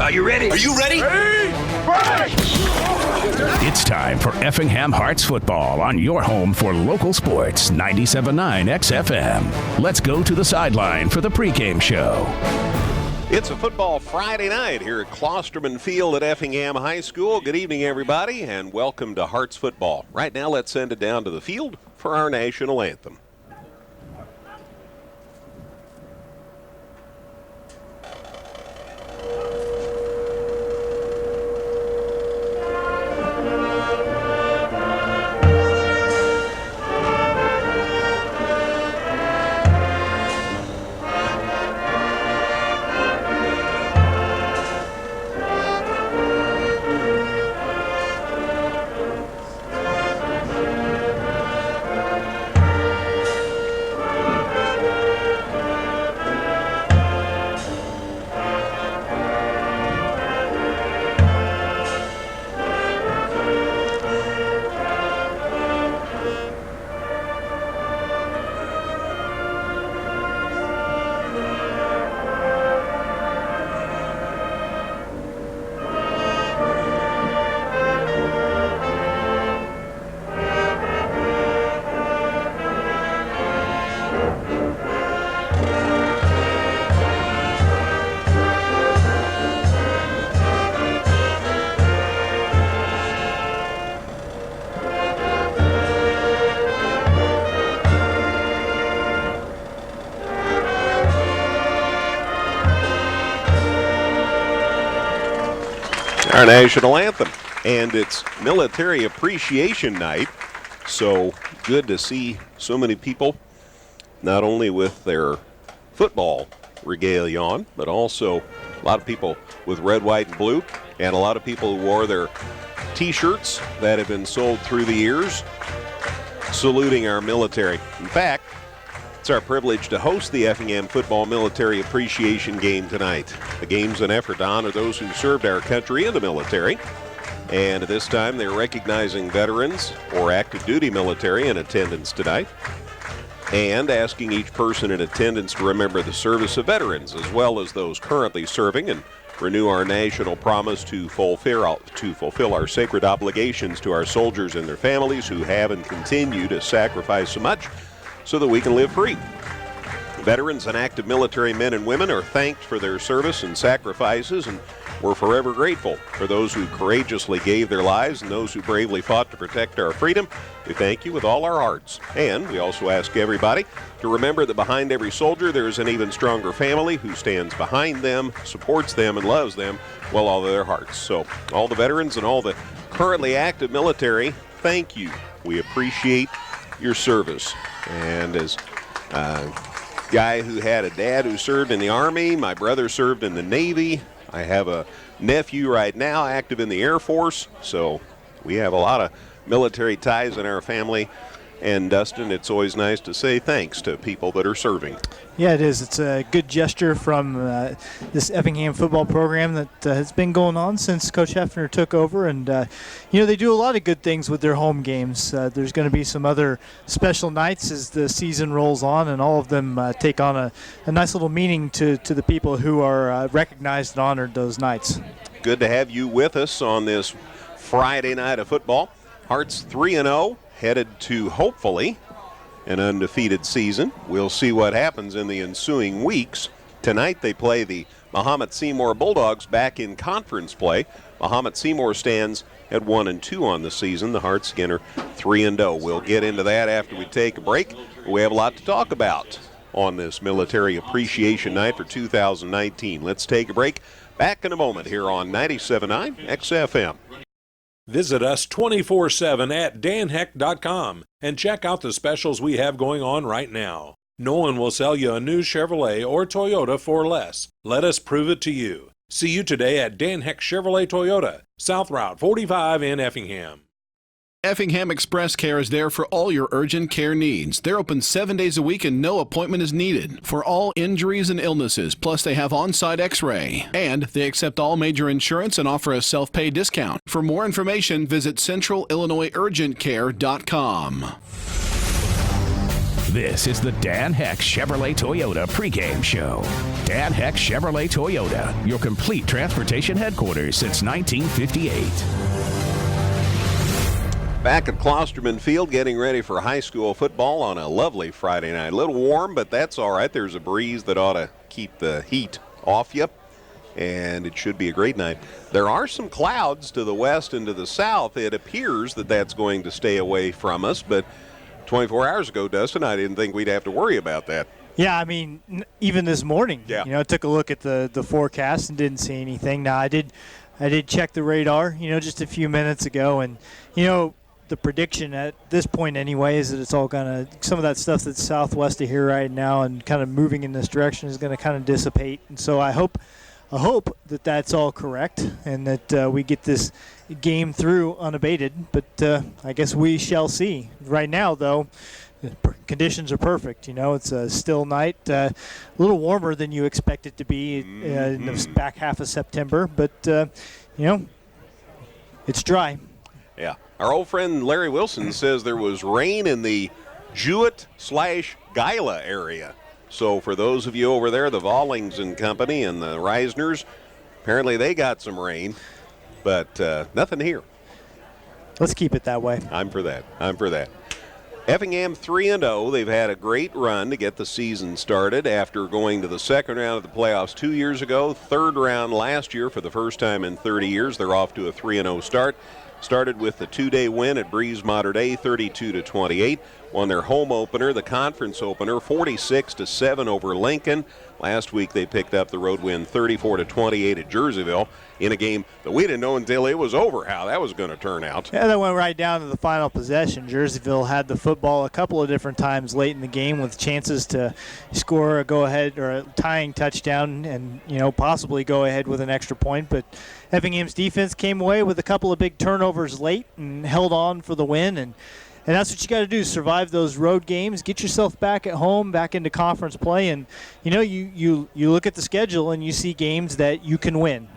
Are you ready? Are you ready? It's time for Effingham Hearts football on your home for local sports, 97.9 XFM. Let's go to the sideline for the pregame show. It's a football Friday night here at Klosterman Field at Effingham High School. Good evening, everybody, and welcome to Hearts football. Right now, let's send it down to the field for our national anthem. Our national anthem, and it's Military Appreciation Night, so good to see so many people, not only with their football regalia on, but also a lot of people with red, white, and blue, and a lot of people who wore their t-shirts that have been sold through the years, saluting our military. In fact, it's our privilege to host the Effingham Football Military Appreciation Game tonight. The game's an effort to honor those who served our country in the military. And at this time, they're recognizing veterans or active duty military in attendance tonight, and asking each person in attendance to remember the service of veterans as well as those currently serving, and renew our national promise to fulfill our sacred obligations to our soldiers and their families who have and continue to sacrifice so much so that we can live free. Veterans and active military men and women are thanked for their service and sacrifices, and we're forever grateful for those who courageously gave their lives and those who bravely fought to protect our freedom. We thank you with all our hearts. And we also ask everybody to remember that behind every soldier there is an even stronger family who stands behind them, supports them, and loves them with all of their hearts. So all the veterans and all the currently active military, thank you. We appreciate your service. And as a guy who had a dad who served in the Army, my brother served in the Navy, I have a nephew right now active in the Air Force, so we have a lot of military ties in our family. And Dustin, it's always nice to say thanks to people that are serving. Yeah, it is. It's a good gesture from this Effingham football program that has been going on since Coach Hefner took over. And, they do a lot of good things with their home games. There's going to be some other special nights as the season rolls on, and all of them take on a nice little meaning to the people who are recognized and honored those nights. Good to have you with us on this Friday night of football. Hearts 3-0. Headed to, hopefully, an undefeated season. We'll see what happens in the ensuing weeks. Tonight they play the Mahomet-Seymour Bulldogs back in conference play. Mahomet-Seymour stands at 1-2 on the season. The Hearts again are 3-0. We'll get into that after we take a break. We have a lot to talk about on this Military Appreciation Night for 2019. Let's take a break. Back in a moment here on 97.9 XFM. Visit us 24/7 at danheck.com and check out the specials we have going on right now. No one will sell you a new Chevrolet or Toyota for less. Let us prove it to you. See you today at Dan Heck Chevrolet Toyota, South Route 45 in Effingham. Effingham Express Care is there for all your urgent care needs. They're open 7 days a week and no appointment is needed for all injuries and illnesses. Plus, they have on-site x-ray. And they accept all major insurance and offer a self-pay discount. For more information, visit centralillinoisurgentcare.com. This is the Dan Heck Chevrolet Toyota pregame show. Dan Heck Chevrolet Toyota, your complete transportation headquarters since 1958. Back at Klosterman Field, getting ready for high school football on a lovely Friday night. A little warm, but that's all right. There's a breeze that ought to keep the heat off you, and it should be a great night. There are some clouds to the west and to the south. It appears that that's going to stay away from us, but 24 hours ago, Dustin, I didn't think we'd have to worry about that. Yeah, I mean, even this morning, I took a look at the forecast and didn't see anything. Now, I did check the radar, just a few minutes ago, and, the prediction at this point anyway is that it's all going to, some of that stuff that's southwest of here right now and kind of moving in this direction is going to kind of dissipate. And so I hope that that's all correct and that we get this game through unabated. But I guess we shall see. Right now, though, conditions are perfect. It's a still night, a little warmer than you expect it to be in the back half of September. But, it's dry. Yeah. Our old friend Larry Wilson says there was rain in the Jewett/Gila area. So for those of you over there, the Vollings and company and the Reisners, apparently they got some rain, but nothing here. Let's keep it that way. I'm for that. Effingham 3-0. They've had a great run to get the season started after going to the second round of the playoffs 2 years ago, third round last year for the first time in 30 years. They're off to a 3-0 start. Started with the two-day win at Breeze Mater Dei, 32-28. Won their home opener, the conference opener, 46-7 over Lincoln. Last week they picked up the road win, 34-28 at Jerseyville, in a game that we didn't know until it was over how that was going to turn out. Yeah, that went right down to the final possession. Jerseyville had the football a couple of different times late in the game with chances to score a go-ahead or a tying touchdown and, possibly go ahead with an extra point. But Effingham's defense came away with a couple of big turnovers late and held on for the win. And that's what you got to do, survive those road games, get yourself back at home, back into conference play. And, you look at the schedule and you see games that you can win,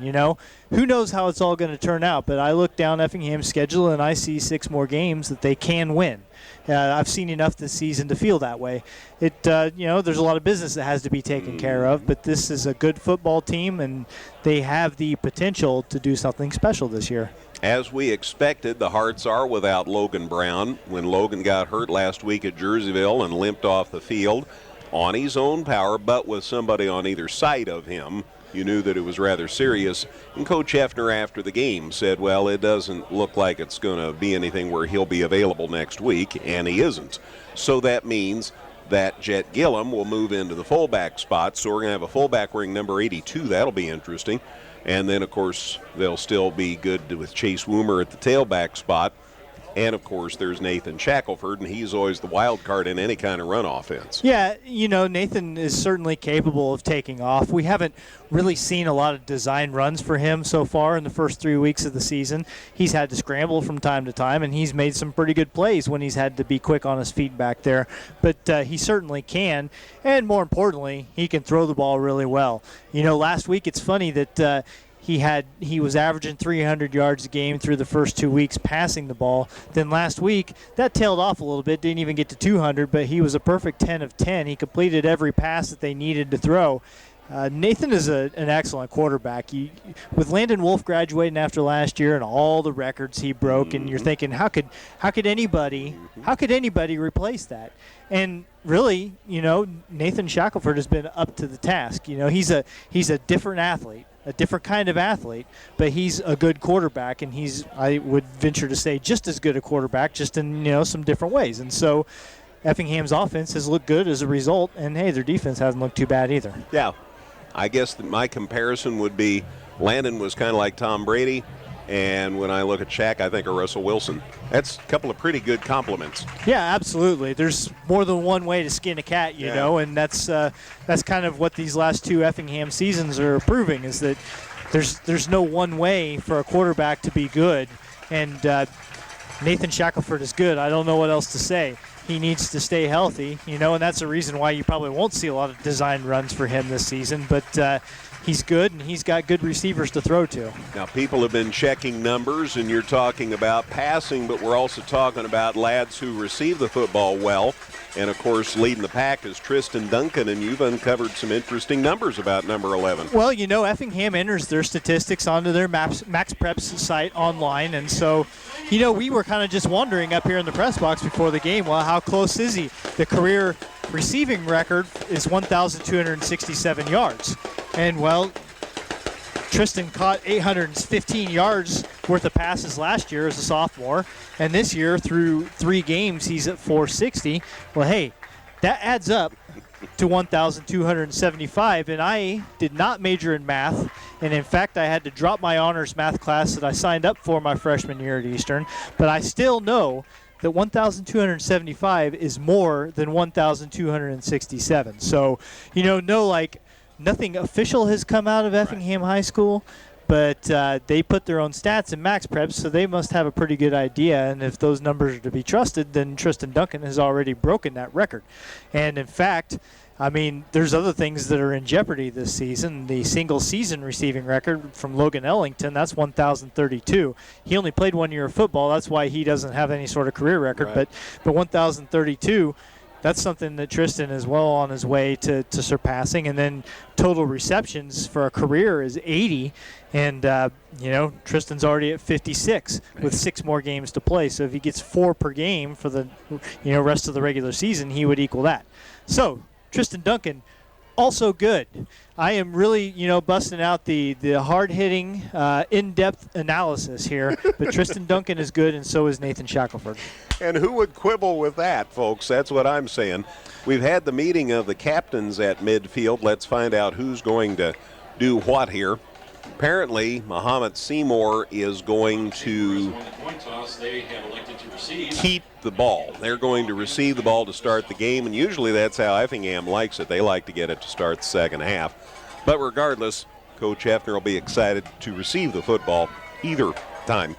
Who knows how it's all going to turn out, but I look down Effingham's schedule and I see 6 more games that they can win. I've seen enough this season to feel that way. There's a lot of business that has to be taken care of, but this is a good football team, and they have the potential to do something special this year. As we expected, the Hearts are without Logan Brown. When Logan got hurt last week at Jerseyville and limped off the field on his own power, but with somebody on either side of him, you knew that it was rather serious. And Coach Hefner, after the game, said, well, it doesn't look like it's going to be anything where he'll be available next week, and he isn't. So that means that Jet Gillum will move into the fullback spot. So we're going to have a fullback wearing number 82. That'll be interesting. And then, of course, they'll still be good with Chase Woomer at the tailback spot. And, of course, there's Nathan Shackelford, and he's always the wild card in any kind of run offense. Yeah, Nathan is certainly capable of taking off. We haven't really seen a lot of design runs for him so far in the first 3 weeks of the season. He's had to scramble from time to time, and he's made some pretty good plays when he's had to be quick on his feet back there. But he certainly can, and more importantly, he can throw the ball really well. Last week it's funny that he was averaging 300 yards a game through the first 2 weeks passing the ball. Then last week, that tailed off a little bit, didn't even get to 200, but he was a perfect 10 of 10. He completed every pass that they needed to throw. Nathan is an excellent quarterback. With Landon Wolf graduating after last year and all the records he broke, and you're thinking, how could anybody replace that? And really, Nathan Shackelford has been up to the task. He's a different athlete, a different kind of athlete, but he's a good quarterback, and he's, I would venture to say, just as good a quarterback, just in some different ways. And so Effingham's offense has looked good as a result, and hey, their defense hasn't looked too bad either. Yeah, I guess that my comparison would be Landon was kind of like Tom Brady, and when I look at Shaq, I think of Russell Wilson. That's a couple of pretty good compliments. Yeah, absolutely. There's more than one way to skin a cat, you know, and that's kind of what these last 2 Effingham seasons are proving, is that there's no one way for a quarterback to be good, and Nathan Shackelford is good. I don't know what else to say. He needs to stay healthy, and that's the reason why you probably won't see a lot of design runs for him this season, but he's good, and he's got good receivers to throw to. Now, people have been checking numbers, and you're talking about passing, but we're also talking about lads who receive the football well. And, of course, leading the pack is Tristan Duncan, and you've uncovered some interesting numbers about number 11. Well, you know, Effingham enters their statistics onto their Max Preps site online, and so, you know, we were kind of just wondering up here in the press box before the game, well, how close is he? The career receiving record is 1,267 yards. And, well, Tristan caught 815 yards worth of passes last year as a sophomore, and this year through 3 games he's at 460. Well, hey, that adds up to 1,275, and I did not major in math, and in fact I had to drop my honors math class that I signed up for my freshman year at Eastern, but I still know that 1,275 is more than 1,267. So, you know, like, nothing official has come out of Effingham High School, but they put their own stats in Max Preps, so they must have a pretty good idea. And if those numbers are to be trusted, then Tristan Duncan has already broken that record. And in fact, I mean, there's other things that are in jeopardy this season. The single season receiving record from Logan Ellington, that's 1,032. He only played 1 year of football. That's why he doesn't have any sort of career record. Right. But 1,032, that's something that Tristan is well on his way to surpassing. And then total receptions for a career is 80. And, you know, Tristan's already at 56 with 6 more games to play. So if he gets 4 per game for the, you know, rest of the regular season, he would equal that. So Tristan Duncan, also good. I am really, you know, busting out the hard-hitting, in-depth analysis here. But Tristan Duncan is good, and so is Nathan Shackelford. And who would quibble with that, folks? That's what I'm saying. We've had the meeting of the captains at midfield. Let's find out who's going to do what here. Apparently, Mahomet-Seymour is going to keep the ball. They're going to receive the ball to start the game, and usually that's how Effingham likes it. They like to get it to start the second half. But regardless, Coach Hefner will be excited to receive the football either time.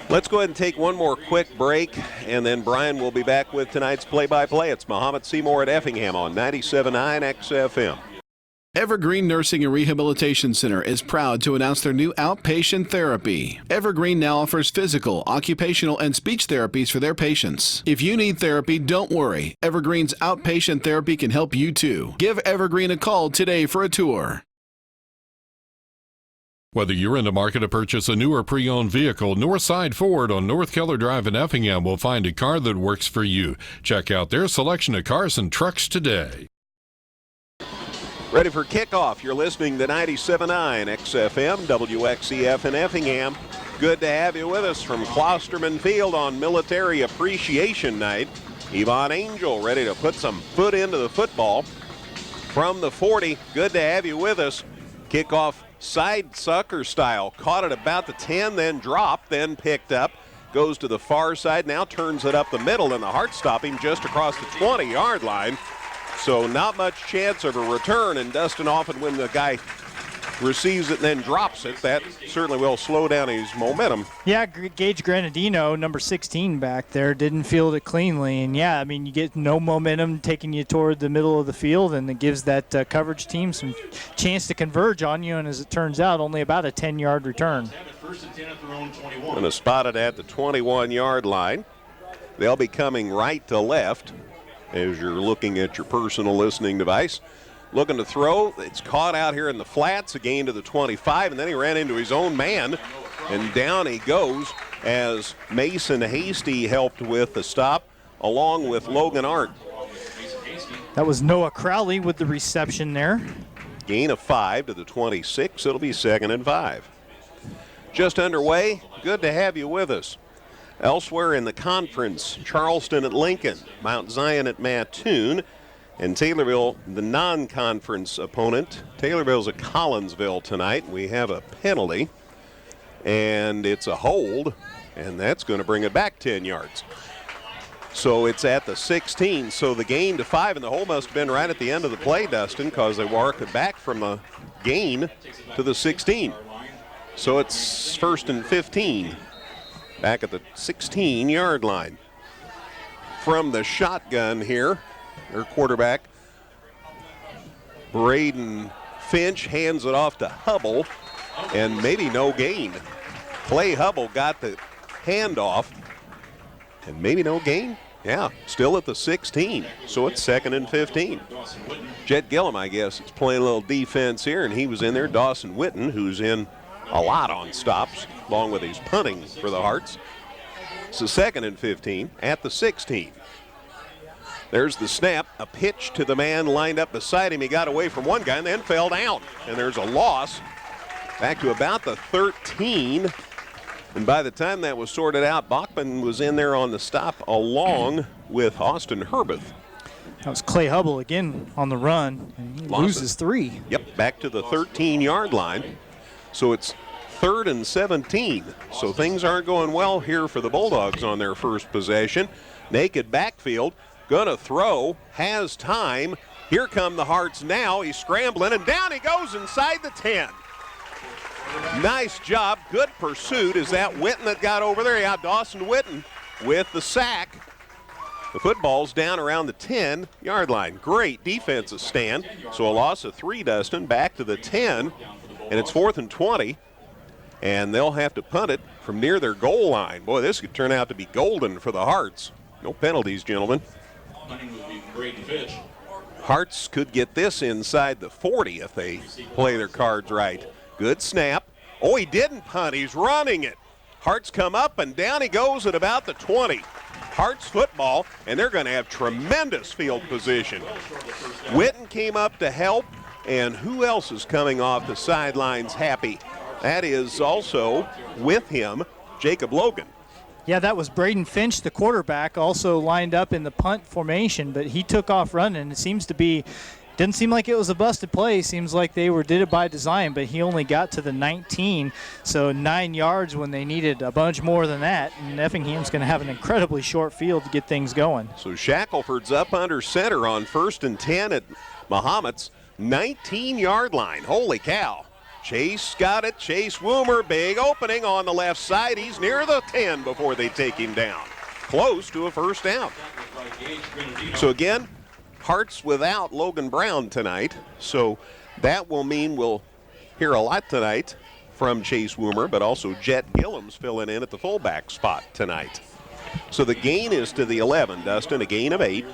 Let's go ahead and take one more quick break, and then Brian will be back with tonight's play-by-play. It's Mahomet-Seymour at Effingham on 97.9 XFM. Evergreen Nursing and Rehabilitation Center is proud to announce their new outpatient therapy. Evergreen now offers physical, occupational, and speech therapies for their patients. If you need therapy, don't worry. Evergreen's outpatient therapy can help you too. Give Evergreen a call today for a tour. Whether you're in the market to purchase a new or pre-owned vehicle, Northside Ford on North Keller Drive in Effingham will find a car that works for you. Check out their selection of cars and trucks today. Ready for kickoff. You're listening to 97.9 XFM, WXEF in Effingham. Good to have you with us from Klosterman Field on Military Appreciation Night. Yvonne Angel ready to put some foot into the football from the 40. Good to have you with us. Kickoff side sucker style. Caught it about the 10, then dropped, then picked up. Goes to the far side, now turns it up the middle, and the heart stopping just across the 20-yard line. So not much chance of a return, and Dustin often when the guy receives it and then drops it, that certainly will slow down his momentum. Yeah, Gage Granadino, number 16 back there, didn't field it cleanly. And, yeah, I mean, you get no momentum taking you toward the middle of the field, and it gives that coverage team some chance to converge on you. And as it turns out, only about a 10-yard return. Going to spot it at the 21-yard line. They'll be coming right to left as you're looking at your personal listening device. Looking to throw. It's caught out here in the flats, a gain to the 25, and then he ran into his own man, and down he goes as Mason Hasty helped with the stop, along with Logan Art. That was Noah Crowley with the reception there. Gain of 5 to the 26. It'll be 2nd and 5. Just underway. Good to have you with us. Elsewhere in the conference, Charleston at Lincoln, Mount Zion at Mattoon, and Taylorville, the non-conference opponent. Taylorville's at Collinsville tonight. We have a penalty, and it's a hold, and that's going to bring it back 10 yards. So it's at the 16, so the gain to 5, and the hold must have been right at the end of the play, Dustin, because they work it back from the gain to the 16. So it's 1st and 15. Back at the 16-yard line. From the shotgun here, their quarterback, Braden Finch, hands it off to Hubble, and maybe no gain. Clay Hubble got the handoff, and maybe no gain. Yeah, still at the 16, so it's 2nd and 15. Jet Gillum, I guess, is playing a little defense here, and he was in there. Dawson Witten, who's in a lot on stops, along with his punting for the Hearts. So 2nd and 15 at the 16. There's the snap, a pitch to the man lined up beside him. He got away from one guy and then fell down. And there's a loss back to about the 13. And by the time that was sorted out, Bachman was in there on the stop along with Austin Herbeth. That was Clay Hubble again on the run, and he loses 3. Yep, back to the 13-yard line. So it's 3rd and 17. So things aren't going well here for the Bulldogs on their first possession. Naked backfield, gonna throw, has time. Here come the Hearts now. He's scrambling, and down he goes inside the 10. Nice job, good pursuit. Is that Witten that got over there? Yeah, Dawson Witten with the sack. The football's down around the 10-yard line. Great defensive stand. So a loss of 3, Dustin, back to the 10, and it's 4th and 20. And they'll have to punt it from near their goal line. Boy, this could turn out to be golden for the Hearts. No penalties, gentlemen. Hearts could get this inside the 40 if they play their cards right. Good snap. Oh, he didn't punt. He's running it. Hearts come up, and down he goes at about the 20. Hearts football, and they're going to have tremendous field position. Witten came up to help, and who else is coming off the sidelines happy? That is also with him, Jacob Logan. Yeah, that was Braden Finch, the quarterback, also lined up in the punt formation, but he took off running. It seems to be, didn't seem like it was a busted play. Seems like they did it by design, but he only got to the 19, so 9 yards when they needed a bunch more than that. And Effingham's going to have an incredibly short field to get things going. So Shackelford's up under center on 1st and 10 at Mahomet's 19-yard line. Holy cow. Chase got it. Chase Woomer, big opening on the left side. He's near the 10 before they take him down. Close to a first down. So again, Hearts without Logan Brown tonight. So that will mean we'll hear a lot tonight from Chase Woomer, but also Jet Gillum's filling in at the fullback spot tonight. So the gain is to the 11, Dustin, a gain of 8,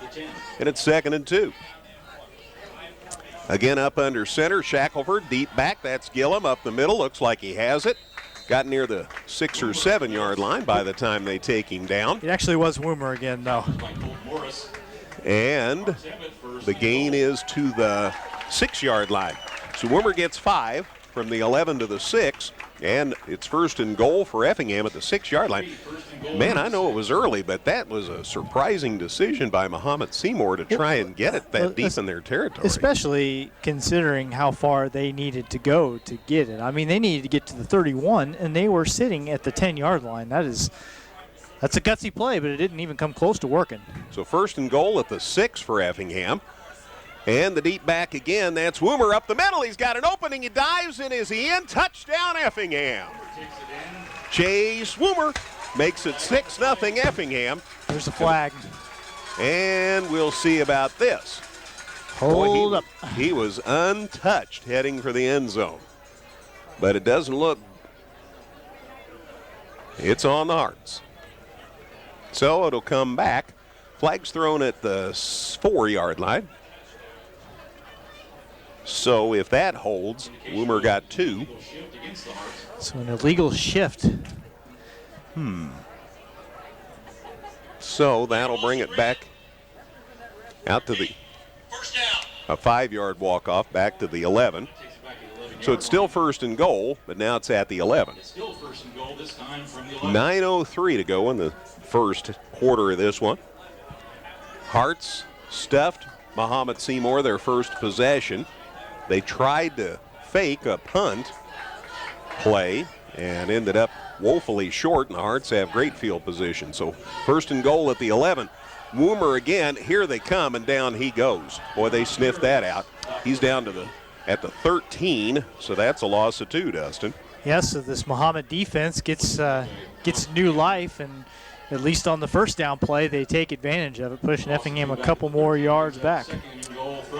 and it's 2nd and 2. Again, up under center, Shackelford, deep back. That's Gillum up the middle. Looks like he has it. Got near the 6 or 7 yard line by the time they take him down. It actually was Woomer again, though. And the gain is to the 6 yard line. So Woomer gets 5 from the 11 to the 6. And it's 1st and goal for Effingham at the 6 yard line. Man, I know it was early, but that was a surprising decision by Mahomet-Seymour to try and get it that deep in their territory. Especially considering how far they needed to go to get it. I mean, they needed to get to the 31, and they were sitting at the 10-yard line. That's a gutsy play, but it didn't even come close to working. So 1st and goal at the 6 for Effingham. And the deep back again, that's Woomer up the middle. He's got an opening, he dives in, is he in? Touchdown Effingham. Chase Woomer makes it 6-0 Effingham. There's a flag. And we'll see about this. Hold up. He was untouched heading for the end zone. But it doesn't look, it's on the Hearts. So it'll come back. Flag's thrown at the 4 yard line. So if that holds, Woomer got 2. So an illegal shift. So that'll bring it back out to a 5 yard walk off back to the 11. So it's still 1st and goal, but now it's at the 11. 9:03 to go in the first quarter of this one. Hearts stuffed Mahomet-Seymour their first possession. They tried to fake a punt play and ended up woefully short, and the Hearts have great field position. So 1st and goal at the 11. Woomer again, here they come, and down he goes. Boy, they sniffed that out. He's down to at the 13, so that's a loss of 2, Dustin. Yes, so this Mahomet defense gets new life, and at least on the first down play, they take advantage of it, pushing Effingham a couple more yards back.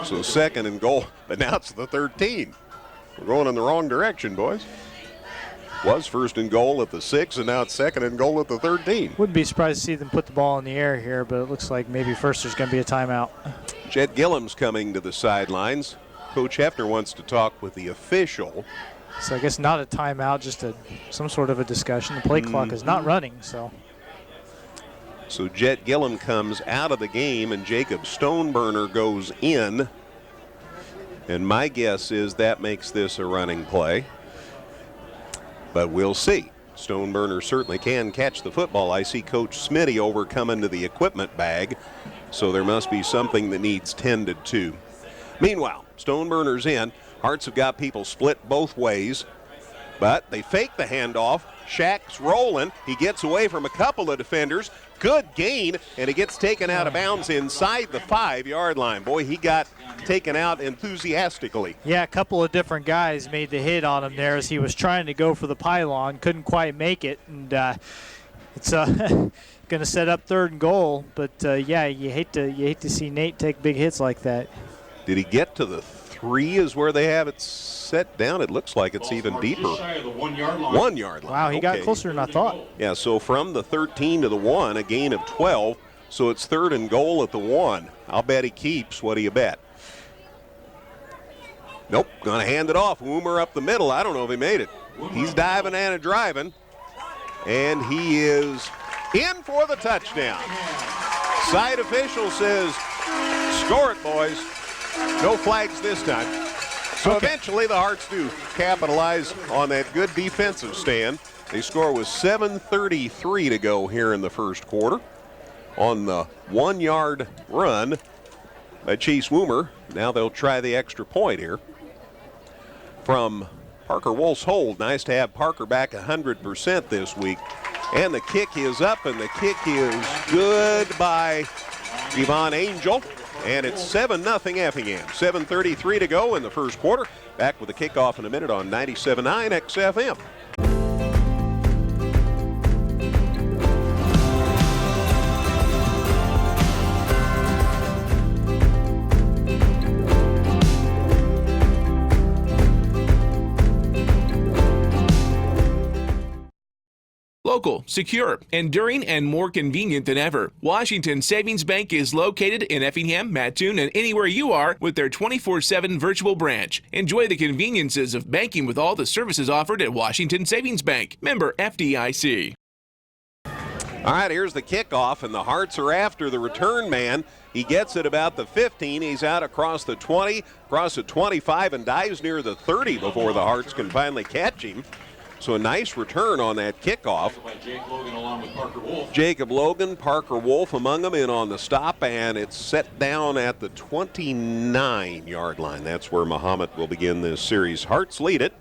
So 2nd and goal, but now it's the 13. We're going in the wrong direction, boys. Was first and goal at the 6, and now it's second and goal at the 13. Wouldn't be surprised to see them put the ball in the air here, but it looks like maybe first there's going to be a timeout. Chet Gillum's coming to the sidelines. Coach Hefner wants to talk with the official. So I guess not a timeout, just some sort of a discussion. The play clock is not running, so. So Jet Gillum comes out of the game, and Jacob Stoneburner goes in. And my guess is that makes this a running play. But we'll see. Stoneburner certainly can catch the football. I see Coach Smitty over coming to the equipment bag, so there must be something that needs tended to. Meanwhile, Stoneburner's in. Hearts have got people split both ways, but they fake the handoff. Shaq's rolling. He gets away from a couple of defenders. Good gain, and he gets taken out of bounds inside the 5-yard line. Boy, he got taken out enthusiastically. Yeah, a couple of different guys made the hit on him there as he was trying to go for the pylon. Couldn't quite make it, and it's going to set up third and goal. But, yeah, you hate to see Nate take big hits like that. Did he get to the 3 is where they have it set down? It looks like it's even deeper. Just shy of the 1 yard line. 1 yard line. Wow, he got closer than I thought. Yeah, so from the 13 to the 1, a gain of 12. So it's third and goal at the 1. I'll bet he keeps. What do you bet? Nope, gonna hand it off. Woomer up the middle. I don't know if he made it. He's diving and driving. And he is in for the touchdown. Side official says, score it, boys. No flags this time. So eventually the Hearts do capitalize on that good defensive stand. They score with 7:33 to go here in the first quarter on the 1 yard run by Chase Woomer. Now they'll try the extra point here from Parker Wolf's hold. Nice to have Parker back 100% this week. And the kick is up, and the kick is good by Yvonne Angel. And it's 7-0 Effingham. 7:33 to go in the first quarter. Back with the kickoff in a minute on 97.9 XFM. Local, secure, enduring, and more convenient than ever. Washington Savings Bank is located in Effingham, Mattoon, and anywhere you are with their 24/7 virtual branch. Enjoy the conveniences of banking with all the services offered at Washington Savings Bank. Member FDIC. All right, here's the kickoff, and the Hearts are after the return man. He gets it about the 15. He's out across the 20, across the 25, and dives near the 30 before the Hearts can finally catch him. So a nice return on that kickoff. Jacob Logan, Parker Wolf among them in on the stop, and it's set down at the 29-yard line. That's where Mahomet will begin this series. Hearts lead it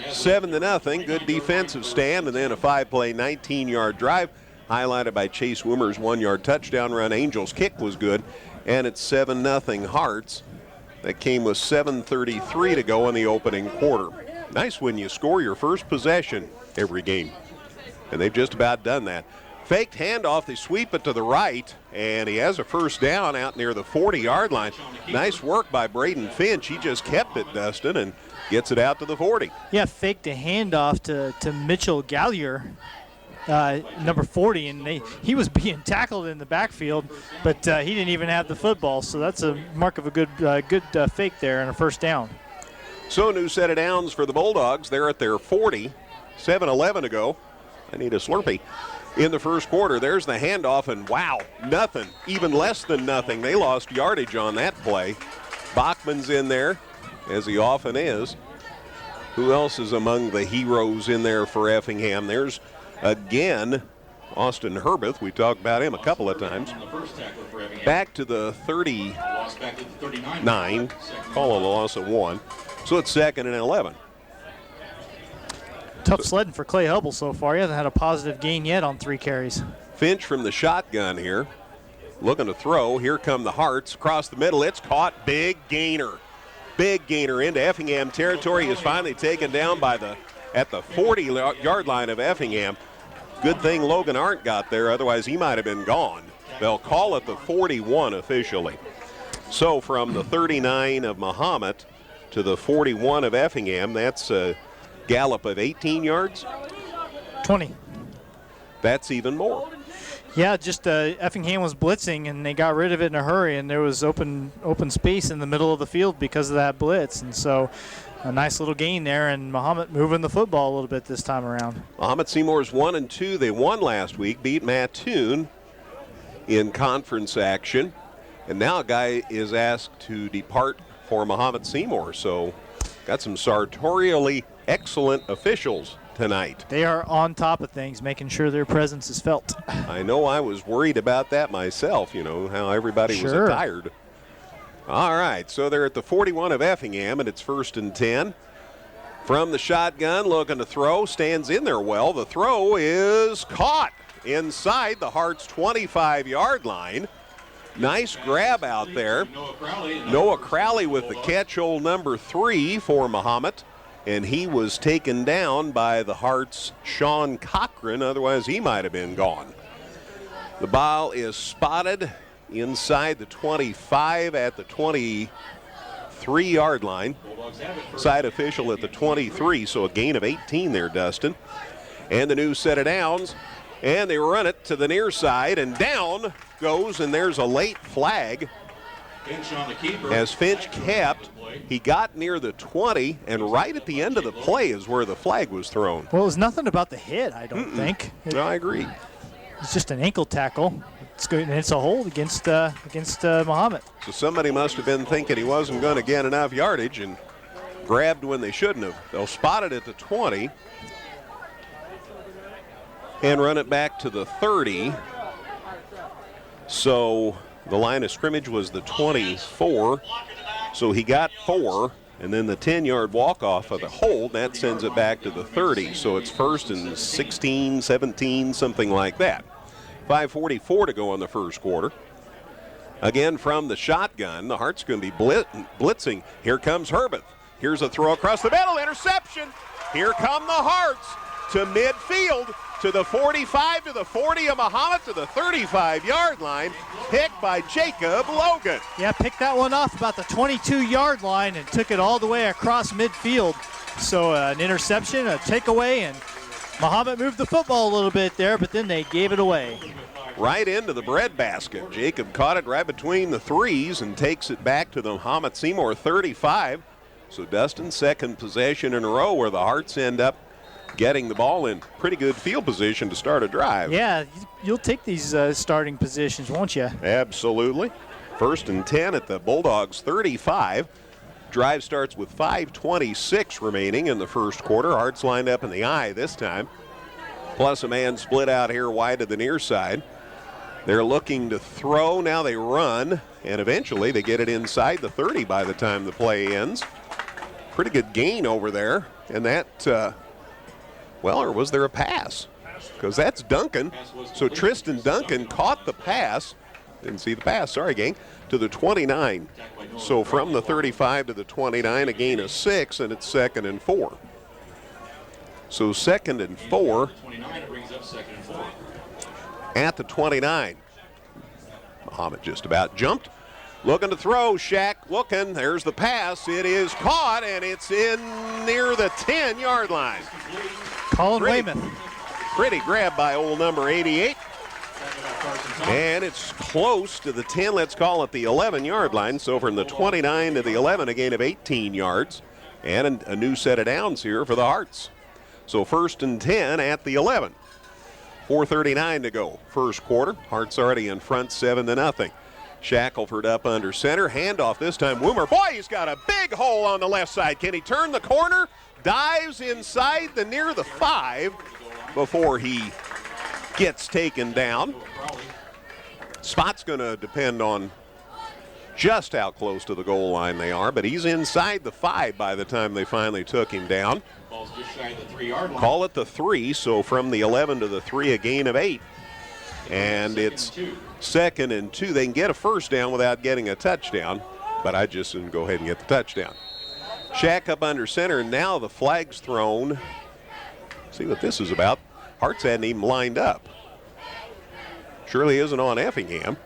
7-0. Good defensive stand, and then a 5-play 19-yard drive highlighted by Chase Woomer's 1-yard touchdown run. Angels' kick was good, and it's 7-0 Hearts. That came with 7:33 to go in the opening quarter. Nice when you score your first possession every game. And they've just about done that. Faked handoff, they sweep it to the right, and he has a first down out near the 40-yard line. Nice work by Braden Finch. He just kept it, Dustin, and gets it out to the 40. Yeah, faked a handoff to Mitchell Gallier, number 40, and he was being tackled in the backfield, but he didn't even have the football, so that's a mark of a good fake there and a first down. So new set of downs for the Bulldogs. They're at their 40. 7:11 to go. I need a Slurpee. In the first quarter, there's the handoff, and wow, nothing, even less than nothing. They lost yardage on that play. Bachman's in there, as he often is. Who else is among the heroes in there for Effingham? There's, again, Austin Herbeth. We talked about him a couple of times. Back to the 39. Call a loss of 1. So it's 2nd and 11. Tough sledding for Clay Hubble so far. He hasn't had a positive gain yet on 3 carries. Finch from the shotgun here. Looking to throw. Here come the Hearts. Across the middle. It's caught. Big gainer. Big gainer into Effingham territory. Is finally taken down by at the 40-yard line of Effingham. Good thing Logan Arndt got there. Otherwise, he might have been gone. They'll call it the 41 officially. So from the 39 of Mahomet to the 41 of Effingham, that's gallop of 18 yards? 20. That's even more. Yeah, just Effingham was blitzing, and they got rid of it in a hurry, and there was open space in the middle of the field because of that blitz. And so a nice little gain there, and Mahomet moving the football a little bit this time around. Mahomet-Seymour's 1-2. They won last week, beat Mattoon in conference action. And now a guy is asked to depart for Mahomet-Seymour. So got some sartorially excellent officials tonight. They are on top of things, making sure their presence is felt. I know I was worried about that myself, you know, how everybody was attired. All right, so they're at the 41 of Effingham, and it's 1st and 10. From the shotgun, looking to throw, stands in there well. The throw is caught inside the Hearts' 25-yard line. Nice grab out there. Noah Crowley with the catch, hole number 3 for Mahomet. And he was taken down by the Hearts' Sean Cochran, otherwise he might have been gone. The ball is spotted inside the 25 at the 23-yard line. Side official at the 23, so a gain of 18 there, Dustin. And the new set of downs, and they run it to the near side, and down goes, and there's a late flag. As Finch kept, he got near the 20, and right at the end of the play is where the flag was thrown. Well, it was nothing about the hit, I don't think. No, I agree. It's just an ankle tackle. It's good, and it's a hold against Mahomet. So somebody must have been thinking he wasn't going to get enough yardage and grabbed when they shouldn't have. They'll spot it at the 20 and run it back to the 30. So the line of scrimmage was the 24. So he got 4, and then the 10-yard walk-off of the hold, that sends it back to the 30. So it's 1st and 16, 17, something like that. 5:44 to go on the first quarter. Again from the shotgun, the Hearts going to be blitzing. Here comes Herbeth. Here's a throw across the middle, interception. Here come the Hearts to midfield, to the 45, to the 40 of Mahomet, to the 35-yard line, picked by Jacob Logan. Yeah, picked that one off about the 22-yard line and took it all the way across midfield. So an interception, a takeaway, and Mahomet moved the football a little bit there, but then they gave it away. Right into the breadbasket. Jacob caught it right between the threes and takes it back to the Mahomet-Seymour 35. So Dustin's second possession in a row where the Hearts end up getting the ball in pretty good field position to start a drive. Yeah, you'll take these starting positions, won't you? Absolutely. 1st and 10 at the Bulldogs 35. Drive starts with 5:26 remaining in the first quarter. Hearts lined up in the I this time. Plus a man split out here wide to the near side. They're looking to throw. Now they run, and eventually they get it inside the 30 by the time the play ends. Pretty good gain over there. And that, or was there a pass? Because that's Duncan. So Tristan Duncan caught the pass. Didn't see the pass, sorry gang, to the 29. So from the 35 to the 29, a gain of 6, and it's 2nd and 4. So 2nd and 4 at the 29. Mahomet just about jumped. Looking to throw, Shaq looking, there's the pass. It is caught, and it's in near the 10-yard line. Colin Weymouth. Pretty grab by old number 88. And it's close to the 10, let's call it the 11-yard line. So from the 29 to the 11, a gain of 18 yards. And a new set of downs here for the Hearts. So 1st and 10 at the 11. 4:39 to go, first quarter. Hearts already in front 7-0. Shackelford up under center. Handoff this time. Woomer, boy, he's got a big hole on the left side. Can he turn the corner? Dives inside the near the 5 before he gets taken down. Spot's going to depend on just how close to the goal line they are, but he's inside the 5 by the time they finally took him down. Ball's just shy of the 3-yard line. Call it the 3, so from the 11 to the 3, a gain of 8. And it's 2nd and 2. They can get a first down without getting a touchdown, but I just didn't go ahead and get the touchdown. Shack up under center, and now the flag's thrown. See what this is about. Hearts hadn't even lined up. Surely isn't on Effingham.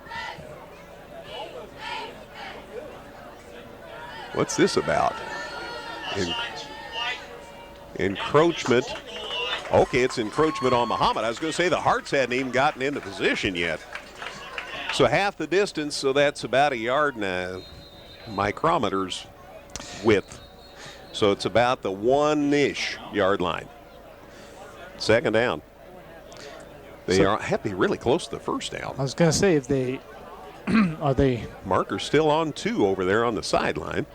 What's this about? Encroachment. Okay, it's encroachment on Mahomet. I was going to say the Hearts hadn't even gotten into position yet. So half the distance, so that's about a yard and a micrometers width. So it's about the 1-ish yard line. Second down. They have to be really close to the first down. I was going to say, if they are they. Marker's still on 2 over there on the sideline.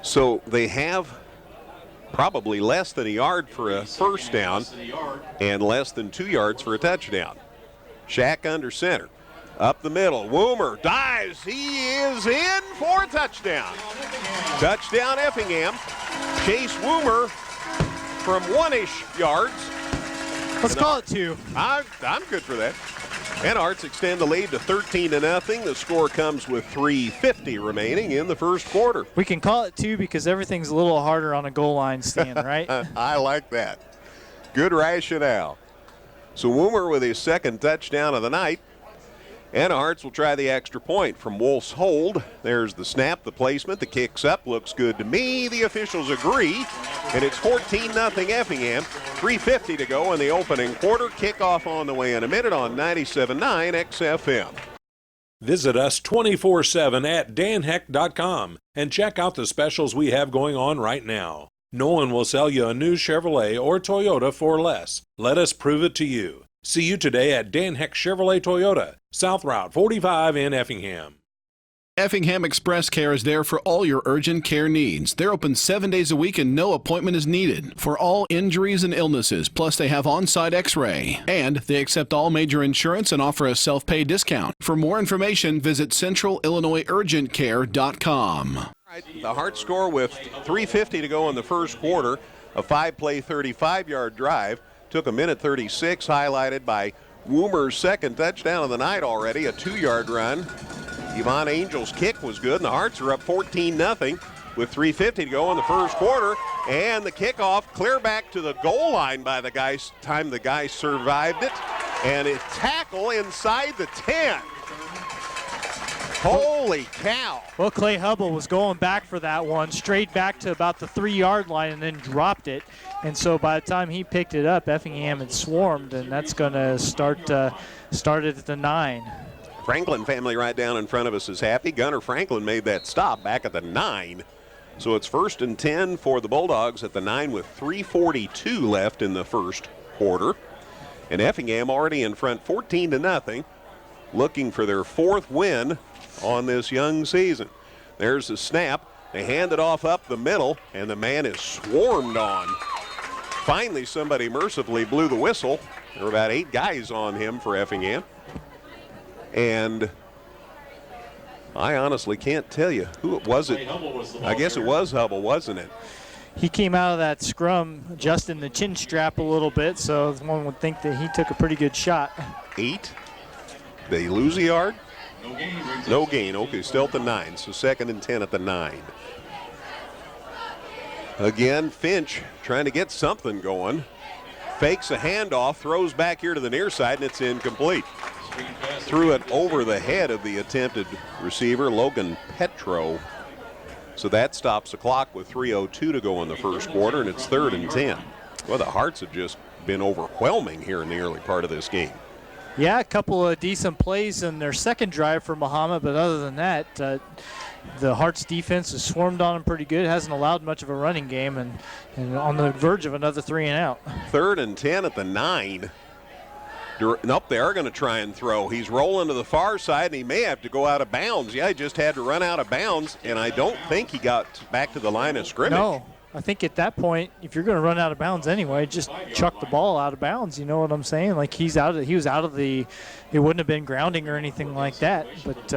So they have probably less than a yard for a first down and less than 2 yards for a touchdown. Shack under center. Up the middle. Woomer dives. He is in for a touchdown. Touchdown Effingham. Chase Woomer from 1-ish yards. Let's call it 2. I'm good for that. And Hearts extend the lead to 13-0. The score comes with 3:50 remaining in the first quarter. We can call it 2 because everything's a little harder on a goal line stand, right? I like that. Good rationale. So Woomer with his second touchdown of the night. And Hearts will try the extra point from Wolf's hold. There's the snap, the placement, the kick's up. Looks good to me. The officials agree. And it's 14-0 Effingham. 3:50 to go in the opening quarter. Kickoff on the way in a minute on 97.9 XFM. Visit us 24/7 at danheck.com and check out the specials we have going on right now. No one will sell you a new Chevrolet or Toyota for less. Let us prove it to you. See you today at Dan Heck Chevrolet Toyota, South Route 45 in Effingham. Effingham Express Care is there for all your urgent care needs. They're open 7 days a week and no appointment is needed for all injuries and illnesses. Plus, they have on-site x-ray. And they accept all major insurance and offer a self-pay discount. For more information, visit centralillinoisurgentcare.com. The Hearts score with 3:50 to go in the first quarter. A 5-play, 35-yard drive. Took a minute 36, highlighted by Woomer's second touchdown of the night already, a 2-yard run. Yvonne Angel's kick was good, and the Hearts are up 14-0 with 3:50 to go in the first quarter. And the kickoff clear back to the goal line by the guys, time the guy survived it. And a tackle inside the 10. Holy cow. Well, Clay Hubble was going back for that one, straight back to about the 3-yard line and then dropped it. And so by the time he picked it up, Effingham had swarmed, and that's going to start it at the 9. Franklin family right down in front of us is happy. Gunnar Franklin made that stop back at the 9. So it's 1st and 10 for the Bulldogs at the 9 with 3:42 left in the first quarter. And Effingham already in front 14-0, looking for their 4th win on this young season. There's the snap. They hand it off up the middle, and the man is swarmed on. Finally, somebody mercifully blew the whistle. There were about 8 guys on him for Effingham. And I honestly can't tell you who it was. I guess it was Hubble, wasn't it? He came out of that scrum adjusting the chin strap a little bit, so one would think that he took a pretty good shot. 8. They lose a yard? No gain. Okay, still at the 9. So 2nd and 10 at the 9. Again, Finch trying to get something going. Fakes a handoff, throws back here to the near side, and it's incomplete. Threw it over the head of the attempted receiver, Logan Petro. So that stops the clock with 3:02 to go in the first quarter, and it's 3rd and 10. Well, the Hearts have just been overwhelming here in the early part of this game. Yeah, a couple of decent plays in their second drive for Mahomet, but other than that, the Hearts defense has swarmed on them pretty good. Hasn't allowed much of a running game, and on the verge of another 3 and out. 3rd and 10 at the 9. Nope, they are going to try and throw. He's rolling to the far side, and he may have to go out of bounds. Yeah, he just had to run out of bounds, and I don't think he got back to the line of scrimmage. No, I think at that point, if you're going to run out of bounds anyway, just chuck the ball out of bounds. You know what I'm saying? Like he was out of the. It wouldn't have been grounding or anything like that. But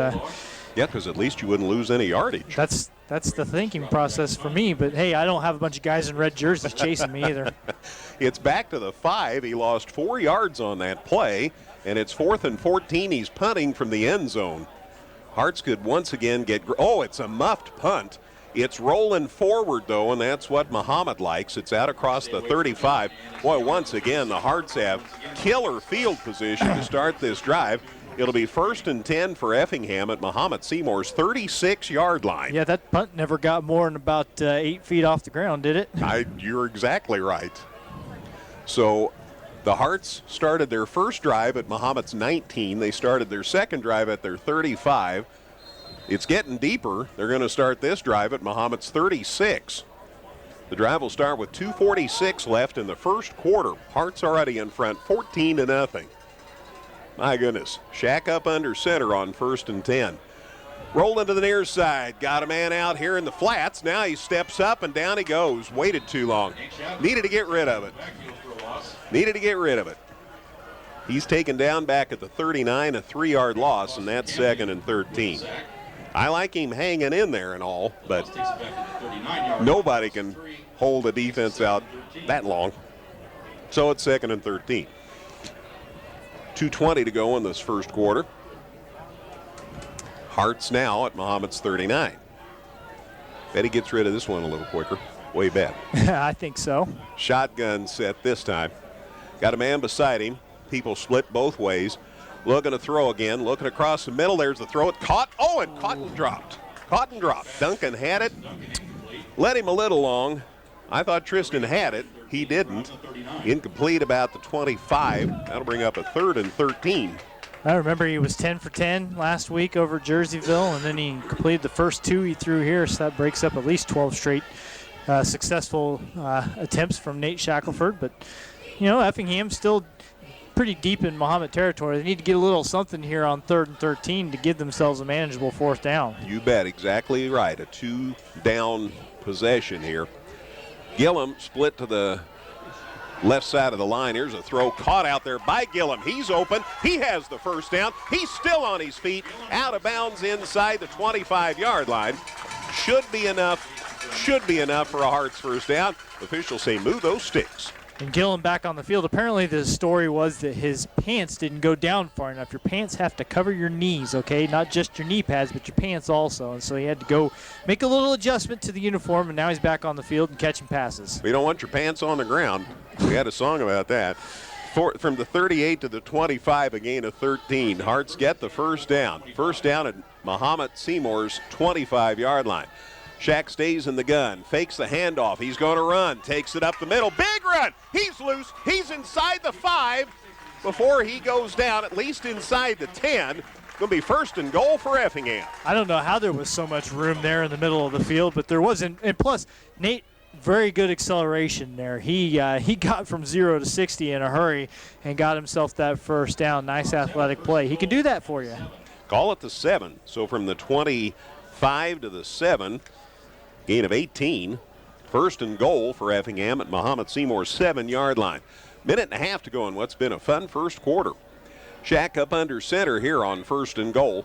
yeah, because at least you wouldn't lose any yardage. That's the thinking process for me. But hey, I don't have a bunch of guys in red jerseys chasing me either. It's back to the 5. He lost 4 yards on that play, and it's 4th and 14. He's punting from the end zone. Hearts could once again get. Oh, it's a muffed punt. It's rolling forward, though, and that's what Mahomet likes. It's out across the 35. Boy, once again, the Hearts have killer field position to start this drive. It'll be 1st and 10 for Effingham at Mahomet-Seymour's 36-yard line. Yeah, that punt never got more than about 8 feet off the ground, did it? You're exactly right. So the Hearts started their first drive at Mahomet's 19. They started their second drive at their 35. It's getting deeper. They're going to start this drive at Mahomet's 36. The drive will start with 2:46 left in the first quarter. Hearts already in front, 14-0. My goodness. Shack up under center on 1st and 10. Rolling to the near side. Got a man out here in the flats. Now he steps up and down he goes. Waited too long. Needed to get rid of it. He's taken down back at the 39, a 3-yard loss, and that's 2nd and 13. I like him hanging in there and all, but nobody can hold a defense out that long. So it's 2nd and 13. 2:20 to go in this first quarter. Hearts now at Mahomet's 39. Bet he gets rid of this one a little quicker. Way bet. I think so. Shotgun set this time. Got a man beside him. People split both ways. Looking to throw again. Looking across the middle. There's the throw. It caught. Oh, and caught and dropped. Duncan had it. Let him a little long. I thought Tristan had it. He didn't. Incomplete about the 25. That'll bring up a 3rd and 13. I remember he was 10 for 10 last week over Jerseyville, and then he completed the first 2 he threw here, so that breaks up at least 12 straight successful attempts from Nate Shackelford. But, Effingham still pretty deep in Mahomet territory. They need to get a little something here on 3rd and 13 to give themselves a manageable 4th down. You bet. Exactly right. A 2-down possession here. Gillum split to the left side of the line. Here's a throw caught out there by Gillum. He's open. He has the first down. He's still on his feet. Out of bounds inside the 25-yard line. Should be enough for a Hearts first down. Officials say move those sticks. And Gillum back on the field. Apparently the story was that his pants didn't go down far enough. Your pants have to cover your knees, okay? Not just your knee pads, but your pants also. And so he had to go make a little adjustment to the uniform, and now he's back on the field and catching passes. You don't want your pants on the ground. We had a song about that. From the 38 to the 25, a gain of 13. Hearts get the first down. First down at Mahomet-Seymour's 25-yard line. Shack stays in the gun, fakes the handoff. He's going to run, takes it up the middle. Big run. He's loose. He's inside the 5 before he goes down, at least inside the 10. Going to be 1st and goal for Effingham. I don't know how there was so much room there in the middle of the field, but there wasn't. And plus, Nate, very good acceleration there. He got from 0 to 60 in a hurry and got himself that first down. Nice athletic play. He can do that for you. Call it the 7. So from the 25 to the 7. Gain of 18. 1st and goal for Effingham at Mahomet-Seymour's 7-yard line. Minute and a half to go in what's been a fun first quarter. Shack up under center here on 1st and goal.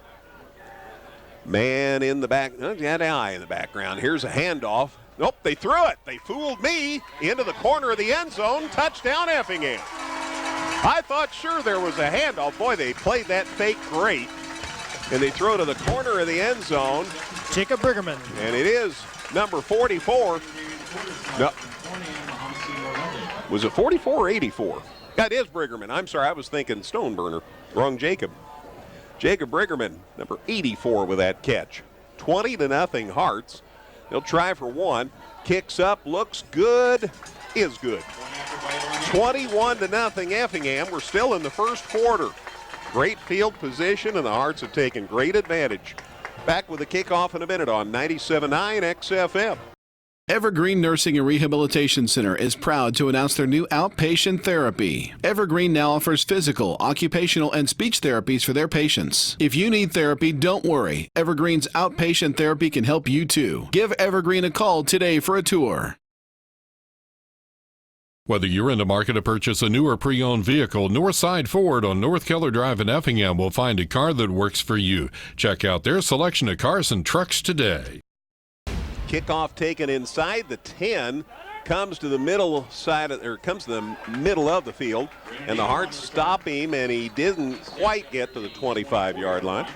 Man in the back. Got an eye in the background. Here's a handoff. Nope, they threw it. They fooled me into the corner of the end zone. Touchdown Effingham. I thought sure there was a handoff. Boy, they played that fake great. And they throw to the corner of the end zone. Jacob Briggerman. And it is number 44. No. Was it 44 or 84? That is Briggerman. I'm sorry, I was thinking Stoneburner. Wrong Jacob. Jacob Briggerman, number 84 with that catch. 20-0 Hearts. They'll try for one. Kicks up, looks good, is good. 21-0 Effingham. We're still in the first quarter. Great field position, and the Hearts have taken great advantage. Back with the kickoff in a minute on 97.9 XFM. Evergreen Nursing and Rehabilitation Center is proud to announce their new outpatient therapy. Evergreen now offers physical, occupational, and speech therapies for their patients. If you need therapy, don't worry. Evergreen's outpatient therapy can help you too. Give Evergreen a call today for a tour. Whether you're in the market to purchase a new or pre-owned vehicle, Northside Ford on North Keller Drive in Effingham will find a car that works for you. Check out their selection of cars and trucks today. Kickoff taken inside the 10, comes to the middle side of, or comes to the middle of the field, and the Hearts stop him, and he didn't quite get to the 25-yard line.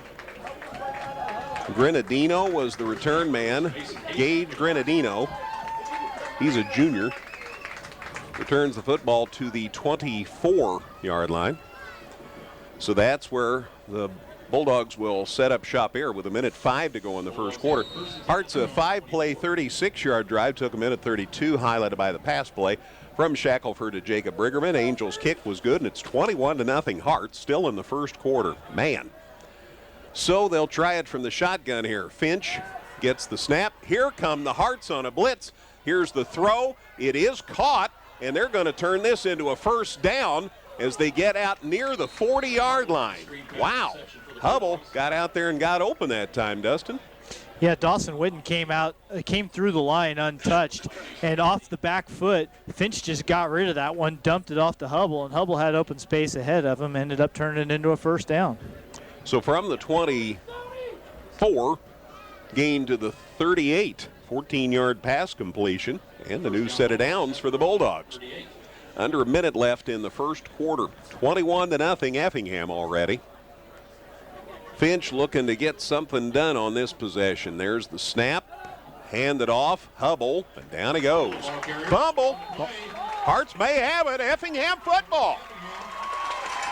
Grenadino was the return man. Gage Grenadino. He's a junior. Returns the football to the 24-yard line. So that's where the Bulldogs will set up shop here with 1:05 to go in the first quarter. Hearts a 5-play, 36-yard drive took 1:32, highlighted by the pass play from Shackelford to Jacob Briggerman. Angels' kick was good, and it's 21-0 Hearts still in the first quarter. Man. So they'll try it from the shotgun here. Finch gets the snap. Here come the Hearts on a blitz. Here's the throw. It is caught, and they're going to turn this into a first down as they get out near the 40-yard line. Wow. Hubble got out there and got open that time, Dustin. Yeah, Dawson Whitten came through the line untouched, and off the back foot, Finch just got rid of that one, dumped it off to Hubble, and Hubble had open space ahead of him, ended up turning it into a first down. So from the 24, gain to the 38, 14-yard pass completion, and the new set of downs for the Bulldogs. Under a minute left in the first quarter, 21-0 Effingham already. Finch looking to get something done on this possession. There's the snap, handed off, Hubble, and down he goes. Fumble. Hearts may have it. Effingham football.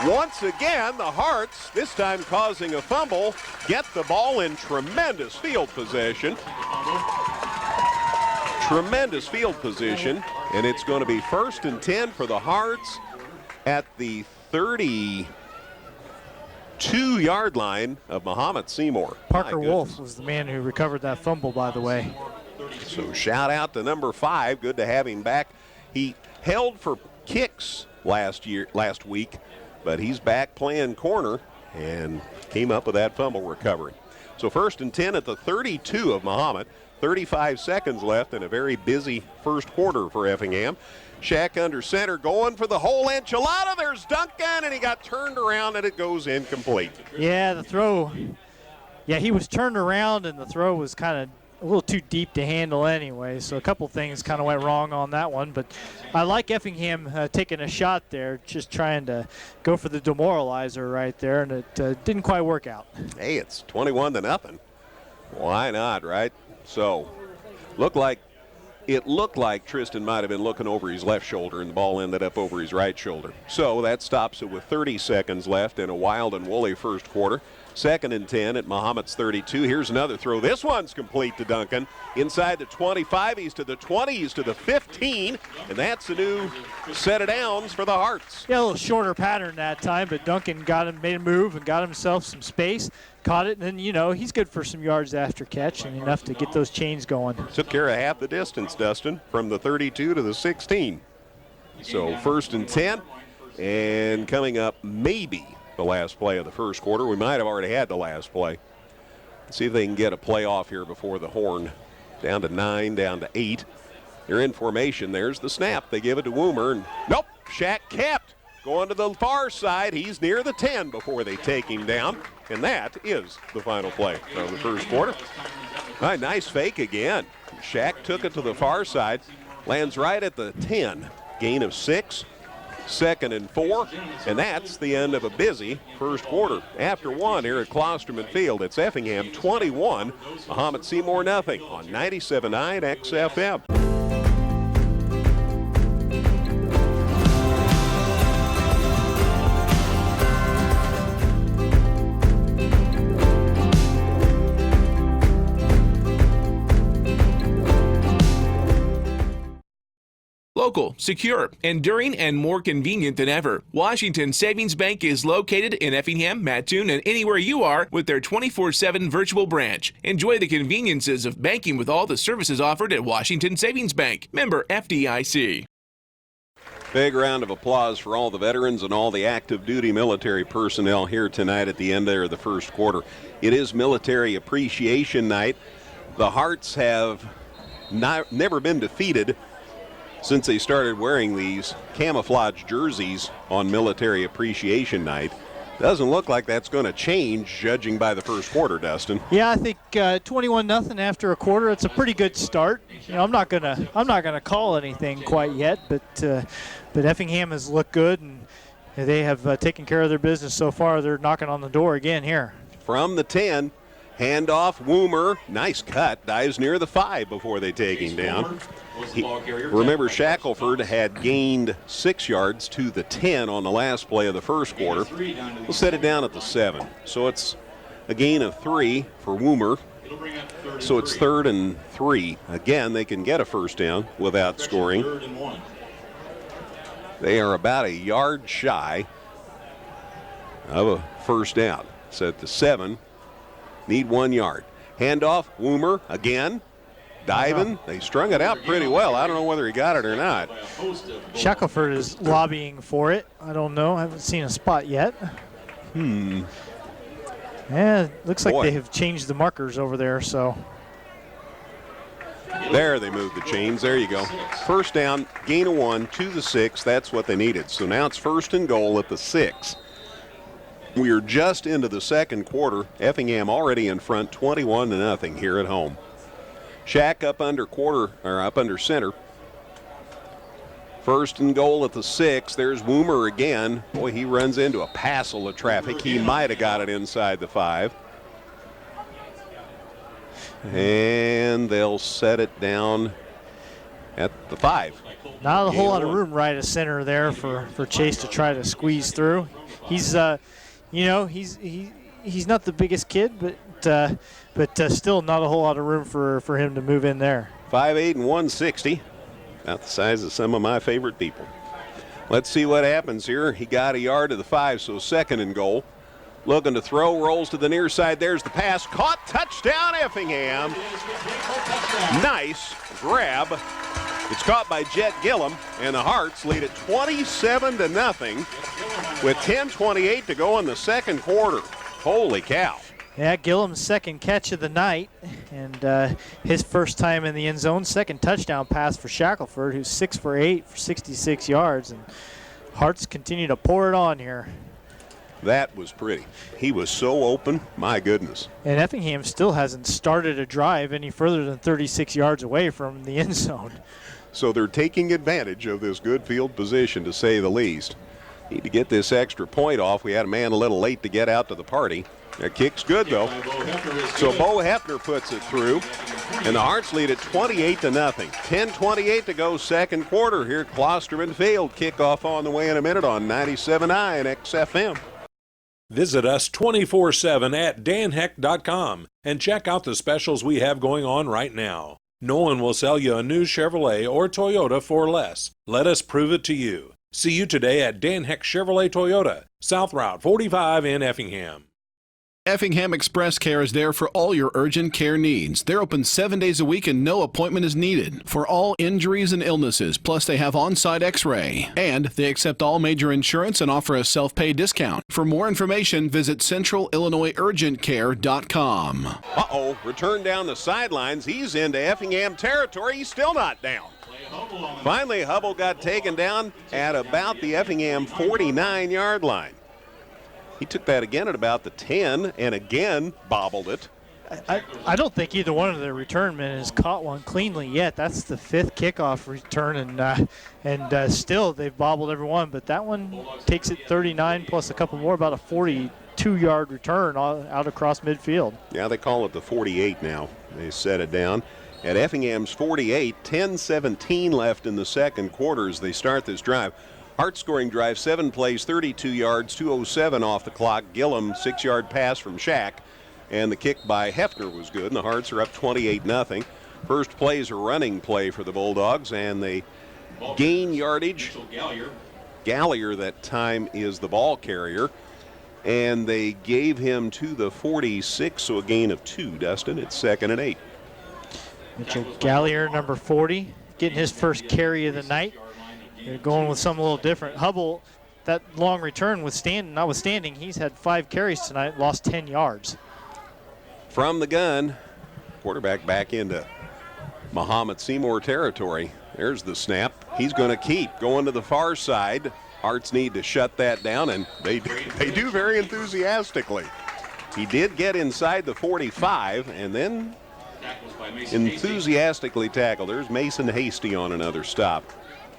Once again, the Hearts, this time causing a fumble, get the ball in tremendous field possession. Tremendous field position, and it's going to be 1st and 10 for the Hearts at the 32-yard line of Mahomet-Seymour. Parker Wolf was the man who recovered that fumble, by the way. So shout out to number 5. Good to have him back. He held for kicks last week, but he's back playing corner and came up with that fumble recovery. So 1st and 10 at the 32 of Mahomet. 35 seconds left in a very busy first quarter for Effingham. Shack under center going for the whole enchilada. There's Duncan, and he got turned around, and it goes incomplete. Yeah, the throw. Yeah, he was turned around, and the throw was kind of a little too deep to handle anyway. So a couple things kind of went wrong on that one. But I like Effingham taking a shot there, just trying to go for the demoralizer right there, and it didn't quite work out. Hey, it's 21-0. Why not, right? So it looked like Tristan might have been looking over his left shoulder, and the ball ended up over his right shoulder. So that stops it with 30 seconds left in a wild and woolly first quarter. 2nd and 10 at Mahomet's 32. Here's another throw. This one's complete to Duncan. Inside the 25, he's to the 20, he's to the 15, and that's a new set of downs for the Hearts. Yeah, a little shorter pattern that time, but Duncan made a move and got himself some space, caught it, and then, he's good for some yards after catch and enough to get those chains going. Took care of half the distance, Dustin, from the 32 to the 16. So 1st and 10, and coming up maybe the last play of the first quarter. We might have already had the last play. Let's see if they can get a play off here before the horn. Down to 9, down to 8. They're in formation. There's the snap. They give it to Woomer, and nope, Shack kept. Going to the far side. He's near the 10 before they take him down, and that is the final play of the first quarter. All right, nice fake again. Shack took it to the far side, lands right at the 10. Gain of 6. 2nd and 4, and that's the end of a busy first quarter. After 1 here at Klosterman Field, it's Effingham 21, Mahomet-Seymour nothing on 97.9 XFM. Local, secure, enduring, and more convenient than ever. Washington Savings Bank is located in Effingham, Mattoon, and anywhere you are with their 24/7 virtual branch. Enjoy the conveniences of banking with all the services offered at Washington Savings Bank. Member FDIC. Big round of applause for all the veterans and all the active duty military personnel here tonight at the end there of the first quarter. It is Military Appreciation Night. The Hearts have never been defeated since they started wearing these camouflage jerseys on Military Appreciation Night. Doesn't look like that's going to change, judging by the first quarter, Dustin. Yeah, I think 21-0 after a quarter. It's a pretty good start. I'm not gonna call anything quite yet, but Effingham has looked good, and they have taken care of their business so far. They're knocking on the door again here. From the 10, handoff, Woomer, nice cut, dives near the 5 before they take him down. Remember, Shackelford had gained 6 yards to the 10 on the last play of the first quarter. We'll set it down at the 7. So it's a gain of 3 for Woomer. So it's 3rd and 3. Again, they can get a first down without scoring. They are about a yard shy of a first down. So at the 7, need 1 yard. Handoff, Woomer again. Diving. They strung it out pretty well. I don't know whether he got it or not. Shackelford is lobbying for it. I don't know. I haven't seen a spot yet. Yeah, looks like they have changed the markers over there, so. There, they moved the chains. There you go. First down, gain of 1 to the 6. That's what they needed. So now it's 1st and goal at the 6. We are just into the second quarter. Effingham already in front, 21-0 here at home. Shack up under center. 1st and goal at the 6. There's Woomer again. Boy, he runs into a passel of traffic. He might have got it inside the 5. And they'll set it down at the 5. Not a whole lot of room right at center there for Chase to try to squeeze through. He's, he's not the biggest kid, but still not a whole lot of room for him to move in there. 5'8" and 160. About the size of some of my favorite people. Let's see what happens here. He got a yard to the 5, so 2nd and goal. Looking to throw, rolls to the near side. There's the pass. Caught, touchdown, Effingham. Nice grab. It's caught by Jet Gillum, and the Hearts lead it 27-0 with 10:28 to go in the second quarter. Holy cow. Yeah, Gillum's second catch of the night, and his first time in the end zone. Second touchdown pass for Shackelford, who's 6 for 8 for 66 yards. And Hearts continue to pour it on here. That was pretty. He was so open, my goodness. And Effingham still hasn't started a drive any further than 36 yards away from the end zone. So they're taking advantage of this good field position, to say the least. Need to get this extra point off. We had a man a little late to get out to the party. That kick's good, though. So Bo Hefner puts it through, and the Hearts lead at 28-0. 10:28 to go, second quarter here at Klosterman Field. Kickoff on the way in a minute on 97.9 XFM. Visit us 24/7 at danheck.com and check out the specials we have going on right now. No one will sell you a new Chevrolet or Toyota for less. Let us prove it to you. See you today at Dan Heck Chevrolet Toyota, South Route 45 in Effingham. Effingham Express Care is there for all your urgent care needs. They're open 7 days a week and no appointment is needed for all injuries and illnesses. Plus, they have on-site x-ray. And they accept all major insurance and offer a self-pay discount. For more information, visit centralillinoisurgentcare.com. Uh-oh, return down the sidelines. He's into Effingham territory. He's still not down. Finally, Hubble got taken down at about the Effingham 49-yard line. He took that again at about the 10 and again bobbled it. I don't think either one of the return men has caught one cleanly yet. That's the 5th kickoff return, and still they've bobbled every one. But that one takes it 39 plus a couple more, about a 42-yard return out across midfield. Yeah, they call it the 48 now. They set it down at Effingham's 48. 10:17 left in the second quarter as they start this drive. Heart scoring drive, 7 plays, 32 yards, 2:07 off the clock. Gillum, 6-yard pass from Shack. And the kick by Hefner was good, and the Hearts are up 28-0. First play is a running play for the Bulldogs, and they gain yardage. Gallier that time is the ball carrier. And they gave him to the 46, so a gain of 2, Dustin. It's 2nd and 8. Mitchell Gallier, number 40, getting his first carry of the night. They're going with something a little different. Hubble, that long return notwithstanding, he's had 5 carries tonight, lost 10 yards. From the gun, quarterback back into Mahomet-Seymour territory. There's the snap. He's going to keep going to the far side. Hearts need to shut that down, and they do very enthusiastically. He did get inside the 45, and then enthusiastically tackled. There's Mason Hasty on another stop.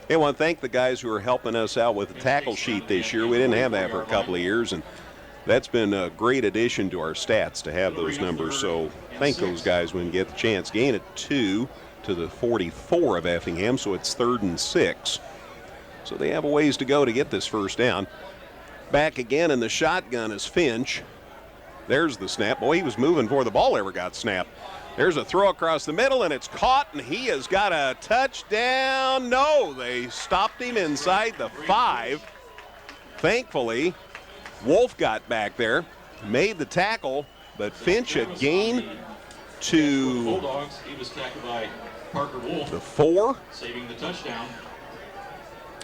Hey, I want to thank the guys who are helping us out with the tackle sheet this year. We didn't have that for a couple of years, and that's been a great addition to our stats to have those numbers. So thank those guys when you get the chance. Gain at 2 to the 44 of Effingham, so it's 3rd and 6. So they have a ways to go to get this first down. Back again in the shotgun is Finch. There's the snap. Boy, he was moving before the ball ever got snapped. There's a throw across the middle, and it's caught, and he has got a touchdown. No, they stopped him inside the 5. Thankfully, Wolf got back there, made the tackle, but Finch a gain to Bulldogs. He was tackled by Parker Wolf, the 4. saving the touchdown.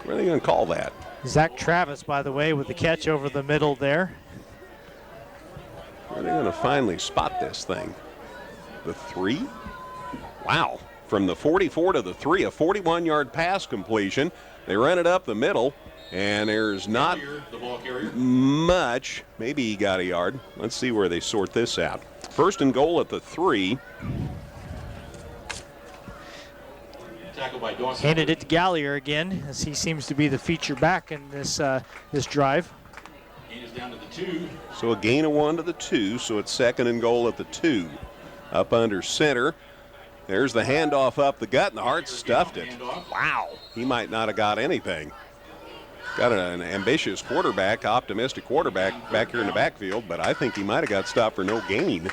What are they going to call that? Zach Travis, by the way, with the catch over the middle there. Are they going to finally spot this thing? The 3? Wow. From the 44 to the 3, a 41-yard pass completion. They run it up the middle, and there's not much. Maybe he got a yard. Let's see where they sort this out. 1st and goal at the 3. By Dawson. Handed it to Gallier again, as he seems to be the feature back in this this drive. Gain is down to the 2. So a gain of 1 to the 2, so it's 2nd and goal at the 2. Up under center. There's the handoff up the gut, and the Hearts stuffed it. Wow, he might not have got anything. Got an ambitious quarterback, optimistic quarterback back here in the backfield, but I think he might have got stopped for no gain.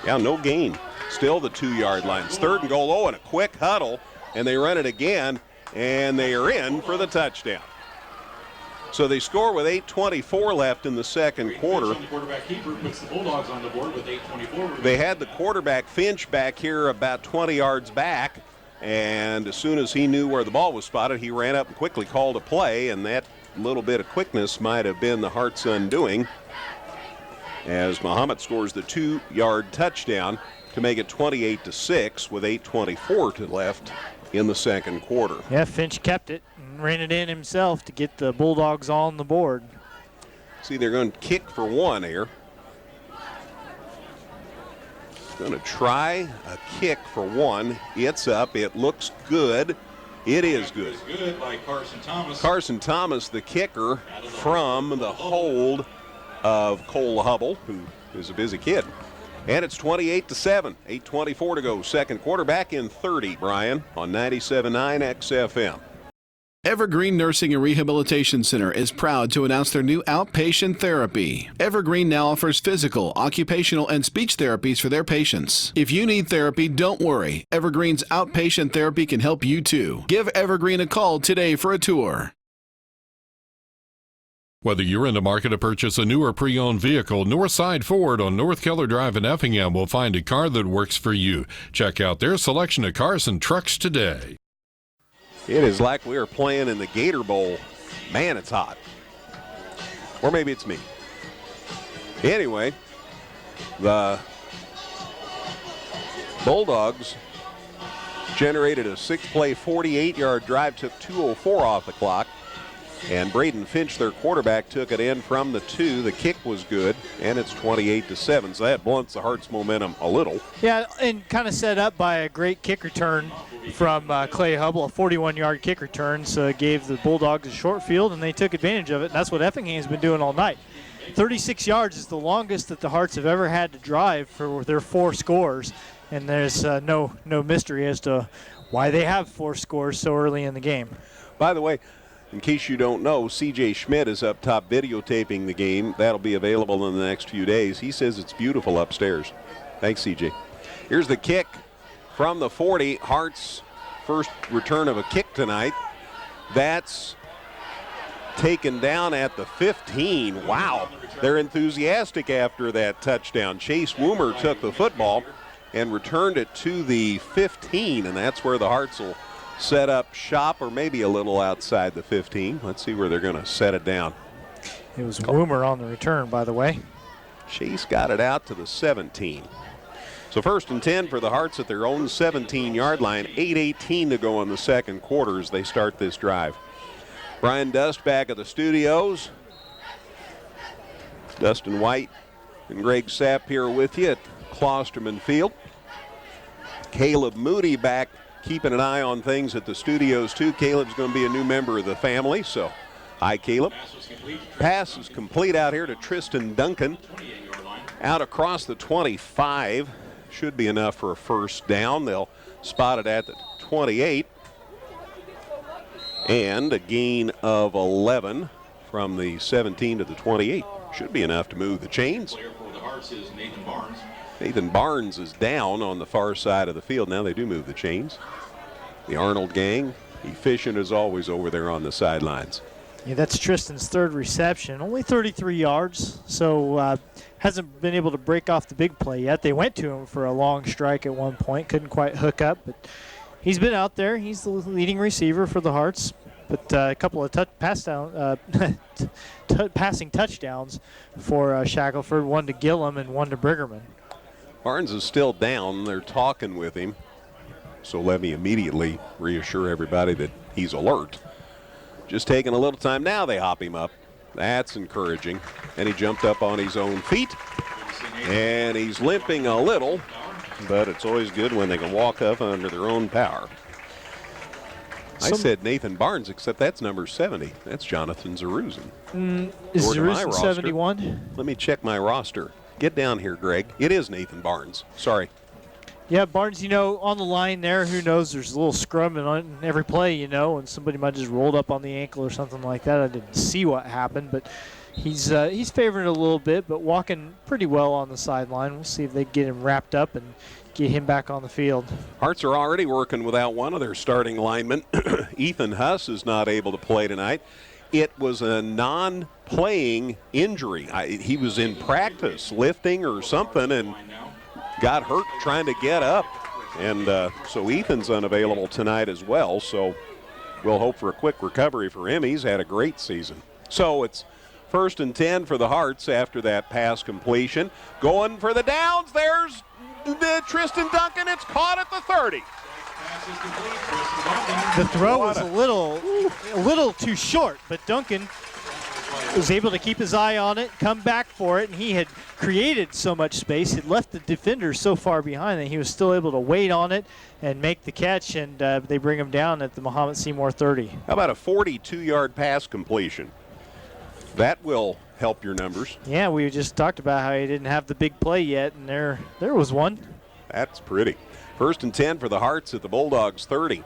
Yeah, no gain. Still the 2-yard line. It's 3rd and goal. Oh, and a quick huddle, and they run it again, and they are in for the touchdown. So they score with 8:24 left in the second quarter. The quarterback keeper puts the Bulldogs on the board with 8:24. They had the quarterback Finch back here about 20 yards back, and as soon as he knew where the ball was spotted, he ran up and quickly called a play, and that little bit of quickness might have been the Hearts' undoing, as Mahomet scores the 2-yard touchdown to make it 28-6 with 8:24 to left in the second quarter. Yeah, Finch kept it and ran it in himself to get the Bulldogs on the board. See, they're going to kick for 1 here. Going to try a kick for 1. It's up. It looks good. It is good. It's good by Carson Thomas. Carson Thomas, the kicker, from the hold of Cole Hubble, who is a busy kid. And it's 28-7, 8:24 to go. Second quarter, back in 30, Brian, on 97.9 XFM. Evergreen Nursing and Rehabilitation Center is proud to announce their new outpatient therapy. Evergreen now offers physical, occupational, and speech therapies for their patients. If you need therapy, don't worry. Evergreen's outpatient therapy can help you too. Give Evergreen a call today for a tour. Whether you're in the market to purchase a new or pre-owned vehicle, Northside Ford on North Keller Drive in Effingham will find a car that works for you. Check out their selection of cars and trucks today. It is like we are playing in the Gator Bowl. Man, it's hot. Or maybe it's me. Anyway, the Bulldogs generated a 6-play, 48-yard drive, took 2:04 off the clock. And Braden Finch, their quarterback, took it in from the 2. The kick was good, and it's 28-7. So that blunts the Hearts' momentum a little. Yeah, and kind of set up by a great kick return from Clay Hubble, a 41-yard kick return. So it gave the Bulldogs a short field, and they took advantage of it. And that's what Effingham's been doing all night. 36 yards is the longest that the Hearts have ever had to drive for their 4 scores. And there's no mystery as to why they have 4 scores so early in the game. By the way, in case you don't know, C.J. Schmidt is up top videotaping the game. That'll be available in the next few days. He says it's beautiful upstairs. Thanks, C.J. Here's the kick from the 40. Hearts' first return of a kick tonight. That's taken down at the 15. Wow, they're enthusiastic after that touchdown. Chase Woomer took the football and returned it to the 15, and that's where the Hearts will set up shop, or maybe a little outside the 15. Let's see where they're going to set it down. It was Woomer on the return, by the way. Chase got it out to the 17. So 1st and 10 for the Hearts at their own 17-yard line. 8:18 to go in the second quarter as they start this drive. Brian Dust back at the studios. Dustin White and Greg Sapp here with you at Klosterman Field. Caleb Moody back keeping an eye on things at the studios too. Caleb's going to be a new member of the family, so hi Caleb. Pass is complete out here to Tristan Duncan. Out across the 25. Should be enough for a first down. They'll spotted at the 28. And a gain of 11 from the 17 to the 28. Should be enough to move the chains. Player for the Hearts is Nathan Barnes. Nathan Barnes is down on the far side of the field. Now they do move the chains. The Arnold gang, efficient as always over there on the sidelines. Yeah, that's Tristan's third reception. Only 33 yards, so hasn't been able to break off the big play yet. They went to him for a long strike at one point. Couldn't quite hook up, but he's been out there. He's the leading receiver for the Hearts. But a couple of passing touchdowns for Shackelford, one to Gillum and one to Briggerman. Barnes is still down. They're talking with him. So let me immediately reassure everybody that he's alert. Just taking a little time. Now they hop him up. That's encouraging. And he jumped up on his own feet. And he's limping a little, but it's always good when they can walk up under their own power. I said Nathan Barnes, except that's number 70. That's Jonathan Zaruzin. Is Zaruzin 71? Let me check my roster. Get down here, Greg. It is Nathan Barnes. Sorry. Yeah, Barnes, on the line there, who knows, there's a little scrum on every play, and somebody might just rolled up on the ankle or something like that. I didn't see what happened, but he's favoring a little bit, but walking pretty well on the sideline. We'll see if they get him wrapped up and get him back on the field. Hearts are already working without one of their starting linemen. Ethan Huss is not able to play tonight. It was a non-playing injury. He was in practice lifting or something and got hurt trying to get up. And so Ethan's unavailable tonight as well. So we'll hope for a quick recovery for him. He's had a great season. So it's 1st and 10 for the Hearts after that pass completion. Going for the downs. There's Tristan Duncan. It's caught at the 30. The throw was a little too short, but Duncan was able to keep his eye on it, come back for it, and he had created so much space. It left the defender so far behind that he was still able to wait on it and make the catch, and they bring him down at the Mahomet-Seymour 30. How about a 42-yard pass completion? That will help your numbers. Yeah, we just talked about how he didn't have the big play yet, and there was one. That's pretty. 1st and 10 for the Hearts at the Bulldogs 30.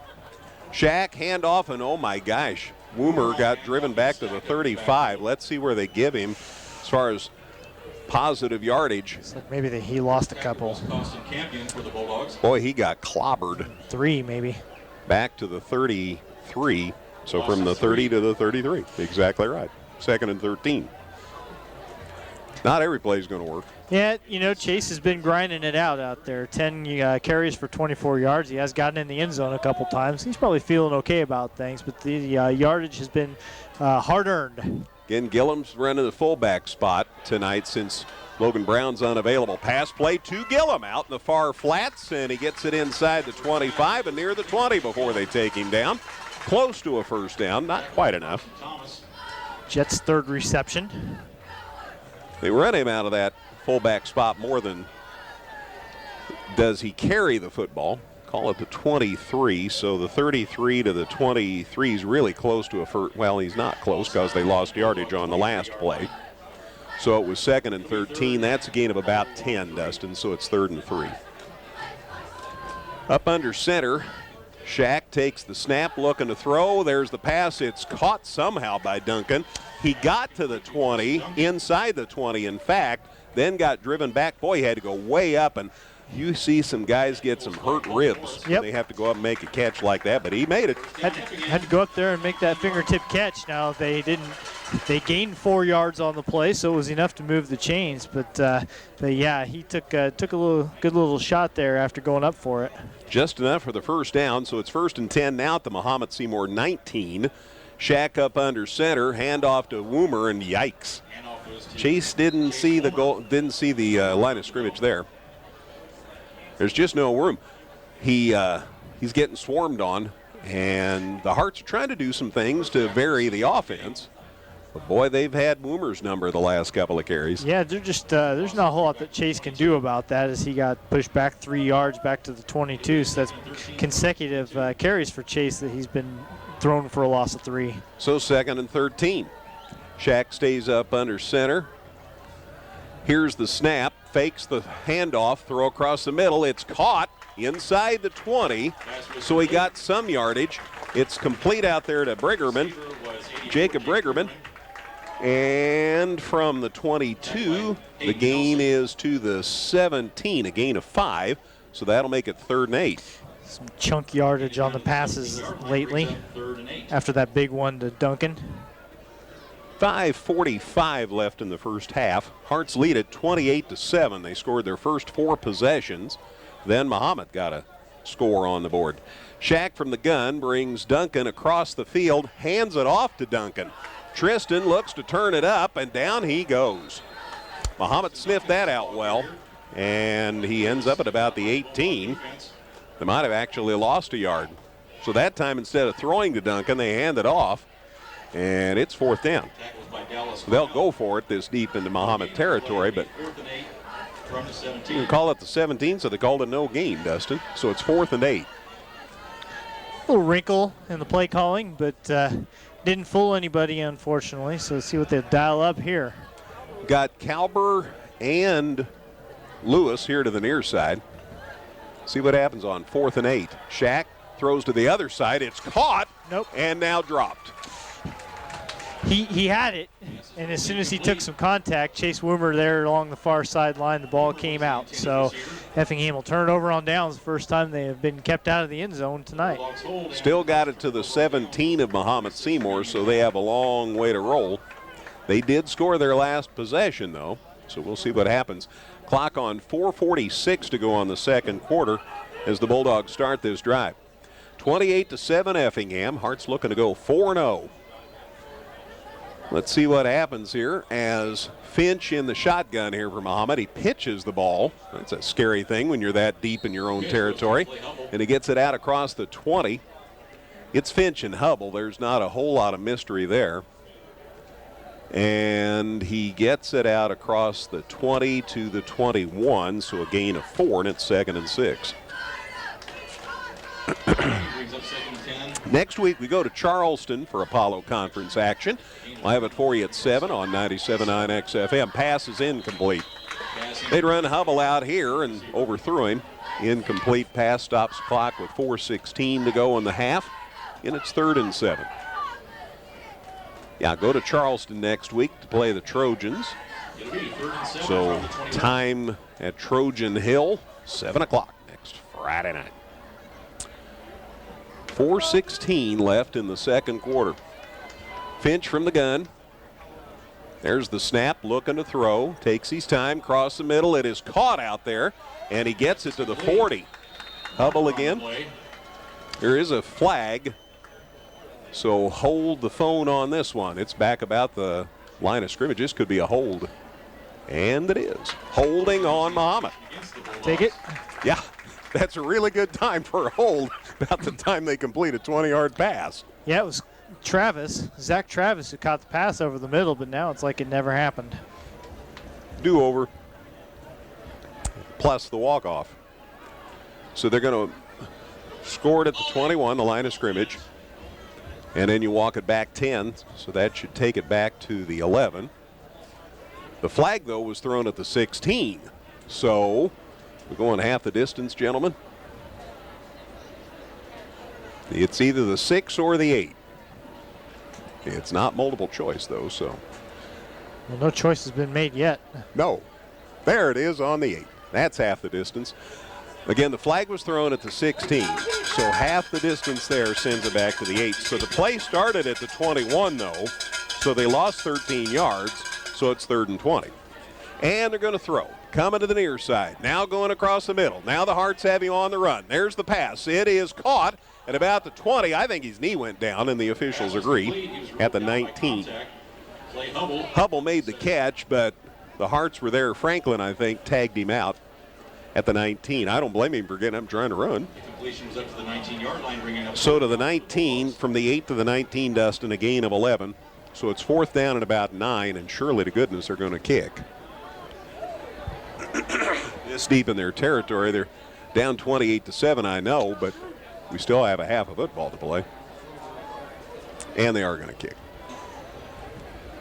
Shack handoff, and oh my gosh, Woomer got driven back to the 35. Let's see where they give him as far as positive yardage. It's like maybe he lost a couple. Boy, he got clobbered. 3 maybe. Back to the 33. So from the 30 to the 33. Exactly right. 2nd and 13. Not every play is going to work. Yeah, Chase has been grinding it out there. 10 carries for 24 yards. He has gotten in the end zone a couple times. He's probably feeling okay about things, but the yardage has been hard-earned. Again, Gillum's running the fullback spot tonight since Logan Brown's unavailable. Pass play to Gillum out in the far flats, and he gets it inside the 25 and near the 20 before they take him down. Close to a first down, not quite enough. Jets' third reception. They run him out of that fullback spot more than does he carry the football. Call it the 23, so the 33 to the 23 is really close to a first. Well, he's not close because they lost yardage on the last play. So it was 2nd and 13. That's a gain of about 10, Dustin, so it's 3rd and 3. Up under center, Shack takes the snap, looking to throw. There's the pass. It's caught somehow by Duncan. He got to the 20, inside the 20, in fact, then got driven back. Boy, he had to go way up, and you see some guys get some hurt ribs. Yep. They have to go up and make a catch like that, but he made it. Had to go up there and make that fingertip catch. Now, they didn't. They gained 4 yards on the play, so it was enough to move the chains. But yeah, he took a good little shot there after going up for it. Just enough for the first down, so it's 1st and 10 now at the Mahomet-Seymour 19. Shack up under center, handoff to Woomer, and yikes. Chase didn't see the goal, didn't see the line of scrimmage there. There's just no room. He's getting swarmed on, and the Hearts are trying to do some things to vary the offense. But boy, they've had Woomer's number the last couple of carries. Yeah, they're just there's not a whole lot that Chase can do about that as he got pushed back 3 yards back to the 22. So that's consecutive carries for Chase that he's been thrown for a loss of 3. So 2nd and 13. Shack stays up under center. Here's the snap, fakes the handoff, throw across the middle. It's caught inside the 20, so he got some yardage. It's complete out there to Briggerman, Jacob Briggerman. And from the 22, the gain is to the 17, a gain of 5. So that'll make it 3rd and 8. Some chunk yardage on the passes lately after that big one to Duncan. 5:45 left in the first half. Hearts lead at 28-7. They scored their first 4 possessions. Then Mahomet got a score on the board. Shack from the gun brings Duncan across the field, hands it off to Duncan. Tristan looks to turn it up, and down he goes. Mahomet sniffed that out well, and he ends up at about the 18. They might have actually lost a yard. So that time, instead of throwing to Duncan, they hand it off, and it's 4th down. So they'll go for it this deep into Mahomet territory, but you can call it the 17, so they called it no gain, Dustin. So it's 4th and 8. A little wrinkle in the play calling, but didn't fool anybody, unfortunately. So let's see what they dial up here. Got Kalber and Lewis here to the near side. See what happens on 4th and 8. Shack throws to the other side. It's caught. Nope. And now dropped. He had it, and as soon as he took some contact, Chase Woomer there along the far sideline, the ball came out. So Effingham will turn it over on downs. The first time they have been kept out of the end zone tonight. Still got it to the 17 of Mahomet-Seymour, so they have a long way to roll. They did score their last possession, though, so we'll see what happens. Clock on 4:46 to go on the second quarter as the Bulldogs start this drive. 28-7 Effingham. Hearts looking to go 4-0. Let's see what happens here as Finch in the shotgun here for Mahomet. He pitches the ball. That's a scary thing when you're that deep in your own territory. And he gets it out across the 20. It's Finch and Hubble. There's not a whole lot of mystery there. And he gets it out across the 20 to the 21, so a gain of 4, and it's 2nd and 6. Next week we go to Charleston for Apollo Conference action. We'll have it for you at 7 on 97.9 XFM. Pass is incomplete. They'd run Hubble out here and overthrew him. Incomplete pass, stops the clock with 4:16 to go in the half, and it's 3rd and 7. Yeah, go to Charleston next week to play the Trojans. So time at Trojan Hill, 7 o'clock next Friday night. 4:16 left in the second quarter. Finch from the gun. There's the snap, looking to throw. Takes his time, cross the middle. It is caught out there, and he gets it to the 40. Hubble again. There is a flag, so hold the phone on this one. It's back about the line of scrimmage. This could be a hold, and it is. Holding on Mahomet. Take it. Yeah, that's a really good time for a hold, about the time they complete a 20-yard pass. Yeah, it was Zach Travis, who caught the pass over the middle, but now it's like it never happened. Do-over, plus the walk-off. So they're going to score it at the 21, the line of scrimmage, and then you walk it back 10, so that should take it back to the 11. The flag, though, was thrown at the 16, so we're going half the distance, gentlemen. It's either the 6 or the 8. It's not multiple choice, though, so. Well, no choice has been made yet. No. There it is on the 8. That's half the distance. Again, the flag was thrown at the 16, so half the distance there sends it back to the 8. So the play started at the 21, though, so they lost 13 yards, so it's 3rd and 20. And they're going to throw. Coming to the near side. Now going across the middle. Now the Hearts have him on the run. There's the pass. It is caught at about the 20. I think his knee went down, and the officials agree, at the 19. Hubble made the catch, but the Hearts were there. Franklin, I think, tagged him out at the 19. I don't blame him for getting up trying to run. So to the 19, from the 8 to the 19, Dustin, a gain of 11. So it's 4th down and about 9, and surely to goodness they're going to kick. This deep in their territory. They're down 28-7, I know, but we still have a half of football to play. And they are going to kick.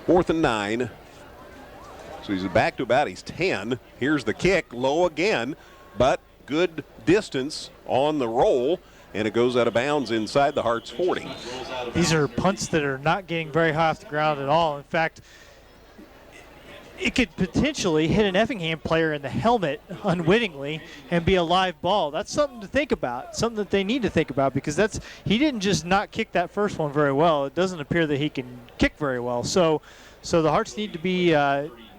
4th and 9. So he's back to about his 10. Here's the kick, low again, but good distance on the roll, and it goes out of bounds inside the Hearts 40. These are punts that are not getting very high off the ground at all. In fact, it could potentially hit an Effingham player in the helmet unwittingly and be a live ball. That's something to think about, something that they need to think about, because he didn't just not kick that first one very well. It doesn't appear that he can kick very well. So the Hearts need to be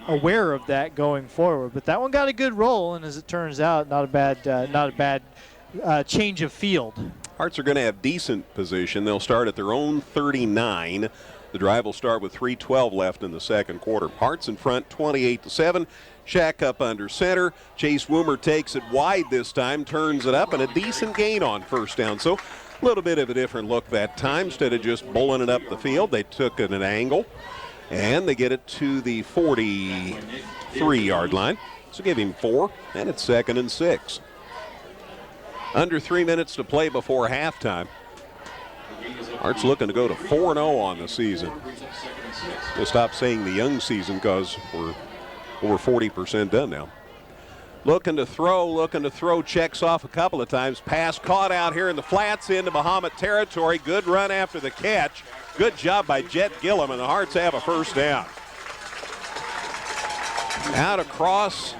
aware of that going forward. But that one got a good roll, and as it turns out, not a bad change of field. Hearts are going to have decent position. They'll start at their own 39. The drive will start with 3:12 left in the second quarter. Hearts in front, 28-7. Shack up under center. Chase Woomer takes it wide this time, turns it up, and a decent gain on first down. So a little bit of a different look that time. Instead of just bowling it up the field, they took it at an angle, and they get it to the 43-yard line. So give him 4, and it's 2nd and 6. Under 3 minutes to play before halftime. Hearts looking to go to 4-0 on the season. We'll stop saying the young season because we're over 40% done now. Looking to throw, checks off a couple of times. Pass caught out here in the flats into Mahomet territory. Good run after the catch. Good job by Jet Gillum, and the Hearts have a first down. Out across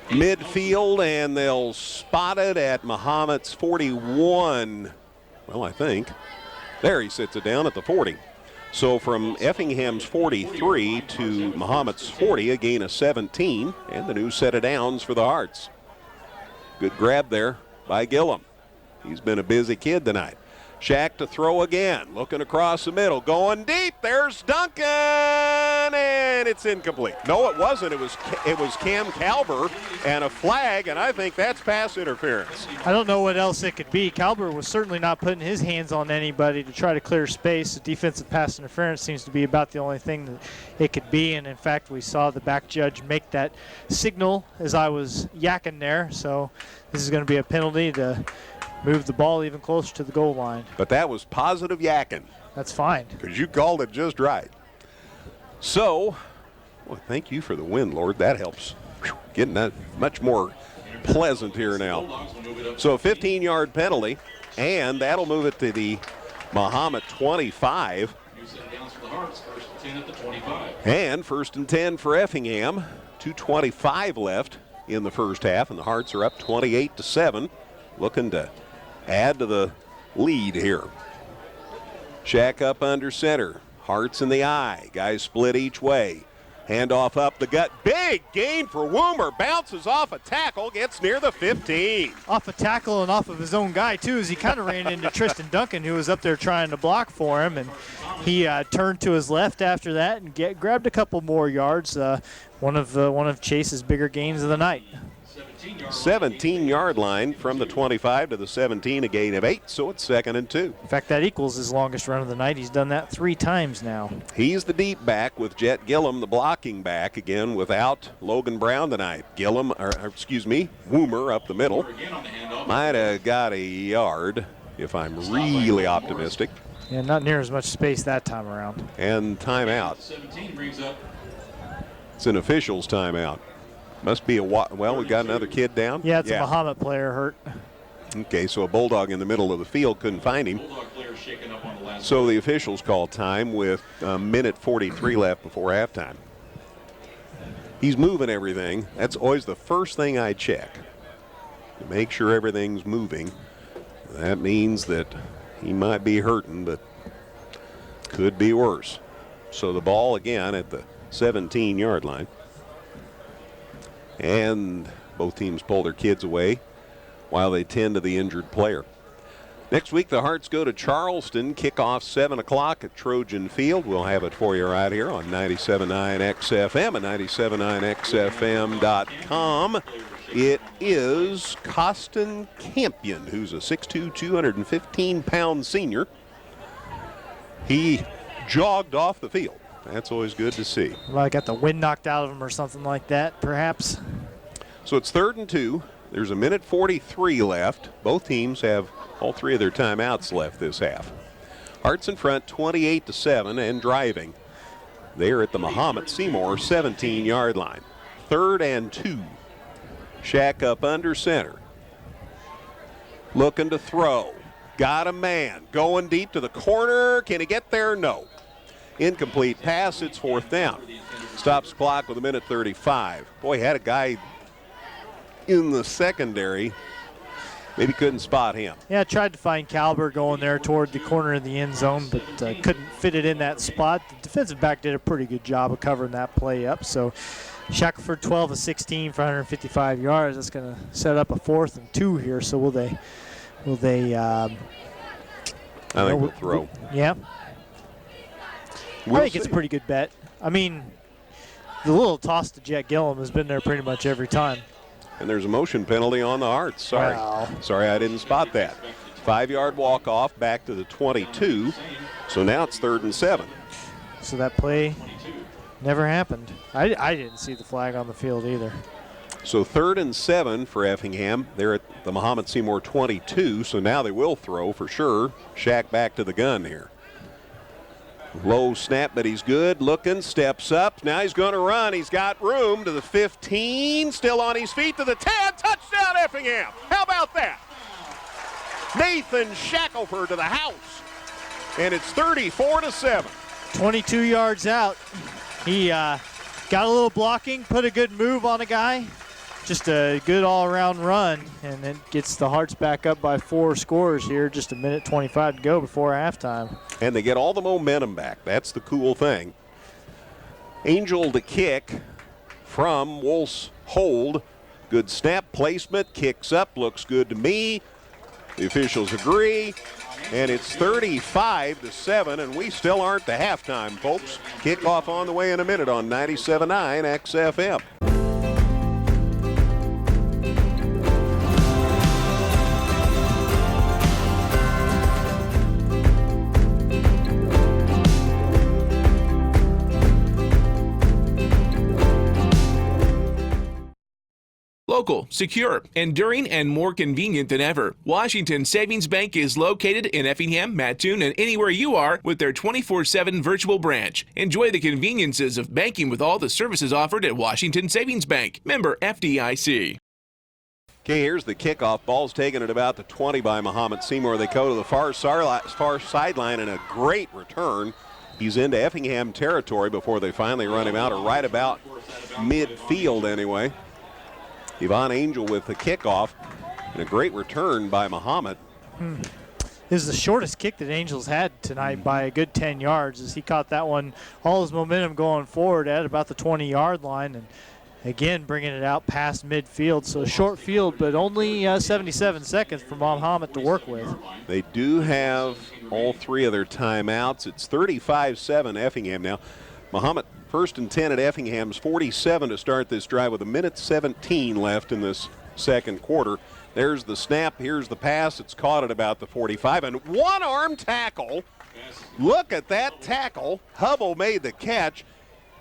midfield, and they'll spot it at Mahomet's 41. Well, I think. There he sits it down at the 40. So from Effingham's 43 to Mahomet's 40, a gain of 17, and the new set of downs for the Hearts. Good grab there by Gillum. He's been a busy kid tonight. Shack to throw again, looking across the middle, going deep. There's Duncan, and it's incomplete. No, it wasn't. It was Cam Calber and a flag, and I think that's pass interference. I don't know what else it could be. Calber was certainly not putting his hands on anybody to try to clear space. The defensive pass interference seems to be about the only thing that it could be, and in fact, we saw the back judge make that signal as I was yakking there. So this is going to be a penalty to move the ball even closer to the goal line. But that was positive yakking. That's fine. Because you called it just right. So, well, thank you for the win, Lord. That helps. Getting that much more pleasant here now. So a 15-yard penalty, and that'll move it to the Mahomet 25. And 1st and 10 for Effingham. 2:25 left in the first half, and the Hearts are up 28-7. Looking to add to the lead here. Shack up under center. Hearts in the eye. Guys split each way. Handoff up the gut. Big gain for Woomer. Bounces off a tackle. Gets near the 15. Off a tackle and off of his own guy, too, as he kind of ran into Tristan Duncan, who was up there trying to block for him. And he turned to his left after that and grabbed a couple more yards. One of Chase's bigger gains of the night. 17-yard line from the 25 to the 17, a gain of 8, so it's 2nd and 2. In fact, that equals his longest run of the night. He's done that 3 times now. He's the deep back with Jet Gillum, the blocking back, again without Logan Brown tonight. Woomer up the middle. Might have got a yard if I'm really optimistic. Yeah, not near as much space that time around. And timeout. It's an official's timeout. Must be well, we got another kid down? Yeah, it's a Mahomet player hurt. Okay, so a Bulldog in the middle of the field couldn't find him. So the officials call time with a minute 43 left before halftime. He's moving everything. That's always the first thing I check, to make sure everything's moving. That means that he might be hurting, but could be worse. So the ball again at the 17-yard line. And both teams pull their kids away while they tend to the injured player. Next week, the Hearts go to Charleston. Kickoff 7 o'clock at Trojan Field. We'll have it for you right here on 97.9 XFM and 97.9XFM.com. It is Costin Campion, who's a 6'2", 215-pound senior. He jogged off the field. That's always good to see. Well, I got the wind knocked out of him or something like that, perhaps. So it's 3rd and 2. There's a minute 43 left. Both teams have all 3 of their timeouts left this half. Hearts in front, 28-7, and driving. They're at the Mahomet-Seymour 17-yard line. 3rd and 2 Shack up under center. Looking to throw. Got a man. Going deep to the corner. Can he get there? No. Incomplete pass. It's 4th down. Stops the clock with 1:35. Boy, had a guy in the secondary. Maybe couldn't spot him. Yeah, tried to find Calber going there toward the corner of the end zone, but couldn't fit it in that spot. The defensive back did a pretty good job of covering that play up. So Shackelford 12 of 16 for 155 yards. That's going to set up a 4th and 2 here. So will they? I think we'll throw. Yeah. I think it's a pretty good bet. I mean, the little toss to Jet Gillum has been there pretty much every time. And there's a motion penalty on the Hearts. Sorry. Wow. Sorry, I didn't spot that. 5-yard walk-off back to the 22. So now it's 3rd and 7. So that play never happened. I didn't see the flag on the field either. So 3rd and 7 for Effingham. They're at the Mahomet-Seymour 22. So now they will throw for sure. Shack back to the gun here. Low snap, but he's good. Looking, steps up. Now he's going to run. He's got room to the 15. Still on his feet to the 10. Touchdown, Effingham. How about that? Nathan Shackelford to the house. And it's 34-7. 22 yards out. He got a little blocking, put a good move on a guy. Just a good all-around run, and it gets the Hearts back up by 4 scores here. Just 1:25 to go before halftime. And they get all the momentum back. That's the cool thing. Angel to kick from Wolf's hold. Good snap placement, kicks up, looks good to me. The officials agree, and it's 35-7, and we still aren't to halftime, folks. Kickoff on the way in a minute on 97.9 XFM. Local, secure, enduring, and more convenient than ever. Washington Savings Bank is located in Effingham, Mattoon, and anywhere you are with their 24/7 virtual branch. Enjoy the conveniences of banking with all the services offered at Washington Savings Bank. Member FDIC. Okay, here's the kickoff. Ball's taken at about the 20 by Mahomet-Seymour. They go to the far sideline, and a great return. He's into Effingham territory before they finally run him out, or right about midfield anyway. Yvonne Angel with the kickoff, and a great return by Mahomet. This is the shortest kick that Angels had tonight by a good 10 yards as he caught that one, all his momentum going forward at about the 20-yard line, and again bringing it out past midfield. So a short field, but only 77 seconds for Mahomet to work with. They do have all 3 of their timeouts. It's 35-7 Effingham now. Mahomet 1st and 10 at Effingham's 47 to start this drive with 1:17 left in this second quarter. There's the snap. Here's the pass. It's caught at about the 45. And one-arm tackle. Look at that tackle. Hubble made the catch.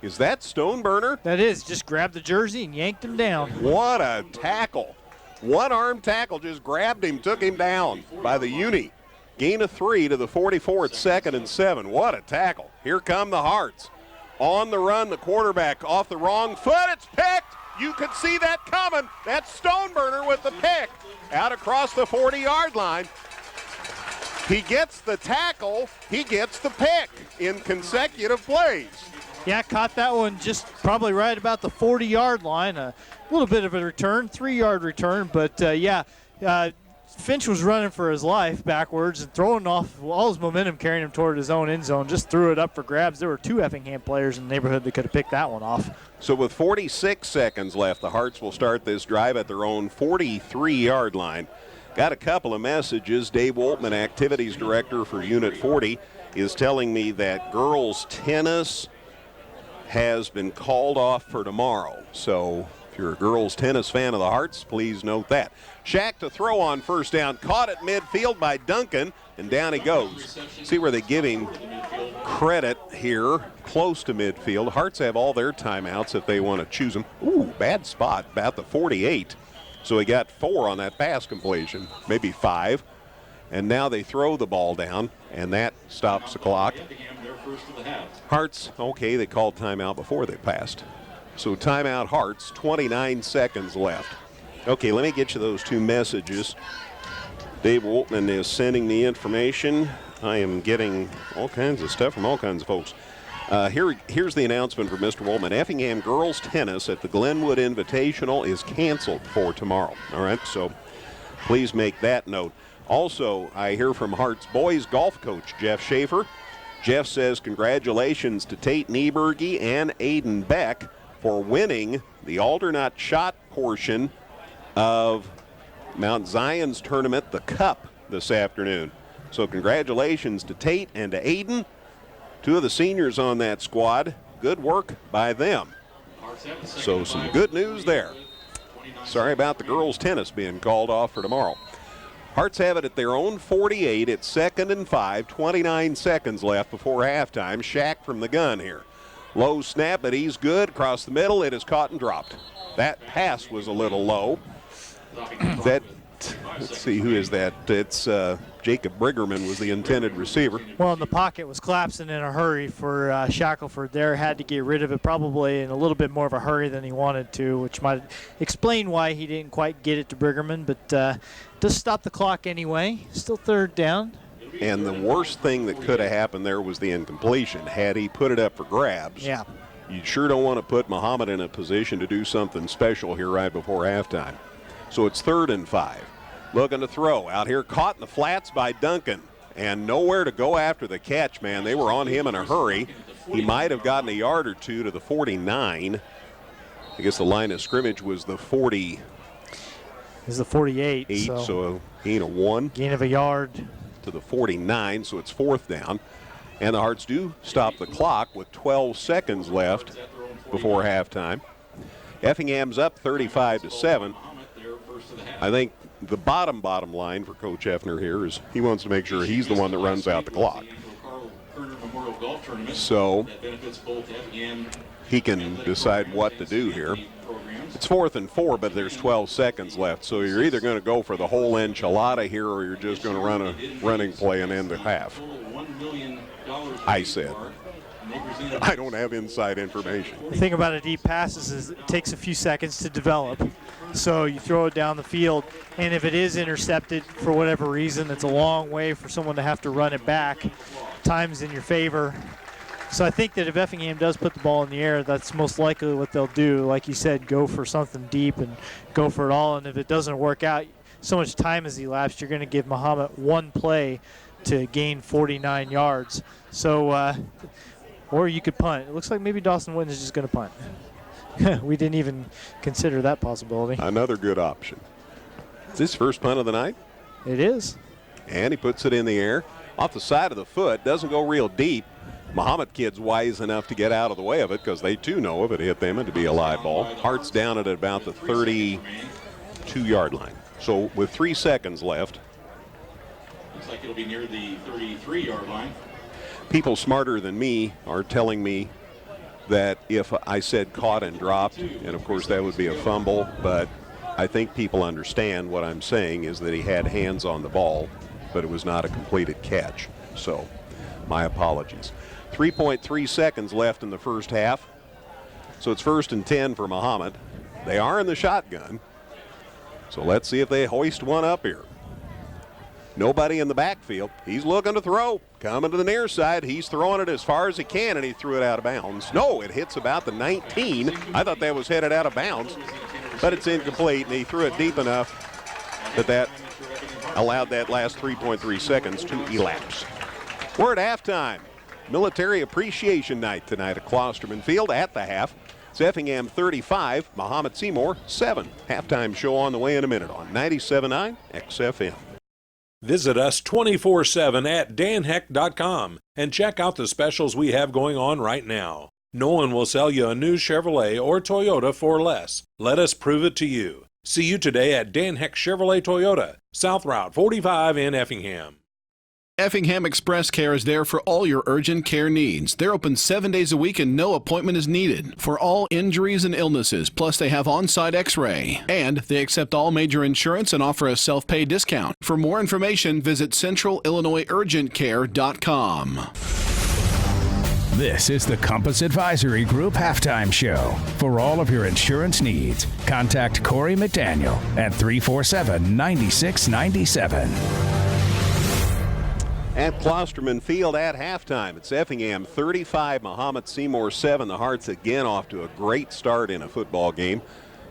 Is that Stoneburner? That is. Just grabbed the jersey and yanked him down. What a tackle. One-arm tackle just grabbed him, took him down by the uni. Gain of 3 to the 44 at 2nd and 7. What a tackle. Here come the Hearts. On the run, the quarterback off the wrong foot. It's picked. You could see that coming. That's Stoneburner with the pick. Out across the 40-yard line. He gets the tackle. He gets the pick in consecutive plays. Yeah, caught that one just probably right about the 40-yard line. A little bit of a return, 3-yard return. But, Finch was running for his life backwards and throwing off all his momentum, carrying him toward his own end zone. Just threw it up for grabs. There were 2 Effingham players in the neighborhood that could have picked that one off. So with 46 seconds left, the Hearts will start this drive at their own 43-yard line. Got a couple of messages. Dave Woltman, Activities Director for Unit 40, is telling me that girls tennis has been called off for tomorrow. So if you're a girls tennis fan of the Hearts, please note that. Shack to throw on first down. Caught at midfield by Duncan, and down he goes. See where they give him credit here, close to midfield. Hearts have all their timeouts if they want to choose them. Ooh, bad spot, about the 48. So he got 4 on that pass completion, maybe 5. And now they throw the ball down, and that stops the clock. Hearts, okay, they called timeout before they passed. So timeout Hearts, 29 seconds left. Okay, let me get you those two messages. Dave Woltman is sending the information. I am getting all kinds of stuff from all kinds of folks. Here's the announcement from Mr. Woltman. Effingham girls tennis at the Glenwood Invitational is canceled for tomorrow. All right, so please make that note. Also, I hear from Hart's boys golf coach, Jeff Schaefer. Jeff says congratulations to Tate Nieberge and Aiden Beck for winning the alternate shot portion of Mount Zion's tournament, the Cup, this afternoon. So congratulations to Tate and to Aiden, two of the seniors on that squad. Good work by them. So some good news there. Sorry about the girls' tennis being called off for tomorrow. Hearts have it at their own 48. It's 2nd and 5, 29 seconds left before halftime. Shack from the gun here. Low snap, but he's good. Across the middle, it is caught and dropped. That pass was a little low. Let's see, who is that? It's Jacob Briggerman was the intended receiver. Well, and the pocket was collapsing in a hurry for Shackelford there. Had to get rid of it probably in a little bit more of a hurry than he wanted to, which might explain why he didn't quite get it to Briggerman, but does stop the clock anyway. Still 3rd down. And the worst thing that could have happened there was the incompletion. Had he put it up for grabs, yeah, you sure don't want to put Mahomet in a position to do something special here right before halftime. So it's 3rd and 5. Looking to throw. Out here caught in the flats by Duncan. And nowhere to go after the catch, man. They were on him in a hurry. He might have gotten a yard or two to the 49. I guess the line of scrimmage was the 40. This is the 48. So gain of 1. Gain of a yard. To the 49, so it's 4th down. And the Hearts do stop the clock with 12 seconds left before halftime. Effingham's up 35-7. I think the bottom line for Coach Effner here is he wants to make sure he's the one that runs out the clock. So he can decide what to do here. It's 4th and 4, but there's 12 seconds left. So you're either going to go for the whole enchilada here or you're just going to run a running play and end the half. I said. I don't have inside information. The thing about a deep pass is it takes a few seconds to develop. So you throw it down the field, and if it is intercepted for whatever reason, it's a long way for someone to have to run it back. Time's in your favor. So I think that if Effingham does put the ball in the air, that's most likely what they'll do. Like you said, go for something deep and go for it all. And if it doesn't work out, so much time has elapsed, you're going to give Mahomet one play to gain 49 yards. So, or you could punt. It looks like maybe Dawson Witten is just going to punt. We didn't even consider that possibility. Another good option. Is this first punt of the night? It is. And he puts it in the air. Off the side of the foot. Doesn't go real deep. Mahomet kid's wise enough to get out of the way of it because they too know if it hit them it'd be a live ball. Hart's down at about the 32-yard line. So with 3 seconds left. Looks like it'll be near the 33-yard line. People smarter than me are telling me that if I said caught and dropped, and of course that would be a fumble, but I think people understand what I'm saying is that he had hands on the ball, but it was not a completed catch. So my apologies. 3.3 seconds left in the first half. So it's 1st and 10 for Mahomet. They are in the shotgun. So let's see if they hoist one up here. Nobody in the backfield. He's looking to throw. Coming to the near side. He's throwing it as far as he can, and he threw it out of bounds. No, it hits about the 19. I thought that was headed out of bounds, but it's incomplete, and he threw it deep enough that allowed that last 3.3 seconds to elapse. We're at halftime. Military Appreciation Night tonight at Klosterman Field at the half. It's Effingham 35, Mahomet-Seymour 7. Halftime show on the way in a minute on 97.9 XFM. Visit us 24/7 at danheck.com and check out the specials we have going on right now. No one will sell you a new Chevrolet or Toyota for less. Let us prove it to you. See you today at Dan Heck Chevrolet Toyota, South Route 45 in Effingham. Effingham Express Care is there for all your urgent care needs. They're open 7 days a week and no appointment is needed for all injuries and illnesses. Plus, they have on-site x-ray. And they accept all major insurance and offer a self-pay discount. For more information, visit centralillinoisurgentcare.com. This is the Compass Advisory Group Halftime Show. For all of your insurance needs, contact Corey McDaniel at 347-9697. At Klosterman Field at halftime, it's Effingham 35, Mahomet-Seymour 7. The Hearts again off to a great start in a football game.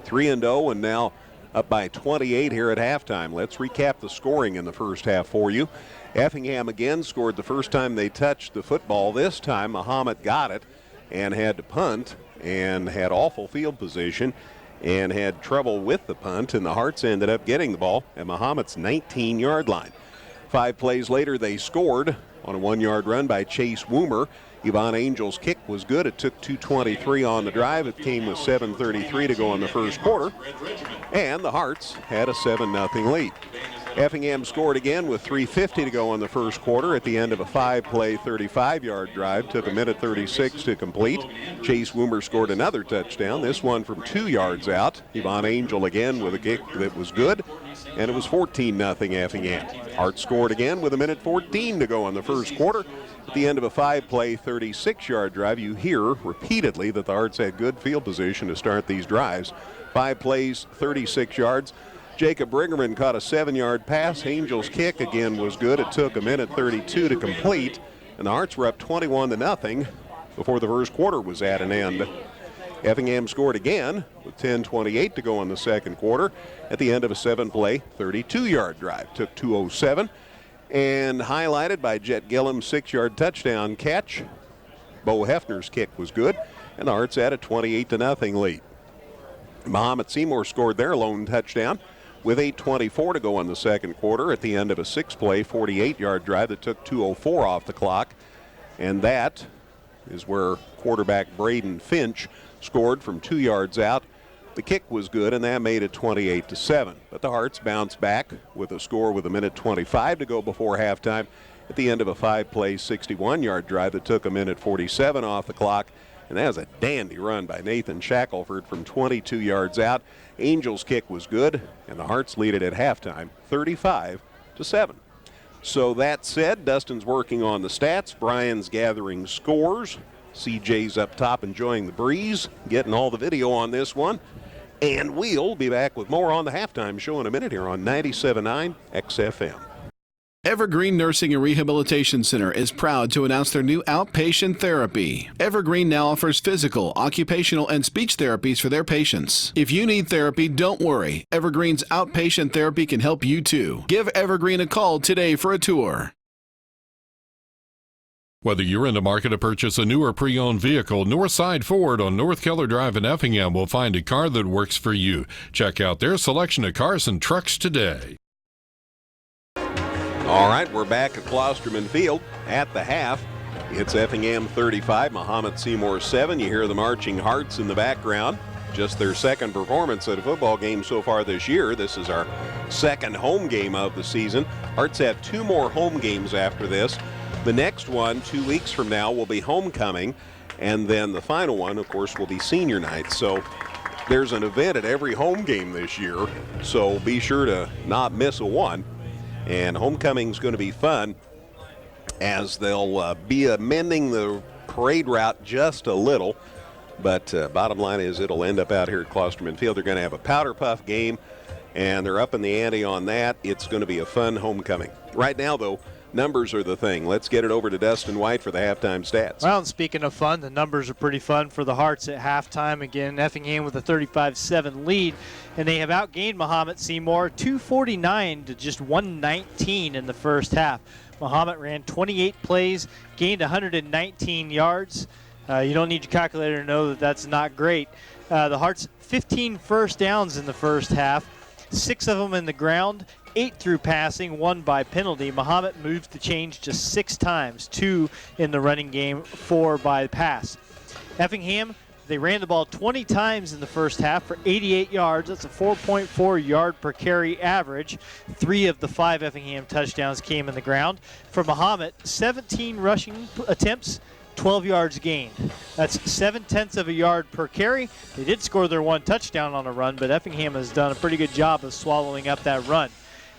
3-0 and now up by 28 here at halftime. Let's recap the scoring in the first half for you. Effingham again scored the first time they touched the football. This time Mahomet got it and had to punt and had awful field position and had trouble with the punt, and the Hearts ended up getting the ball at Mahomet's 19-yard line. 5 plays later, they scored on a 1-yard run by Chase Woomer. Yvonne Angel's kick was good. It took 2:23 on the drive. It came with 7:33 to go in the first quarter, and the Hearts had a 7-0 lead. Effingham scored again with 3:50 to go in the first quarter at the end of a 5-play, 35-yard drive. Took a minute 36 to complete. Chase Woomer scored another touchdown, this one from 2 yards out. Yvonne Angel again with a kick that was good, and it was 14-0 Effingham. Hearts scored again with a minute 14 to go in the first quarter. At the end of a 5-play, 36-yard drive, you hear repeatedly that the Hearts had good field position to start these drives. 5 plays, 36 yards. Jacob Briggerman caught a 7-yard pass. Angel's kick again was good. It took a minute 32 to complete, and the Hearts were up 21-0 before the first quarter was at an end. Effingham scored again with 10:28 to go in the second quarter at the end of a 7-play, 32-yard drive. Took 2:07 and highlighted by Jet Gillum's 6-yard touchdown catch. Bo Hefner's kick was good, and the Hearts had a 28-0 lead. Mahomet-Seymour scored their lone touchdown with 8:24 to go in the second quarter at the end of a 6-play, 48-yard drive that took 2:04 off the clock, and that is where quarterback Braden Finch scored from 2 yards out. The kick was good, and that made it 28-7. But the Hearts bounced back with a score with a minute 25 to go before halftime at the end of a 5-play, 61-yard drive that took a minute 47 off the clock. And that was a dandy run by Nathan Shackelford from 22 yards out. Angel's kick was good, and the Hearts lead it at halftime, 35-7. So that said, Dustin's working on the stats. Brian's gathering scores. CJ's up top enjoying the breeze, getting all the video on this one. And we'll be back with more on the halftime show in a minute here on 97.9 XFM. Evergreen Nursing and Rehabilitation Center is proud to announce their new outpatient therapy. Evergreen now offers physical, occupational, and speech therapies for their patients. If you need therapy, don't worry. Evergreen's outpatient therapy can help you too. Give Evergreen a call today for a tour. Whether you're in the market to purchase a new or pre-owned vehicle, Northside Ford on North Keller Drive in Effingham will find a car that works for you. Check out their selection of cars and trucks today. All right, we're back at Klosterman Field at the half. It's Effingham 35, Mahomet-Seymour 7. You hear the marching Hearts in the background. Just their second performance at a football game so far this year. This is our second home game of the season. Hearts have 2 more home games after this. The next one, 2 weeks from now, will be homecoming, and then the final one, of course, will be senior night. So there's an event at every home game this year, so be sure to not miss a one. And homecoming's going to be fun as they'll be amending the parade route just a little. But bottom line is it'll end up out here at Klosterman Field. They're going to have a powder puff game, and they're up in the ante on that. It's going to be a fun homecoming. Right now, though, numbers are the thing. Let's get it over to Dustin White for the halftime stats. Well, and speaking of fun, the numbers are pretty fun for the Hearts at halftime. Again, Effingham with a 35-7 lead, and they have outgained Mahomet-Seymour 249 to just 119 in the first half. Mahomet ran 28 plays, gained 119 yards. You don't need your calculator to know that that's not great. The Hearts 15 first downs in the first half, 6 of them in the ground, 8 through passing, 1 by penalty. Mahomet moves the change just 6 times, 2 in the running game, 4 by pass. Effingham, they ran the ball 20 times in the first half for 88 yards. That's a 4.4 yard per carry average. 3 of the 5 Effingham touchdowns came in the ground. For Mahomet, 17 rushing attempts, 12 yards gained. That's 0.7 of a yard per carry. They did score their 1 touchdown on a run, but Effingham has done a pretty good job of swallowing up that run.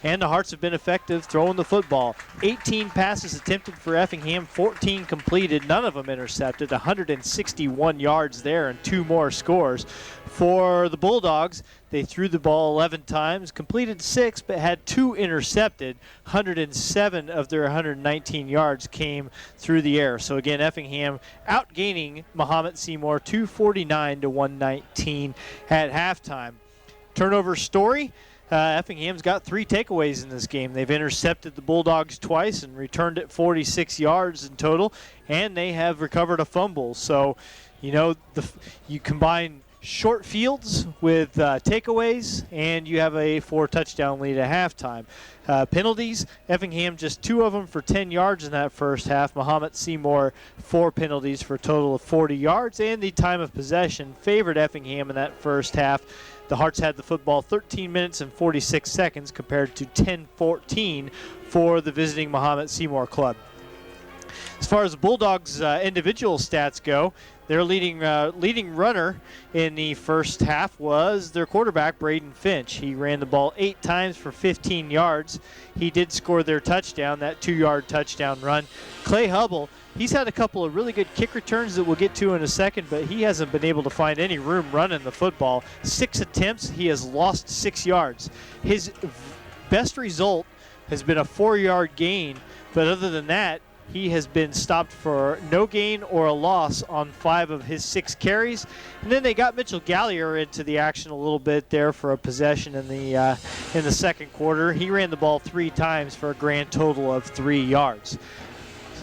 And the Hearts have been effective throwing the football. 18 passes attempted for Effingham, 14 completed, none of them intercepted. 161 yards there and 2 more scores. For the Bulldogs, they threw the ball 11 times, completed 6, but had 2 intercepted. 107 of their 119 yards came through the air. So again, Effingham outgaining Mahomet-Seymour 249 to 119 at halftime. Turnover story. Effingham's got 3 takeaways in this game. They've intercepted the Bulldogs twice and returned it 46 yards in total, and they have recovered a fumble. So, you combine short fields with takeaways, and you have a 4-touchdown lead at halftime. Penalties, Effingham just 2 of them for 10 yards in that first half. Mahomet-Seymour 4 penalties for a total of 40 yards, and the time of possession favored Effingham in that first half. The Hearts had the football 13 minutes and 46 seconds compared to 10-14 for the visiting Mahomet-Seymour club. As far as the Bulldogs' individual stats go, their leading runner in the first half was their quarterback, Braden Finch. He ran the ball 8 times for 15 yards. He did score their touchdown, that 2-yard touchdown run. Clay Hubble, he's had a couple of really good kick returns that we'll get to in a second, but he hasn't been able to find any room running the football. 6 attempts, he has lost 6 yards. His best result has been a 4-yard gain, but other than that, he has been stopped for no gain or a loss on 5 of his 6 carries. And then they got Mitchell Gallier into the action a little bit there for a possession in the second quarter. He ran the ball 3 times for a grand total of 3 yards.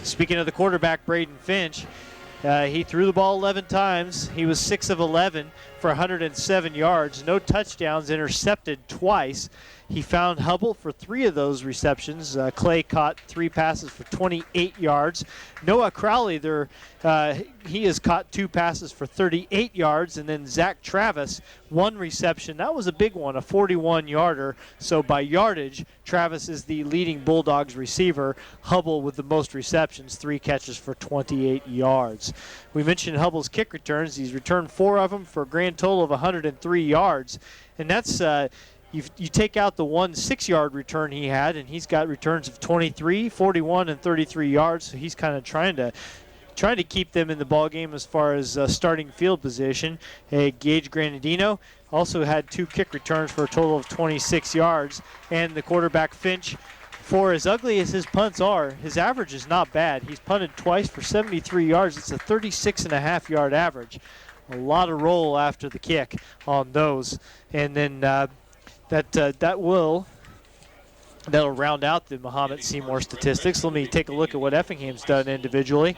Speaking of the quarterback, Braden Finch, he threw the ball 11 times. He was 6 of 11 for 107 yards. No touchdowns, intercepted twice. He found Hubble for 3 of those receptions. Clay caught 3 passes for 28 yards. Noah Crowley, he has caught 2 passes for 38 yards. And then Zach Travis, 1 reception. That was a big one, a 41-yarder. So by yardage, Travis is the leading Bulldogs receiver. Hubble with the most receptions, 3 catches for 28 yards. We mentioned Hubble's kick returns. He's returned 4 of them for a grand total of 103 yards. And that's... You take out the 1 6-yard return he had, and he's got returns of 23, 41, and 33 yards. So he's kind of trying to keep them in the ball game as far as starting field position. Gage Granadino also had 2 kick returns for a total of 26 yards. And the quarterback Finch, for as ugly as his punts are, his average is not bad. He's punted twice for 73 yards. It's a 36.5-yard average. A lot of roll after the kick on those. And then that'll round out the Mahomet-Seymour statistics. Let me take a look at what Effingham's done individually.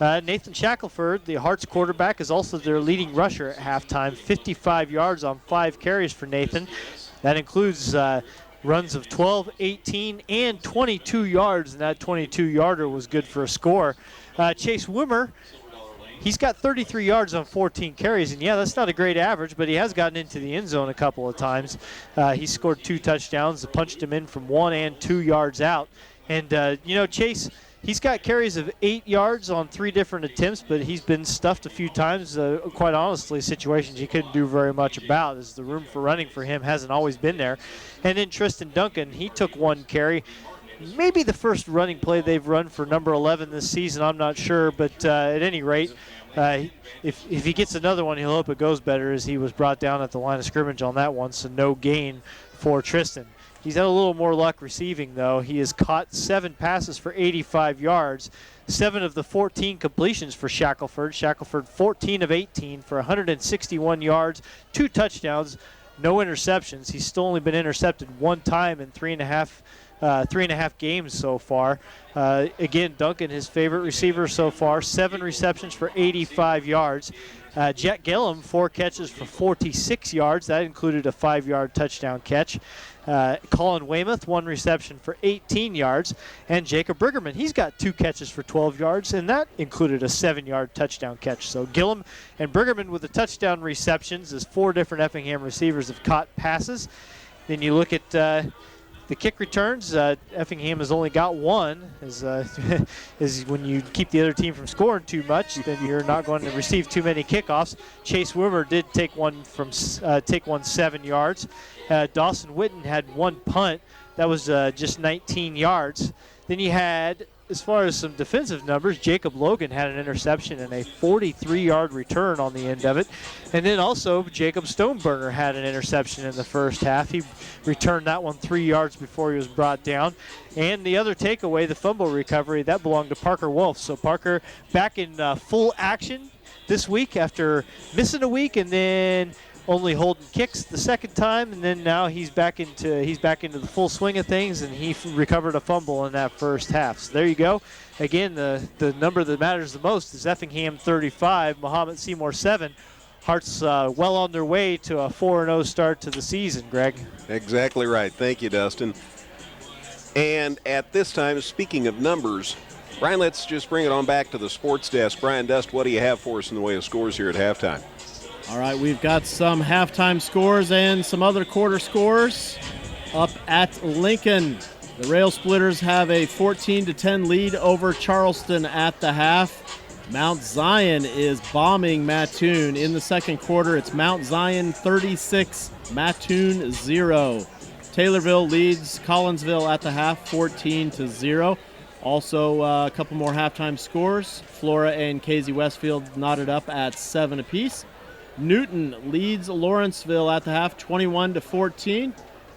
Nathan Shackelford, the Hearts quarterback, is also their leading rusher at halftime. 55 yards on 5 carries for Nathan. That includes runs of 12, 18, and 22 yards, and that 22-yarder was good for a score. Chase Wimmer, he's got 33 yards on 14 carries, and yeah, that's not a great average, but he has gotten into the end zone a couple of times. He scored 2 touchdowns, punched him in from 1 and 2 yards out. And, Chase, he's got carries of 8 yards on 3 different attempts, but he's been stuffed a few times. Quite honestly, situations he couldn't do very much about, as the room for running for him hasn't always been there. And then Tristan Duncan, he took 1 carry. Maybe the first running play they've run for number 11 this season, I'm not sure, but at any rate, if he gets another one, he'll hope it goes better, as he was brought down at the line of scrimmage on that one, so no gain for Tristan. He's had a little more luck receiving, though. He has caught 7 passes for 85 yards, 7 of the 14 completions for Shackelford. Shackelford 14 of 18 for 161 yards, 2 touchdowns, no interceptions. He's still only been intercepted 1 time in 3.5 games so far. Again, Duncan, his favorite receiver so far, 7 receptions for 85 yards. Jet Gillum, 4 catches for 46 yards. That included a 5-yard touchdown catch. Colin Weymouth, 1 reception for 18 yards. And Jacob Briggerman, he's got 2 catches for 12 yards, and that included a 7-yard touchdown catch. So Gillum and Briggerman with the touchdown receptions, as 4 different Effingham receivers have caught passes. Then you look at the kick returns. Effingham has only got 1. Is when you keep the other team from scoring too much, then you're not going to receive too many kickoffs. Chase Wimmer did take one 7 yards. Dawson Witten had 1 punt That was just 19 yards. Then you had, as far as some defensive numbers, Jacob Logan had an interception and a 43-yard return on the end of it. And then also Jacob Stoneberger had an interception in the first half. He returned that one 3 yards before he was brought down. And the other takeaway, the fumble recovery, that belonged to Parker Wolf. So Parker back in full action this week after missing a week and then only holding kicks the second time, and then now he's back into the full swing of things, and he recovered a fumble in that first half. So there you go. Again, the number that matters the most is Effingham 35, Mahomet-Seymour 7. Hearts well on their way to a 4-0 start to the season, Greg. Exactly right. Thank you, Dustin. And at this time, speaking of numbers, Brian, let's just bring it on back to the sports desk. Brian Dust, what do you have for us in the way of scores here at halftime? All right, we've got some halftime scores and some other quarter scores up at Lincoln. The Rail Splitters have a 14-10 lead over Charleston at the half. Mount Zion is bombing Mattoon in the second quarter. It's Mount Zion 36, Mattoon 0. Taylorville leads Collinsville at the half 14-0. Also, a couple more halftime scores. Flora and Casey Westfield knotted up at 7 apiece. Newton leads Lawrenceville at the half 21-14.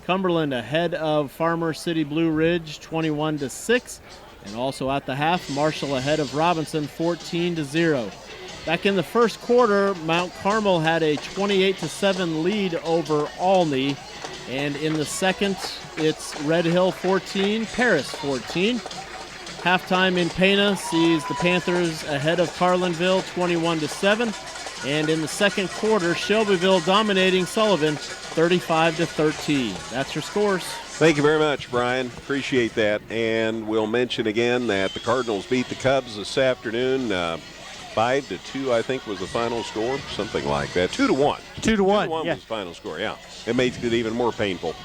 Cumberland ahead of Farmer City Blue Ridge 21-6. And also at the half, Marshall ahead of Robinson 14-0. Back in the first quarter, Mount Carmel had a 28-7 lead over Olney. And in the second, it's Red Hill 14, Paris 14. Halftime in Pana sees the Panthers ahead of Carlinville 21-7. And in the second quarter, Shelbyville dominating Sullivan 35-13. That's your scores. Thank you very much, Brian. Appreciate that. And we'll mention again that the Cardinals beat the Cubs this afternoon. 5-2, I think, was the final score. Something like that. 2-1. 2-1. Was yeah. the final score, yeah. It makes it even more painful.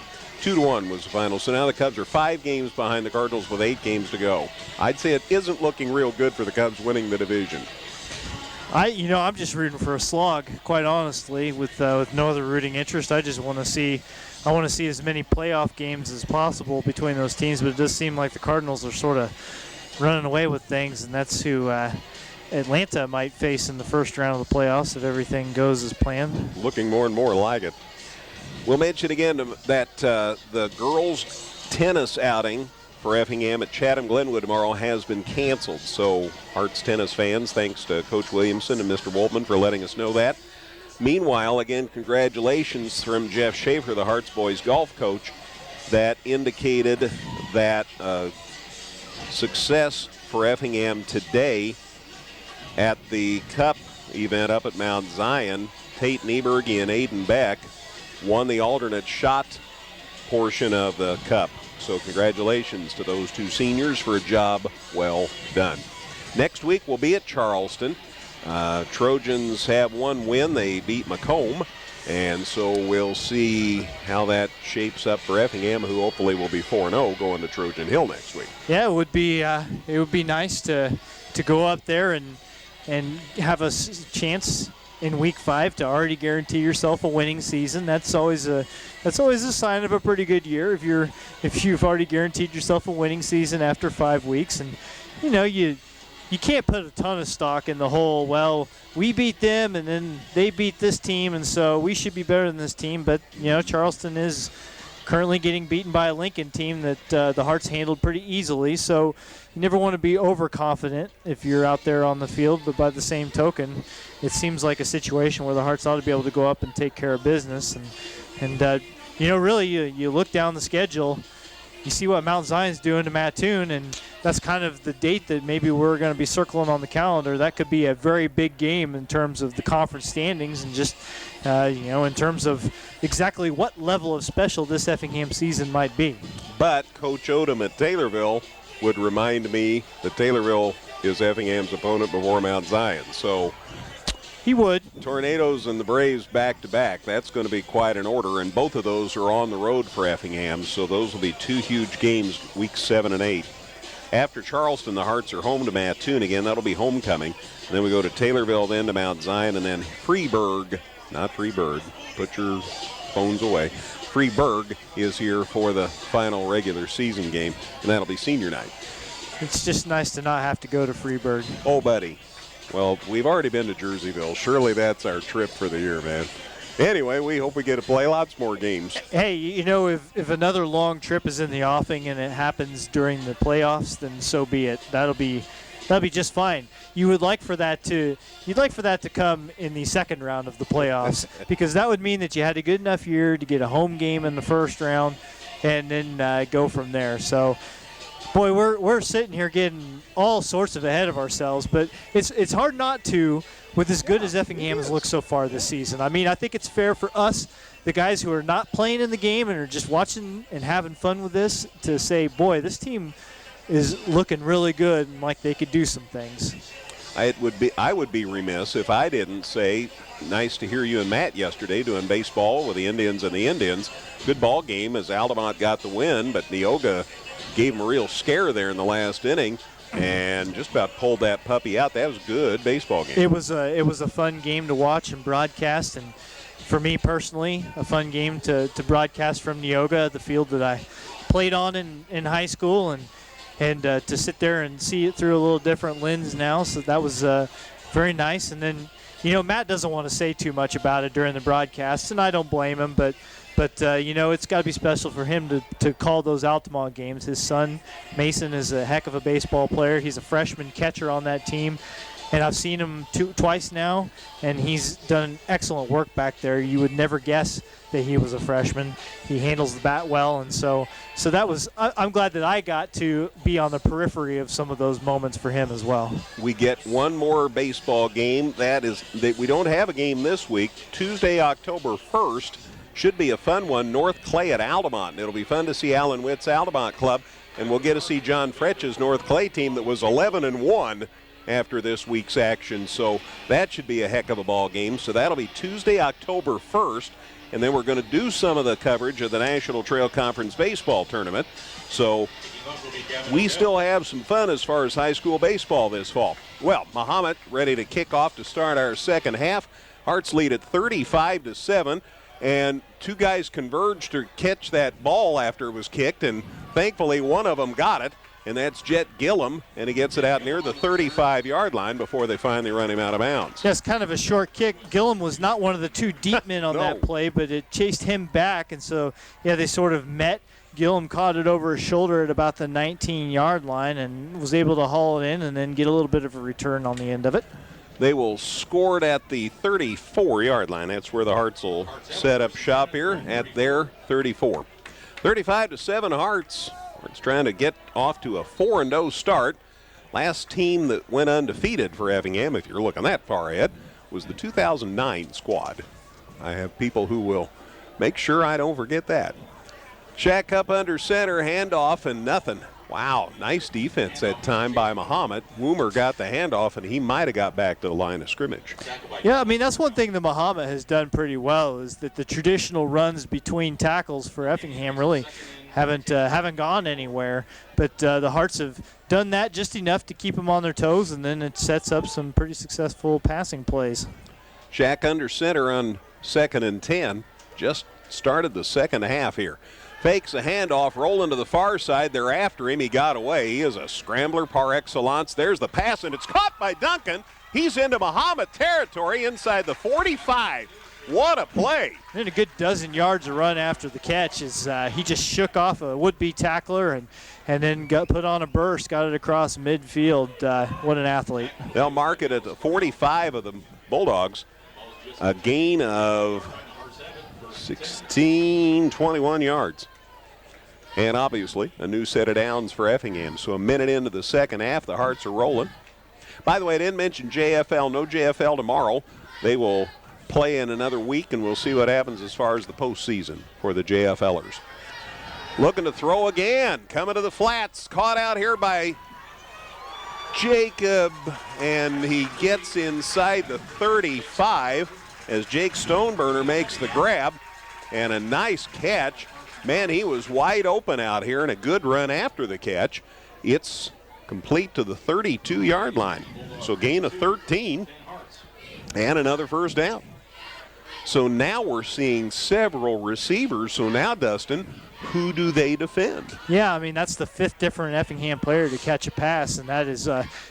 2-1 was the final. So now the Cubs are 5 games behind the Cardinals with 8 games to go. I'd say it isn't looking real good for the Cubs winning the division. I'm just rooting for a slog, quite honestly, with no other rooting interest. I want to see as many playoff games as possible between those teams, but it does seem like the Cardinals are sort of running away with things, and that's who Atlanta might face in the first round of the playoffs if everything goes as planned. Looking more and more like it. We'll mention again that the girls' tennis outing for Effingham at Chatham-Glenwood tomorrow has been canceled. So Hearts tennis fans, thanks to Coach Williamson and Mr. Woltman for letting us know that. Meanwhile, again, congratulations from Jeff Schaefer, the Hearts boys golf coach, that indicated that success for Effingham today at the Cup event up at Mount Zion. Tate Nieberg and Aiden Beck won the alternate shot portion of the Cup. So congratulations to those two seniors for a job well done. Next week we'll be at Charleston. Trojans have one win. They beat Macomb. And so we'll see how that shapes up for Effingham, who hopefully will be 4-0 going to Trojan Hill next week. Yeah, it would be nice to go up there and have a chance in week 5 to already guarantee yourself a winning season. That's always a sign of a pretty good year if you've already guaranteed yourself a winning season after 5 weeks. And you can't put a ton of stock in the whole, well, we beat them and then they beat this team and so we should be better than this team. But Charleston is currently getting beaten by a Lincoln team that the Hearts handled pretty easily. So you never want to be overconfident if you're out there on the field, but by the same token, it seems like a situation where the Hearts ought to be able to go up and take care of business. And really, you look down the schedule, you see what Mount Zion's doing to Mattoon, and that's kind of the date that maybe we're going to be circling on the calendar. That could be a very big game in terms of the conference standings and just, in terms of exactly what level of special this Effingham season might be. But Coach Odom at Taylorville would remind me that Taylorville is Effingham's opponent before Mount Zion. So he would. Tornadoes and the Braves back-to-back. That's going to be quite an order, and both of those are on the road for Effingham, so those will be 2 huge games, weeks 7 and 8. After Charleston, the Hearts are home to Mattoon again. That'll be homecoming. And then we go to Taylorville, then to Mount Zion, and then Freeburg, not Freeburg. Put your phones away. Freeburg is here for the final regular season game, and that'll be senior night. It's just nice to not have to go to Freeburg. Oh, buddy. Well, we've already been to Jerseyville. Surely that's our trip for the year, man. Anyway, we hope we get to play lots more games. Hey, you know, if another long trip is in the offing and it happens during the playoffs, then so be it. That'll be just fine. You'd like for that to come in the second round of the playoffs because that would mean that you had a good enough year to get a home game in the first round and then go from there. So, boy, we're sitting here getting all sorts of ahead of ourselves, but it's hard not to with as good as Effingham has looked so far this season. I mean, I think it's fair for us, the guys who are not playing in the game and are just watching and having fun with this, to say, boy, this team is looking really good and like they could do some things. I would be remiss if I didn't say, nice to hear you and Matt yesterday doing baseball with the Indians and the Indians. Good ball game as Altamont got the win, but Neoga gave them a real scare there in the last inning and just about pulled that puppy out. That was a good baseball game. It was a fun game to watch and broadcast, and for me personally, a fun game to broadcast from Neoga, the field that I played on in high school, and to sit there and see it through a little different lens now. So that was very nice. And then, you know, Matt doesn't want to say too much about it during the broadcast, and I don't blame him, but you know, it's got to be special for him to call those Altamont games. His son, Mason, is a heck of a baseball player. He's a freshman catcher on that team, and I've seen him twice now, and he's done excellent work back there. You would never guess that he was a freshman. He handles the bat well, and so that was – I'm glad that I got to be on the periphery of some of those moments for him as well. We get one more baseball game. That we don't have a game this week. Tuesday, October 1st. Should be a fun one, North Clay at Altamont. It'll be fun to see Alan Witt's Altamont club, and we'll get to see John Fretch's North Clay team that was 11-1 after this week's action. So that should be a heck of a ball game. So that'll be Tuesday, October 1st, and then we're going to do some of the coverage of the National Trail Conference baseball tournament. So we still have some fun as far as high school baseball this fall. Well, Mahomet ready to kick off to start our second half. Hearts lead at 35-7. And two guys converged to catch that ball after it was kicked, and thankfully one of them got it, and that's Jet Gillum, and he gets it out near the 35-yard line before they finally run him out of bounds. Yes, kind of a short kick. Gillum was not one of the two deep men on No. that play, but it chased him back, and so, yeah, they sort of met. Gillum caught it over his shoulder at about the 19-yard line and was able to haul it in and then get a little bit of a return on the end of it. They will score it at the 34-yard line. That's where the Hearts will set up shop here at their 34. 35-7 Hearts. Hearts trying to get off to a 4-0 start. Last team that went undefeated for Effingham, if you're looking that far ahead, was the 2009 squad. I have people who will make sure I don't forget that. Shack up under center, handoff, and nothing. Wow, nice defense that time by Mahomet. Woomer got the handoff, and he might have got back to the line of scrimmage. Yeah, I mean, that's one thing that Mahomet has done pretty well is that the traditional runs between tackles for Effingham really haven't gone anywhere. But the Hearts have done that just enough to keep them on their toes, and then it sets up some pretty successful passing plays. Shack under center on 2nd and 10. Just started the second half here. Fakes a handoff, rolling to the far side. They're after him. He got away. He is a scrambler par excellence. There's the pass, and it's caught by Duncan. He's into Mahomet territory inside the 45. What a play. And a good dozen yards of run after the catch as he just shook off a would-be tackler and then got put on a burst, got it across midfield. What an athlete. They'll mark it at the 45 of the Bulldogs. A gain of 21 yards. And obviously, a new set of downs for Effingham. So a minute into the second half, the Hearts are rolling. By the way, I didn't mention JFL. No JFL tomorrow. They will play in another week, and we'll see what happens as far as the postseason for the JFLers. Looking to throw again. Coming to the flats. Caught out here by Jacob, and he gets inside the 35 as Jake Stoneburner makes the grab. And a nice catch. Man, he was wide open out here and a good run after the catch. It's complete to the 32-yard line. So gain of 13 and another first down. So now we're seeing several receivers. So now, Dustin, who do they defend? Yeah, I mean, that's the 5th different Effingham player to catch a pass, and that is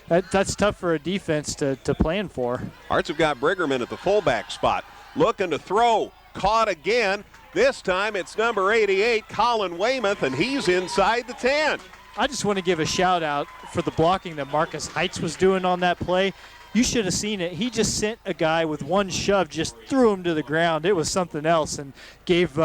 that's tough for a defense to plan for. Hearts have got Briggerman at the fullback spot. Looking to throw. Caught again. This time it's number 88, Colin Weymouth, and he's inside the 10. I just want to give a shout out for the blocking that Marcus Heights was doing on that play. You should have seen it. He just sent a guy with one shove, just threw him to the ground. It was something else, and gave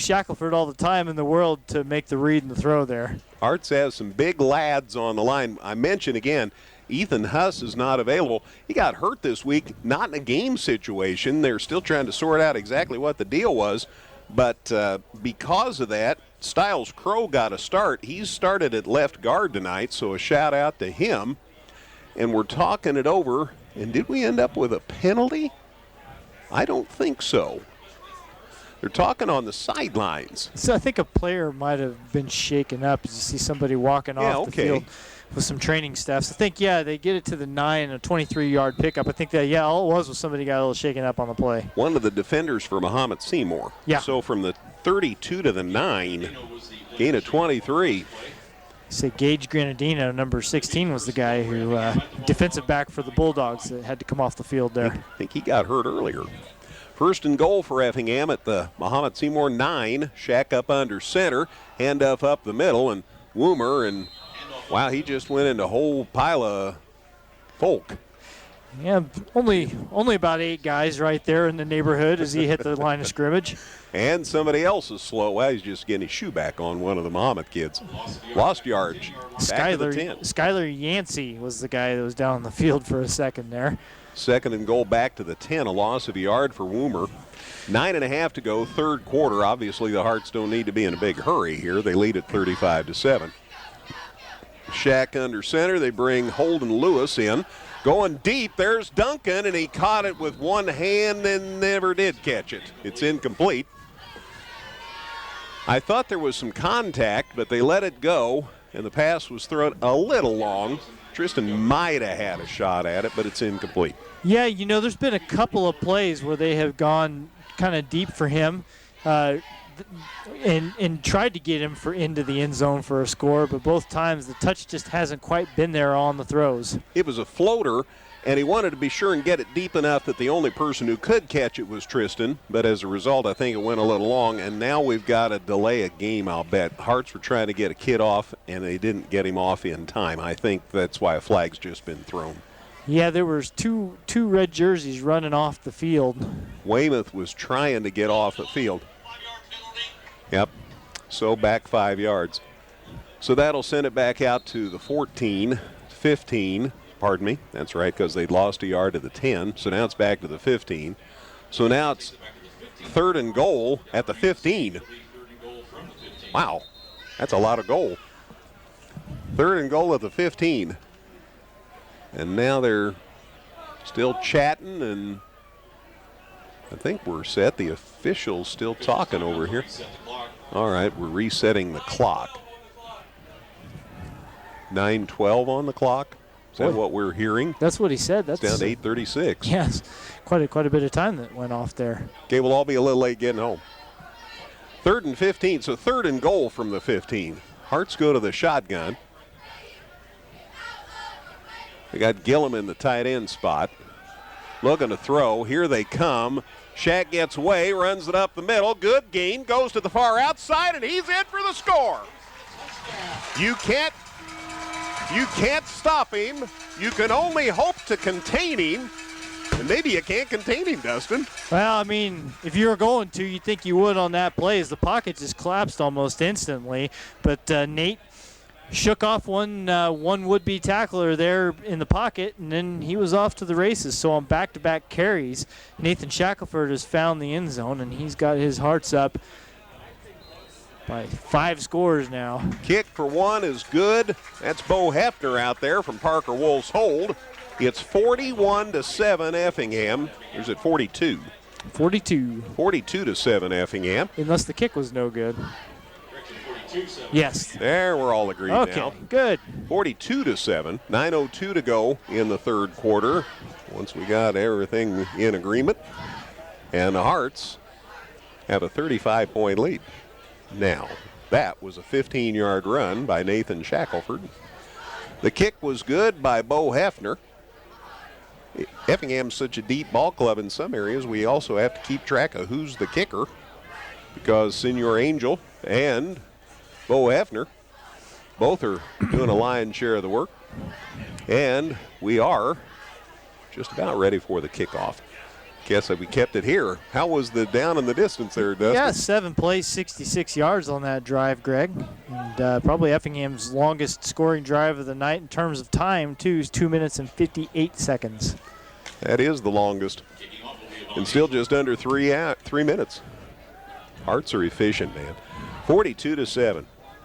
Shackelford all the time in the world to make the read and the throw there. Hearts has some big lads on the line. I mentioned again, Ethan Huss is not available. He got hurt this week, not in a game situation. They're still trying to sort out exactly what the deal was. But because of that, Styles Crow got a start. He's started at left guard tonight, so a shout out to him. And we're talking it over. And did we end up with a penalty? I don't think so. They're talking on the sidelines. So I think a player might have been shaken up as you see somebody walking off the field with some training staff. So I think, they get it to the 9, a 23-yard pickup. I think that, all it was somebody got a little shaken up on the play. One of the defenders for Mahomet-Seymour. Yeah. So from the 32 to the 9, gain of 23. Say Gage Granadino, number 16, was the guy who defensive back for the Bulldogs that had to come off the field there. I think he got hurt earlier. First and goal for Effingham at the Mahomet-Seymour 9. Shack up under center, handoff up the middle, and Woomer, and wow, he just went into a whole pile of folk. Yeah, only about 8 guys right there in the neighborhood as he hit the line of scrimmage. And somebody else is slow. Well, he's just getting his shoe back on one of the Mahomet kids. Lost yards. Back to the 10. Skylar Yancey was the guy that was down on the field for a second there. Second and goal back to the 10, a loss of a yard for Woomer. 9.5 to go, third quarter. Obviously, the Hearts don't need to be in a big hurry here. They lead at 35-7. Shack under center. They bring Holden Lewis in. Going deep, there's Duncan, and he caught it with one hand and never did catch it. It's incomplete. I thought there was some contact, but they let it go, and the pass was thrown a little long. Tristan might have had a shot at it, but it's incomplete. Yeah, there's been a couple of plays where they have gone kind of deep for him and tried to get him into the end zone for a score, but both times the touch just hasn't quite been there on the throws. It was a floater, and he wanted to be sure and get it deep enough that the only person who could catch it was Tristan, but as a result, I think it went a little long, and now we've got to delay a game, I'll bet. Hearts were trying to get a kid off, and they didn't get him off in time. I think that's why a flag's just been thrown. Yeah, there was two red jerseys running off the field. Weymouth was trying to get off the field. Yep, so back 5 yards. So that'll send it back out to the 14, 15. Pardon me, that's right, because they'd lost a yard to the 10. So now it's back to the 15. So now it's third and goal at the 15. Wow, that's a lot of goal. Third and goal at the 15. And now they're still chatting, and I think we're set. The official's still talking over here. All right, we're resetting the clock. 9:12 on the clock. Is that what we're hearing? That's what he said. It's down to 8:36. Yes, quite a bit of time that went off there. Okay, we'll all be a little late getting home. Third and 15, so third and goal from the 15. Hearts go to the shotgun. They got Gillum in the tight end spot. Looking to throw. Here they come. Shack gets away, runs it up the middle. Good gain, goes to the far outside, and he's in for the score. You can't stop him. You can only hope to contain him. And maybe you can't contain him, Dustin. Well, I mean, if you were going to, you'd think you would on that play as the pocket just collapsed almost instantly. But Nate shook off one would-be tackler there in the pocket, and then he was off to the races. So on back-to-back carries, Nathan Shackelford has found the end zone, and he's got his Hearts up by 5 scores now. Kick for one is good. That's Bo Hefner out there from Parker Wolf's hold. It's 41-7 Effingham. There's at 42. 42-7 Effingham. Unless the kick was no good. Yes. There, we're all agreed now. Okay, good. 42-7. 9:02 to go in the third quarter. Once we got everything in agreement. And the Hearts have a 35-point lead. Now, that was a 15-yard run by Nathan Shackelford. The kick was good by Bo Hefner. Effingham's such a deep ball club in some areas, we also have to keep track of who's the kicker, because Senor Angel and Bo Hefner both are doing a lion's share of the work. And we are just about ready for the kickoff. Guess that we kept it here. How was the down in the distance there, Dustin? Yeah, 7 plays, 66 yards on that drive, Greg. And probably Effingham's longest scoring drive of the night in terms of time, too, is 2 minutes and 58 seconds. That is the longest. And still just under 3 minutes. Hearts are efficient, man. 42-7.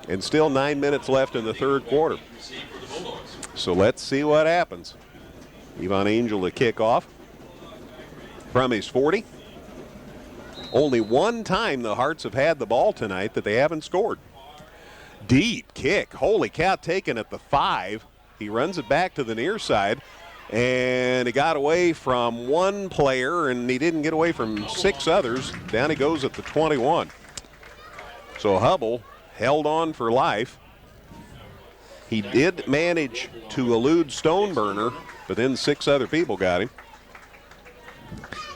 And still 9 minutes left in the third quarter. So let's see what happens. Yvonne Angel to kick off from his 40. Only one time the Hearts have had the ball tonight that they haven't scored. Deep kick. Holy cow, taken at the 5. He runs it back to the near side, and he got away from one player, and he didn't get away from 6 others. Down he goes at the 21. So Hubble held on for life. He did manage to elude Stoneburner, but then 6 other people got him.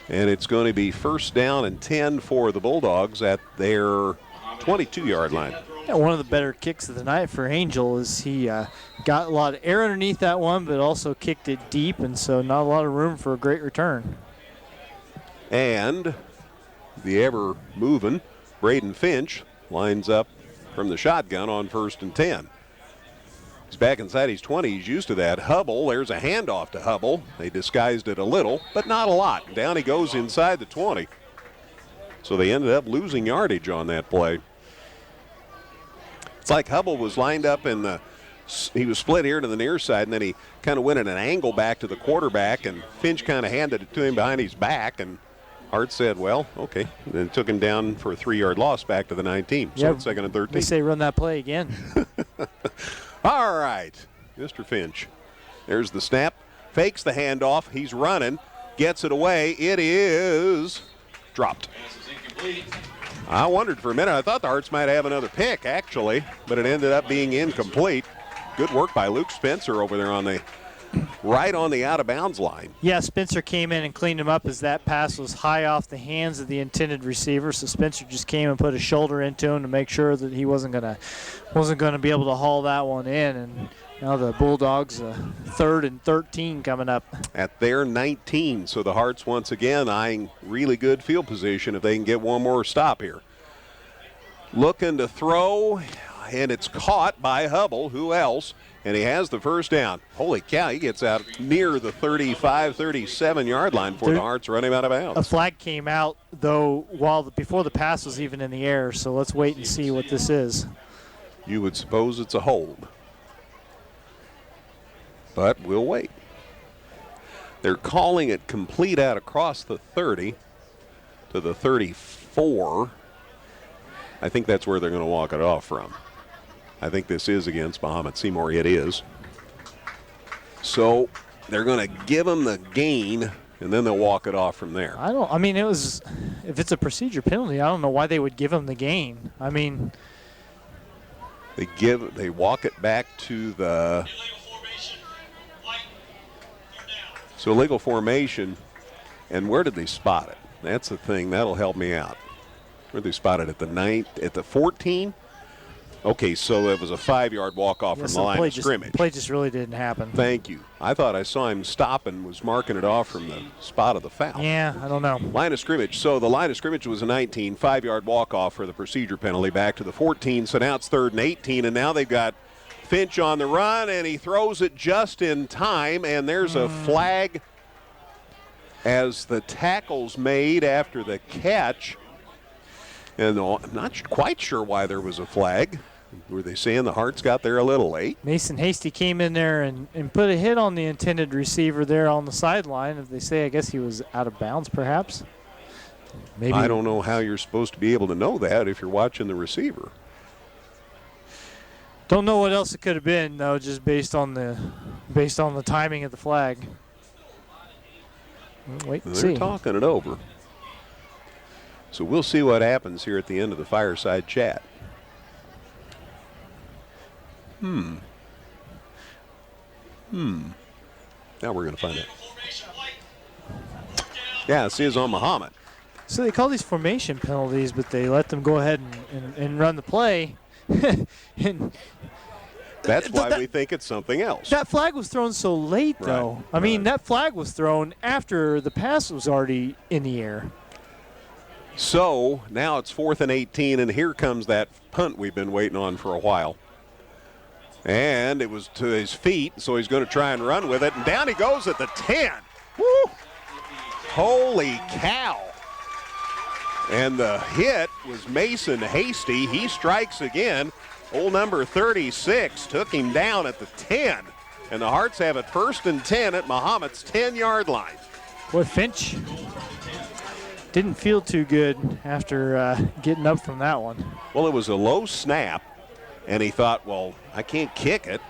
And it's going to be first down and 10 for the Bulldogs at their 22-yard line. Yeah, one of the better kicks of the night for Angel is he got a lot of air underneath that one, but also kicked it deep, and so not a lot of room for a great return. And the ever-moving Braden Finch lines up from the shotgun on first and 10. He's back inside his 20. He's used to that. Hubble, there's a handoff to Hubble. They disguised it a little, but not a lot. Down he goes inside the 20. So they ended up losing yardage on that play. It's like Hubble was lined up in the, he was split here to the near side, and then he kind of went at an angle back to the quarterback, and Finch kind of handed it to him behind his back, and Hart said, well, okay. And then took him down for a 3-yard loss back to the 19. So it's second and 13. They say run that play again. All right, Mr. Finch. There's the snap. Fakes the handoff. He's running. Gets it away. It is dropped. I wondered for a minute. I thought the Hearts might have another pick, actually, but it ended up being incomplete. Good work by Luke Spencer over there on the right on the out-of-bounds line. Yeah, Spencer came in and cleaned him up as that pass was high off the hands of the intended receiver. So Spencer just came and put a shoulder into him to make sure that he wasn't gonna be able to haul that one in. And now the Bulldogs, 3rd and 13 coming up at their 19. So the Hearts once again eyeing really good field position if they can get one more stop here. Looking to throw, and it's caught by Hubble. Who else? And he has the first down. Holy cow, he gets out near the 35, 37-yard line before the Hearts run him out of bounds. A flag came out, though, before the pass was even in the air, so let's wait and see what this is. You would suppose it's a hold. But we'll wait. They're calling it complete out across the 30 to the 34. I think that's where they're going to walk it off from. I think this is against Mahomet-Seymour. It is. So they're going to give them the gain, and then they'll walk it off from there. If it's a procedure penalty, I don't know why they would give them the gain. They walk it back to the. So legal formation, and where did they spot it? That's the thing. That'll help me out. Where did they spot it? At the 9, at the 14? Okay, so it was a 5-yard walk-off from the line of scrimmage. The play just really didn't happen. Thank you. I thought I saw him stop and was marking it off from the spot of the foul. Yeah, I don't know. Line of scrimmage. So the line of scrimmage was a 19, 5-yard walk-off for the procedure penalty back to the 14. So now it's 3rd and 18, and now they've got Finch on the run, and he throws it just in time, and there's a flag as the tackle's made after the catch. And I'm not quite sure why there was a flag. Were they saying the Hearts got there a little late? Mason Hasty came in there and put a hit on the intended receiver there on the sideline. If they say, I guess he was out of bounds, perhaps. Maybe. I don't know how you're supposed to be able to know that if you're watching the receiver. Don't know what else it could have been, though, just based on the timing of the flag. Wait and see. They're talking it over. So we'll see what happens here at the end of the fireside chat. Now we're going to find out. Yeah, see, it's on Mahomet. So they call these formation penalties, but they let them go ahead and run the play. And that's why we think it's something else. That flag was thrown so late, though. Right. I mean, that flag was thrown after the pass was already in the air. So now it's 4th and 18, and here comes that punt we've been waiting on for a while. And it was to his feet, so he's going to try and run with it. And down he goes at the 10. Woo! Holy cow. And the hit was Mason Hasty. He strikes again. Old number 36 took him down at the 10. And the Hearts have it 1st and 10 at Mahomet's 10-yard line. Boy, Finch didn't feel too good after getting up from that one. Well, it was a low snap, and he thought, well, I can't kick it.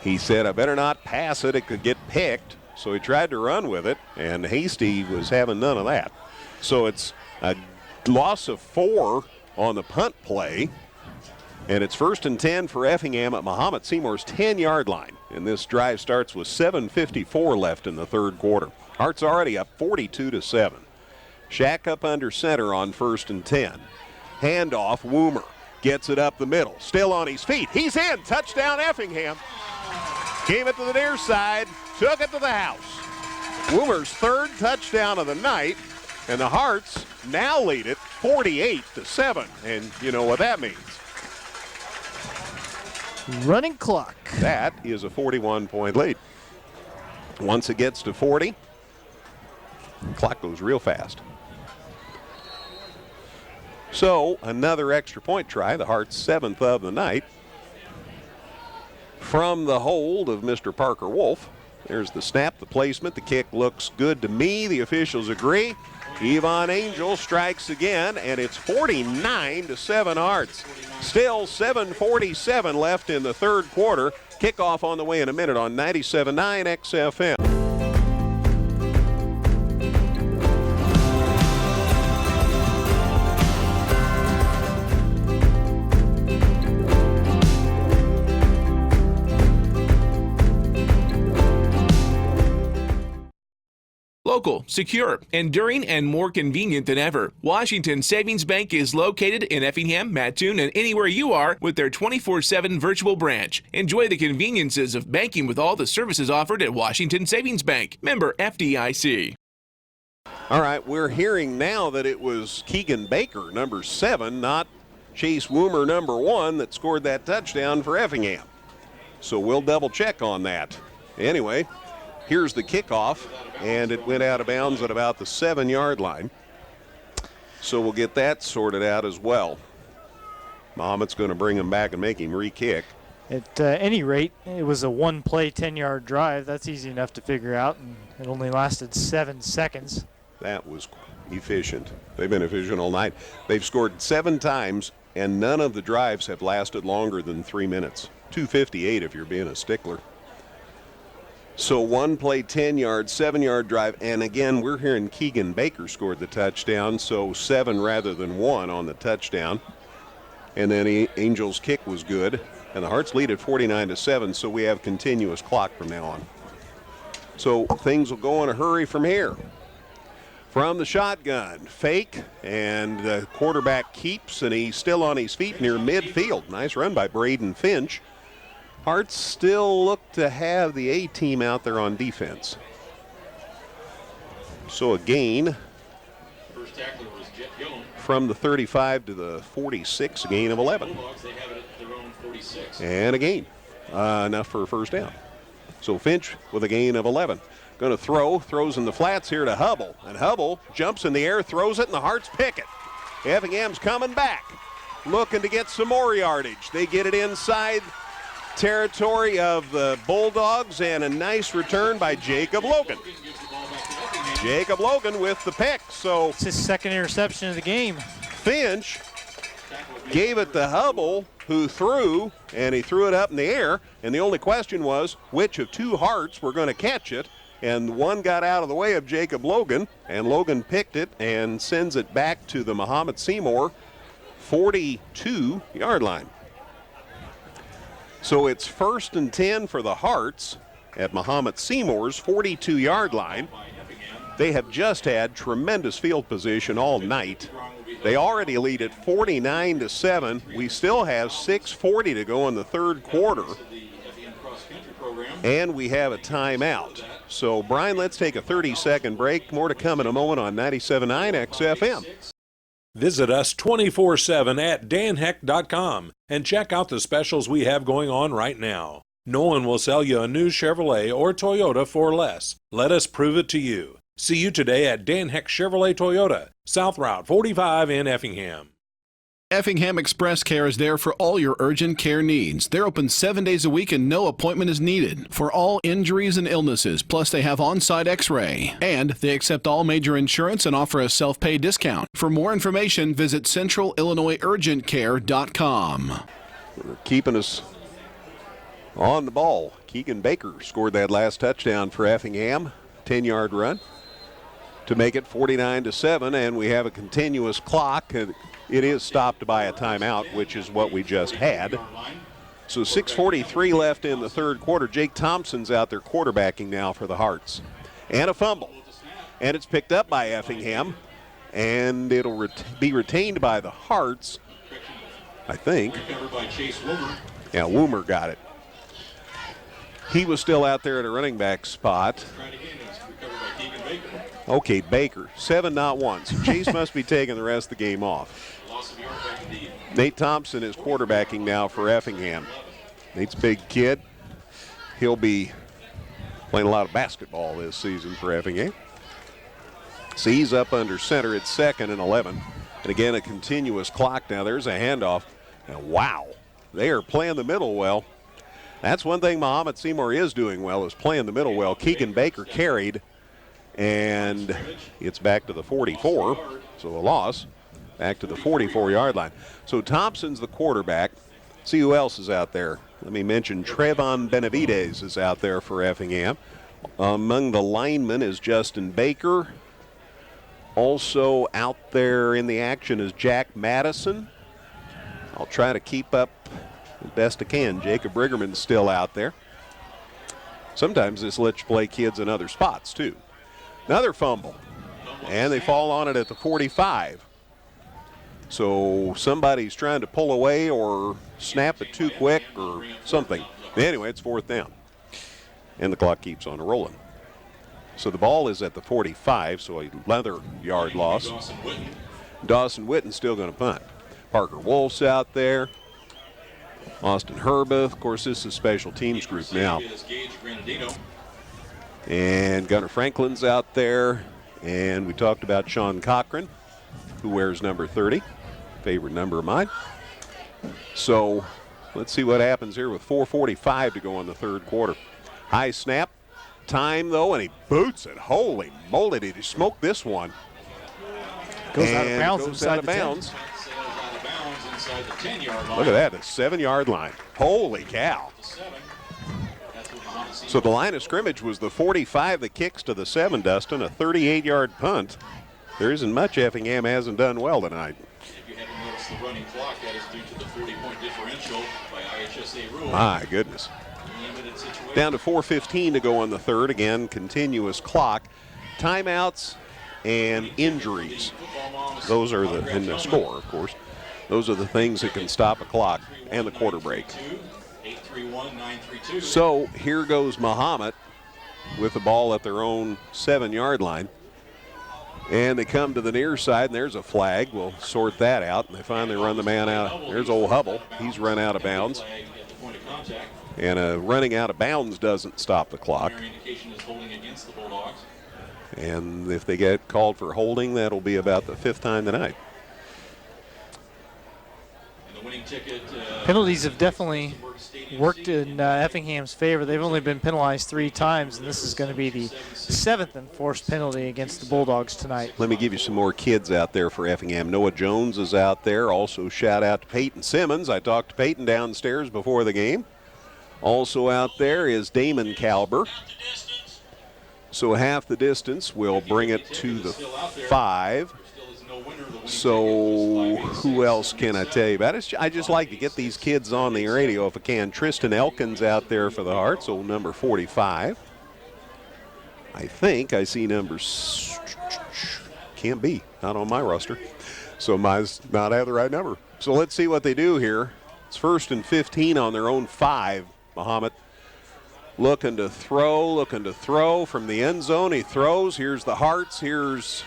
He said, I better not pass it. It could get picked. So he tried to run with it, and Hasty was having none of that. So it's a loss of 4 on the punt play, and it's 1st and 10 for Effingham at Mahomet-Seymour's 10-yard line. And this drive starts with 7:54 left in the third quarter. Hearts already up 42-7. Shack up under center on 1st and 10. Handoff, Woomer gets it up the middle. Still on his feet. He's in. Touchdown Effingham. Gave it to the near side. Took it to the house. Woomer's 3rd touchdown of the night. And the Hearts now lead it 48-7. And you know what that means. Running clock. That is a 41-point lead. Once it gets to 40, the clock goes real fast. So another extra point try, the Hearts' 7th of the night. From the hold of Mr. Parker Wolf. There's the snap, the placement. The kick looks good to me. The officials agree. Yvonne Angel strikes again, and it's 49-7 Hearts. Still 7:47 left in the third quarter. Kickoff on the way in a minute on 97.9 XFM. Local, secure, enduring, and more convenient than ever. Washington Savings Bank is located in Effingham, Mattoon, and anywhere you are with their 24/7 virtual branch. Enjoy the conveniences of banking with all the services offered at Washington Savings Bank. Member FDIC. All right, we're hearing now that it was Keegan Baker, number 7, not Chase Woomer, number 1, that scored that touchdown for Effingham. So we'll double check on that. Anyway, here's the kickoff, and it went out of bounds at about the 7-yard line. So we'll get that sorted out as well. Mahomet's going to bring him back and make him re-kick. At any rate, it was a one-play 10-yard drive. That's easy enough to figure out, and it only lasted 7 seconds. That was efficient. They've been efficient all night. They've scored 7 times, and none of the drives have lasted longer than 3 minutes. 2:58 if you're being a stickler. So one play, 10-yard, 7-yard drive, and again, we're hearing Keegan Baker scored the touchdown, so 7 rather than 1 on the touchdown. And then Angel's kick was good, and the Hearts lead at 49-7, so we have continuous clock from now on. So things will go in a hurry from here. From the shotgun, fake, and the quarterback keeps, and he's still on his feet near midfield. Nice run by Braden Finch. Hearts still look to have the A-team out there on defense. So a gain First tackler was Jet Gillum. from the 35 to the 46, a gain of 11. Bulldogs, they have it at their own 46. And a gain, enough for a first down. So Finch with a gain of 11. Going to throws in the flats here to Hubble. And Hubble jumps in the air, throws it, and the Hearts pick it. Effingham's coming back, looking to get some more yardage. They get it inside territory of the Bulldogs, and a nice return by Jacob Logan. Jacob Logan with the pick. So it's his 2nd interception of the game. Finch gave it to Hubble, who threw, and he threw it up in the air, and the only question was which of 2 Hearts were going to catch it, and one got out of the way of Jacob Logan, and Logan picked it and sends it back to the Mahomet-Seymour 42-yard line. So it's 1st and 10 for the Hearts at Mahomet-Seymour's 42-yard line. They have just had tremendous field position all night. They already lead at 49-7. We still have 6:40 to go in the third quarter. And we have a timeout. So, Brian, let's take a 30-second break. More to come in a moment on 97.9 XFM. Visit us 24/7 at danheck.com and check out the specials we have going on right now. No one will sell you a new Chevrolet or Toyota for less. Let us prove it to you. See you today at Dan Heck Chevrolet Toyota, South Route 45 in Effingham. Effingham Express Care is there for all your urgent care needs. They're open 7 days a week and no appointment is needed for all injuries and illnesses. Plus, they have on-site x-ray. And they accept all major insurance and offer a self-pay discount. For more information, visit centralillinoisurgentcare.com. Keeping us on the ball. Keegan Baker scored that last touchdown for Effingham. 10-yard run to make it 49-7, and we have a continuous clock. It is stopped by a timeout, which is what we just had. So 6:43 left in the third quarter. Jake Thompson's out there quarterbacking now for the Hearts. And a fumble. And it's picked up by Effingham, and it'll be retained by the Hearts, I think. Yeah, Woomer got it. He was still out there at a running back spot. Okay, Baker, 7 not 1. So Chase must be taking the rest of the game off. Nate Thompson is quarterbacking now for Effingham. Nate's a big kid. He'll be playing a lot of basketball this season for Effingham. So he's up under center at 2nd and 11. And again, a continuous clock now. There's a handoff. And wow, they are playing the middle well. That's one thing Mahomet-Seymour is doing well, is playing the middle well. Keegan Baker carried, and it's back to the 44, so a loss, back to the 44-yard line. So Thompson's the quarterback. See who else is out there. Let me mention Trevon Benavides is out there for Effingham. Among the linemen is Justin Baker. Also out there in the action is Jack Madison. I'll try to keep up the best I can. Jacob Briggerman's still out there. Sometimes this lets you play kids in other spots, too. Another fumble. And they fall on it at the 45. So somebody's trying to pull away or snap it too quick or something. Anyway, it's 4th down. And the clock keeps on rolling. So the ball is at the 45, so another yard loss. Dawson Witten's still going to punt. Parker Wolf's out there. Austin Herbeth. Of course, this is special teams group now. And Gunnar Franklin's out there. And we talked about Sean Cochran, who wears number 30. Favorite number of mine. So let's see what happens here with 4:45 to go in the third quarter. High snap. Time, though, and he boots it. Holy moly, did he smoke this one. Goes out of bounds inside the 10. Look at that, the 7-yard line. Holy cow. So the line of scrimmage was the 45 that kicks to the 7, Dustin, a 38-yard punt. There isn't much Effingham hasn't done well tonight. If you haven't noticed the running clock, that is due to the 40-point differential by IHSA rule. My goodness. Down to 4:15 to go in the third. Again, continuous clock. Timeouts and injuries. Those are in the score, of course. Those are the things that can stop a clock and the quarter break. So here goes Mahomet with the ball at their own 7-yard line. And they come to the near side, and there's a flag. We'll sort that out. And they finally run the man out. There's old Hubble. He's run out of bounds. And running out of bounds doesn't stop the clock. And if they get called for holding, that'll be about the 5th time tonight. Penalties have definitely worked in Effingham's favor. They've only been penalized 3 times, and this is going to be the 7th enforced penalty against the Bulldogs tonight. Let me give you some more kids out there for Effingham. Noah Jones is out there. Also shout out to Peyton Simmons. I talked to Peyton downstairs before the game. Also out there is Damon Kalber. So half the distance will bring it to the 5. So who else can I tell you about it? I just like to get these kids on the radio if I can. Tristan Elkins out there for the Hearts, old number 45. I think I see numbers. Can't be. Not on my roster. So mine's not have the right number. So let's see what they do here. It's 1st and 15 on their own 5. Mahomet looking to throw from the end zone. He throws. Here's the Hearts. Here's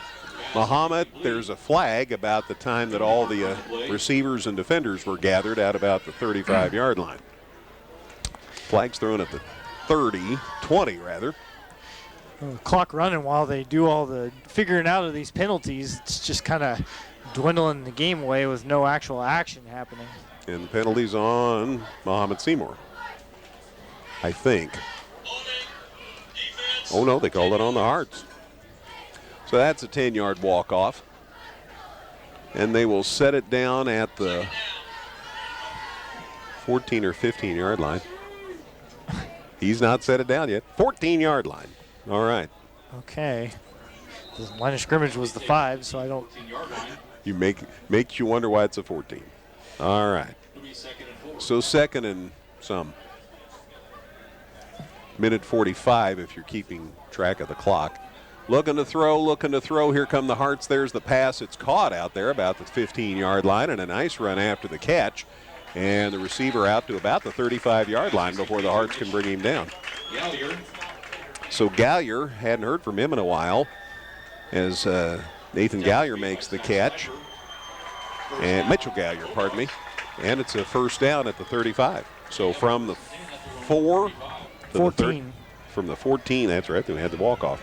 Mahomet. There's a flag about the time that all the receivers and defenders were gathered at about the 35-yard line. Flag's thrown at the 20 rather. Clock running while they do all the figuring out of these penalties. It's just kind of dwindling the game away with no actual action happening. And penalties on Mahomet-Seymour, I think. Oh, no, they called it on the Hearts. So that's a 10-yard walk-off. And they will set it down at the 14 or 15-yard line. He's not set it down yet. 14-yard line. All right. Okay. The line of scrimmage was the 5, so I don't. You makes you wonder why it's a 14. All right. So 2nd and some. Minute 45 if you're keeping track of the clock. Looking to throw. Here come the Hearts. There's the pass. It's caught out there about the 15-yard line, and a nice run after the catch. And the receiver out to about the 35-yard line before the Hearts can bring him down. So Gallier, hadn't heard from him in a while, as Nathan Gallier makes the catch. And Mitchell Gallier, pardon me. And it's a first down at the 35. So from the 4 to 14. From the 14, that's right, we had the walk-off.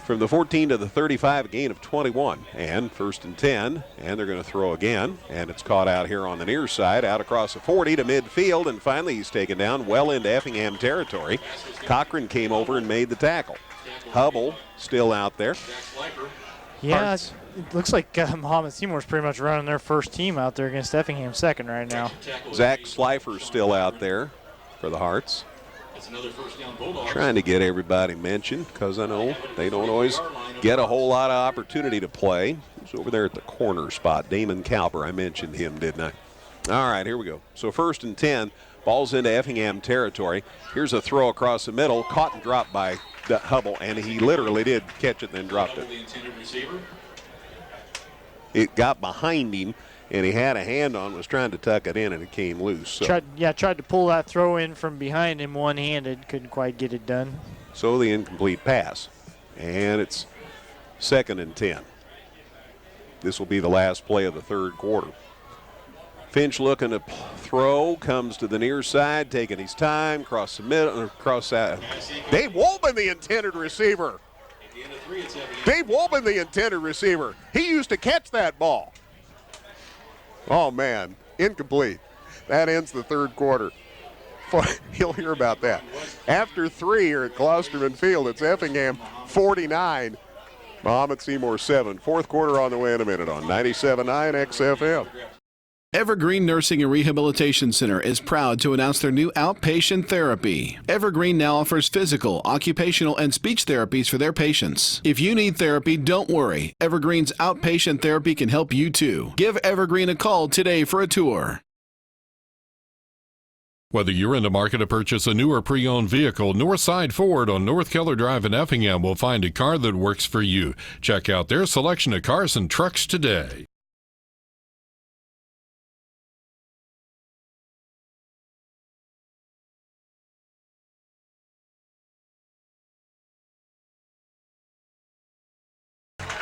From the 14 to the 35, a gain of 21. And 1st and 10, and they're going to throw again. And it's caught out here on the near side, out across the 40 to midfield, and finally he's taken down well into Effingham territory. Cochran came over and made the tackle. Hubble still out there. Yeah, it looks like Mahomet-Seymour's pretty much running their first team out there against Effingham second right now. Zach Slifer's still out there for the Hearts. Trying to get everybody mentioned because I know they don't always get a whole lot of opportunity to play. He's over there at the corner spot. Damon Cowper, I mentioned him, didn't I? All right, here we go. So 1st and 10, ball's into Effingham territory. Here's a throw across the middle, caught and dropped by Hubble, and he literally did catch it and then dropped it. It got behind him, and he had a hand on, was trying to tuck it in, and it came loose. So. Tried to pull that throw in from behind him one-handed, couldn't quite get it done. So the incomplete pass, and it's 2nd and 10. This will be the last play of the 3rd quarter. Finch looking to throw, comes to the near side, taking his time, cross the middle, cross that. Dave Wolman, the intended receiver. Dave Wolman, the intended receiver. He used to catch that ball. Oh, man, incomplete. That ends the 3rd quarter. You'll hear about that. After 3 here at Klosterman Field, it's Effingham 49, Mahomet-Seymour 7. 4th quarter on the way in a minute on 97.9 XFM. Evergreen Nursing and Rehabilitation Center is proud to announce their new outpatient therapy. Evergreen now offers physical, occupational, and speech therapies for their patients. If you need therapy, don't worry. Evergreen's outpatient therapy can help you too. Give Evergreen a call today for a tour. Whether you're in the market to purchase a new or pre-owned vehicle, Northside Ford on North Keller Drive in Effingham will find a car that works for you. Check out their selection of cars and trucks today.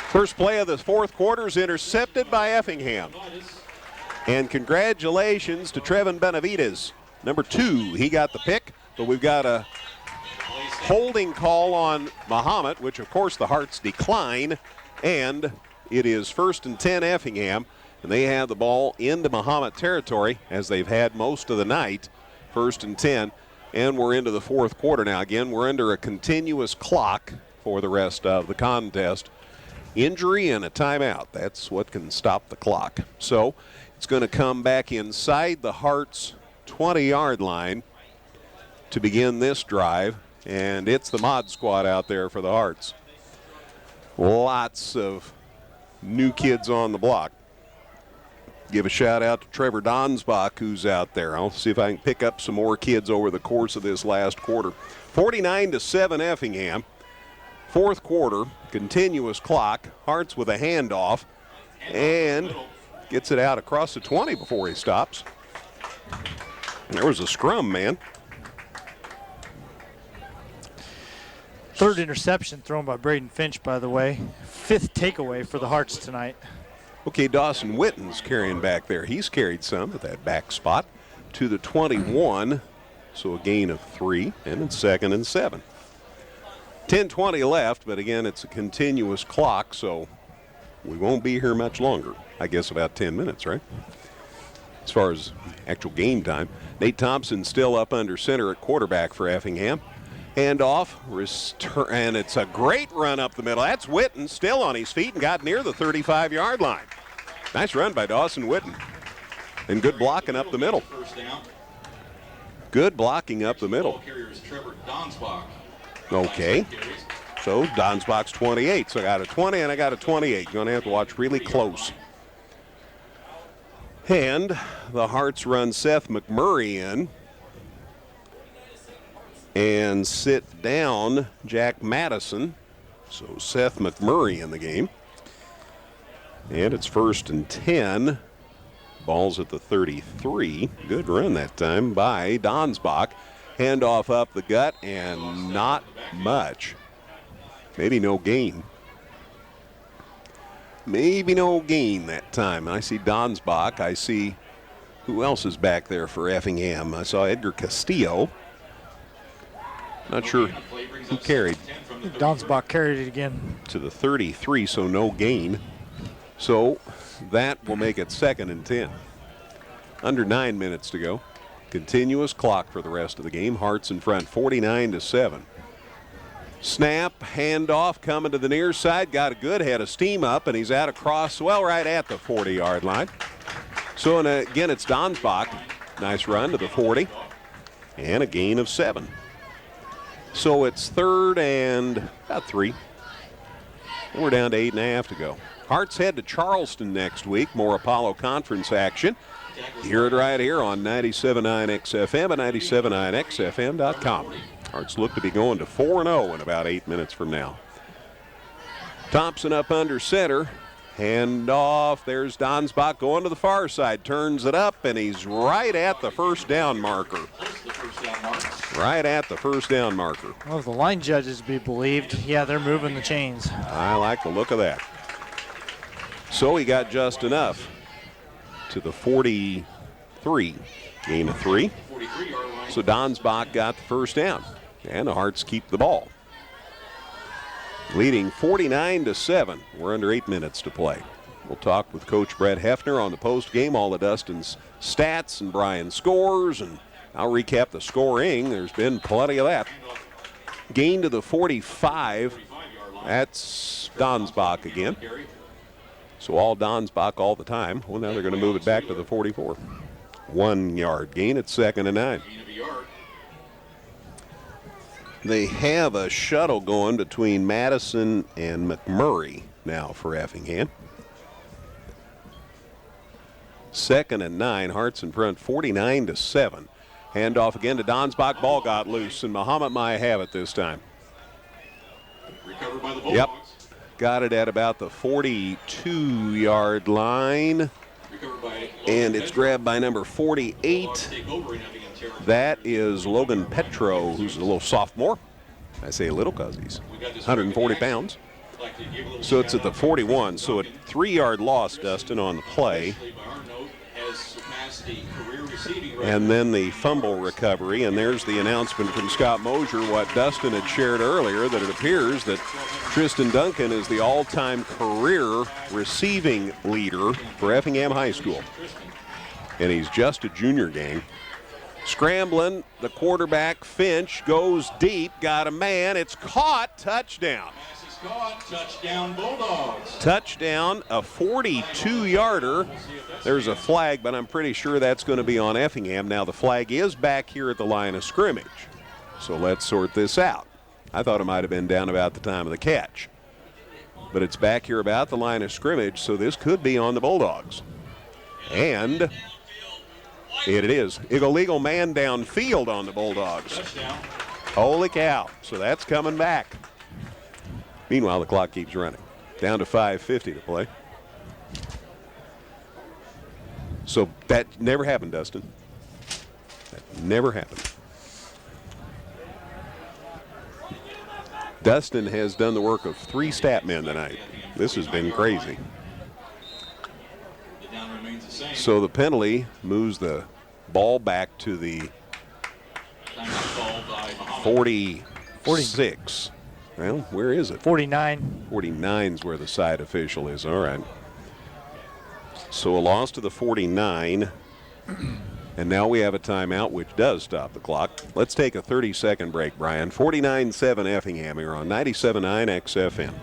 First play of the 4th quarter is intercepted by Effingham. And congratulations to Trevin Benavides. Number 2, he got the pick, but we've got a holding call on Mahomet, which of course the Hearts decline. And it is 1st and 10 Effingham, and they have the ball into Mahomet territory as they've had most of the night. 1st and 10, and we're into the 4th quarter now. Again, we're under a continuous clock for the rest of the contest. Injury and a timeout. That's what can stop the clock. So it's going to come back inside the Hearts' 20-yard line to begin this drive. and it's the Mod Squad out there for the Hearts. Lots of new kids on the block. Give a shout out to Trevor Donsbach, who's out there. I'll see if I can pick up some more kids over the course of this last quarter. 49-7 Effingham. Fourth quarter, continuous clock. Hearts with a handoff and gets it out across the 20 before he stops. And there was a scrum, man. Third interception thrown by Braden Finch, by the way. Fifth takeaway for the Hearts tonight. Okay, Dawson Witten's carrying back there. He's carried some at that back spot to the 21. So a gain of 3, and it's 2nd and 7. 10:20 left, but again, it's a continuous clock, so we won't be here much longer. I guess about 10 minutes, right? As far as actual game time. Nate Thompson still up under center at quarterback for Effingham. Handoff, and it's a great run up the middle. That's Witten still on his feet and got near the 35-yard line. Nice run by Dawson Witten. And good blocking up the middle. Good blocking up the middle. Okay. So Donsbach's 28. So I got a 20 and I got a 28. Going to have to watch really close. And the Hearts run Seth McMurray in. And sit down Jack Madison. So Seth McMurray in the game. And it's 1st and 10. Ball's at the 33. Good run that time by Donsbach. Handoff up the gut and not much. Maybe no gain. Maybe no gain that time. I see Donsbach. I see who else is back there for Effingham. I saw Edgar Castillo. Not sure who carried. Donsbach carried it again. To the 33, so no gain. So that will make it 2nd and 10. Under 9 minutes to go. Continuous clock for the rest of the game. Hearts in front, 49-7. Snap, handoff, coming to the near side. Got a good head of steam up, and he's out across, well, right at the 40-yard line. So, and again, it's Donsbach. Nice run to the 40. And a gain of 7. So it's 3rd and about 3. And we're down to 8.5 to go. Hearts head to Charleston next week. More Apollo Conference action. Hear it right here on 97.9 XFM and 97.9XFM.com. Hearts look to be going to 4-0 in about 8 minutes from now. Thompson up under center. Hand off. There's Donsbach going to the far side. Turns it up, and he's right at the first down marker. Right at the first down marker. Well, if the line judges be believed, yeah, they're moving the chains. I like the look of that. So he got just enough to the 43. Gain of 3. So Donsbach got the first down. And the Hearts keep the ball. Leading 49-7. We're under 8 minutes to play. We'll talk with Coach Brett Hefner on the post game, all of Dustin's stats and Brian's scores, and I'll recap the scoring. There's been plenty of that. Gain to the 45. That's Donsbach again. So all Donsbach all the time. Well, now they're going to move it back to the 44. 1 yard gain at 2nd and 9. They have a shuttle going between Madison and McMurray now for Effingham. 2nd and 9. Hearts in front, 49-7. Handoff again to Donsbach. Ball got loose, and Mahomet might have it this time. Recovered by the Bulldogs. Yep. Got it at about the 42-yard line. And it's grabbed by number 48. That is Logan Petro, who's a little sophomore. I say a little because he's 140 pounds. So it's at the 41. So a 3-yard loss, Dustin, on the play. And then the fumble recovery. And there's the announcement from Scott Mosier, what Dustin had shared earlier, that it appears that Tristan Duncan is the all-time career receiving leader for Effingham High School. And he's just a junior gang. Scrambling, the quarterback, Finch, goes deep, got a man, it's caught, touchdown. Touchdown Bulldogs. Touchdown, a 42-yarder. There's a flag, but I'm pretty sure that's going to be on Effingham. Now the flag is back here at the line of scrimmage. So let's sort this out. I thought it might have been down about the time of the catch. But it's back here about the line of scrimmage, so this could be on the Bulldogs. And it is. Illegal man downfield on the Bulldogs. Holy cow. So that's coming back. Meanwhile, the clock keeps running. Down to 5:50 to play. So that never happened, Dustin. That never happened. Dustin has done the work of 3 stat men tonight. This has been crazy. So the penalty moves the ball back to the 46. Well, where is it? 49. 49 is where the side official is. All right. So a loss to the 49. And now we have a timeout, which does stop the clock. Let's take a 30-second break, Brian. 49-7 Effingham here on 97.9 XFM.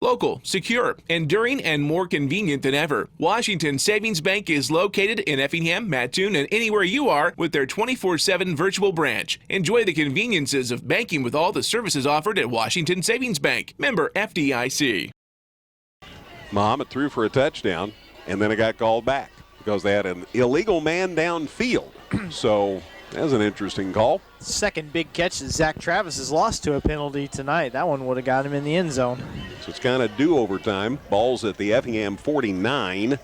Local, secure, enduring, and more convenient than ever. Washington Savings Bank is located in Effingham, Mattoon, and anywhere you are with their 24/7 virtual branch. Enjoy the conveniences of banking with all the services offered at Washington Savings Bank. Member FDIC. Mahomet threw for a touchdown, and then it got called back because they had an illegal man downfield. So that was an interesting call. Second big catch that Zach Travis has lost to a penalty tonight. That one would have got him in the end zone. So it's kind of do-over time. Ball's at the Effingham 49.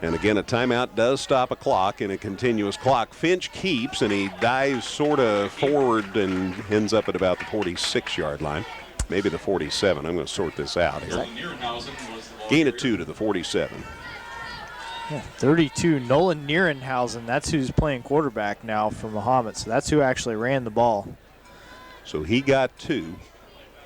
And again, a timeout does stop a clock in a continuous clock. Finch keeps, and he dives sort of forward and ends up at about the 46-yard line. Maybe the 47. I'm going to sort this out here. Gain of 2 to the 47. Yeah, 32, Nolan Nierenhausen. That's who's playing quarterback now for Mahomet. So that's who actually ran the ball. So he got 2.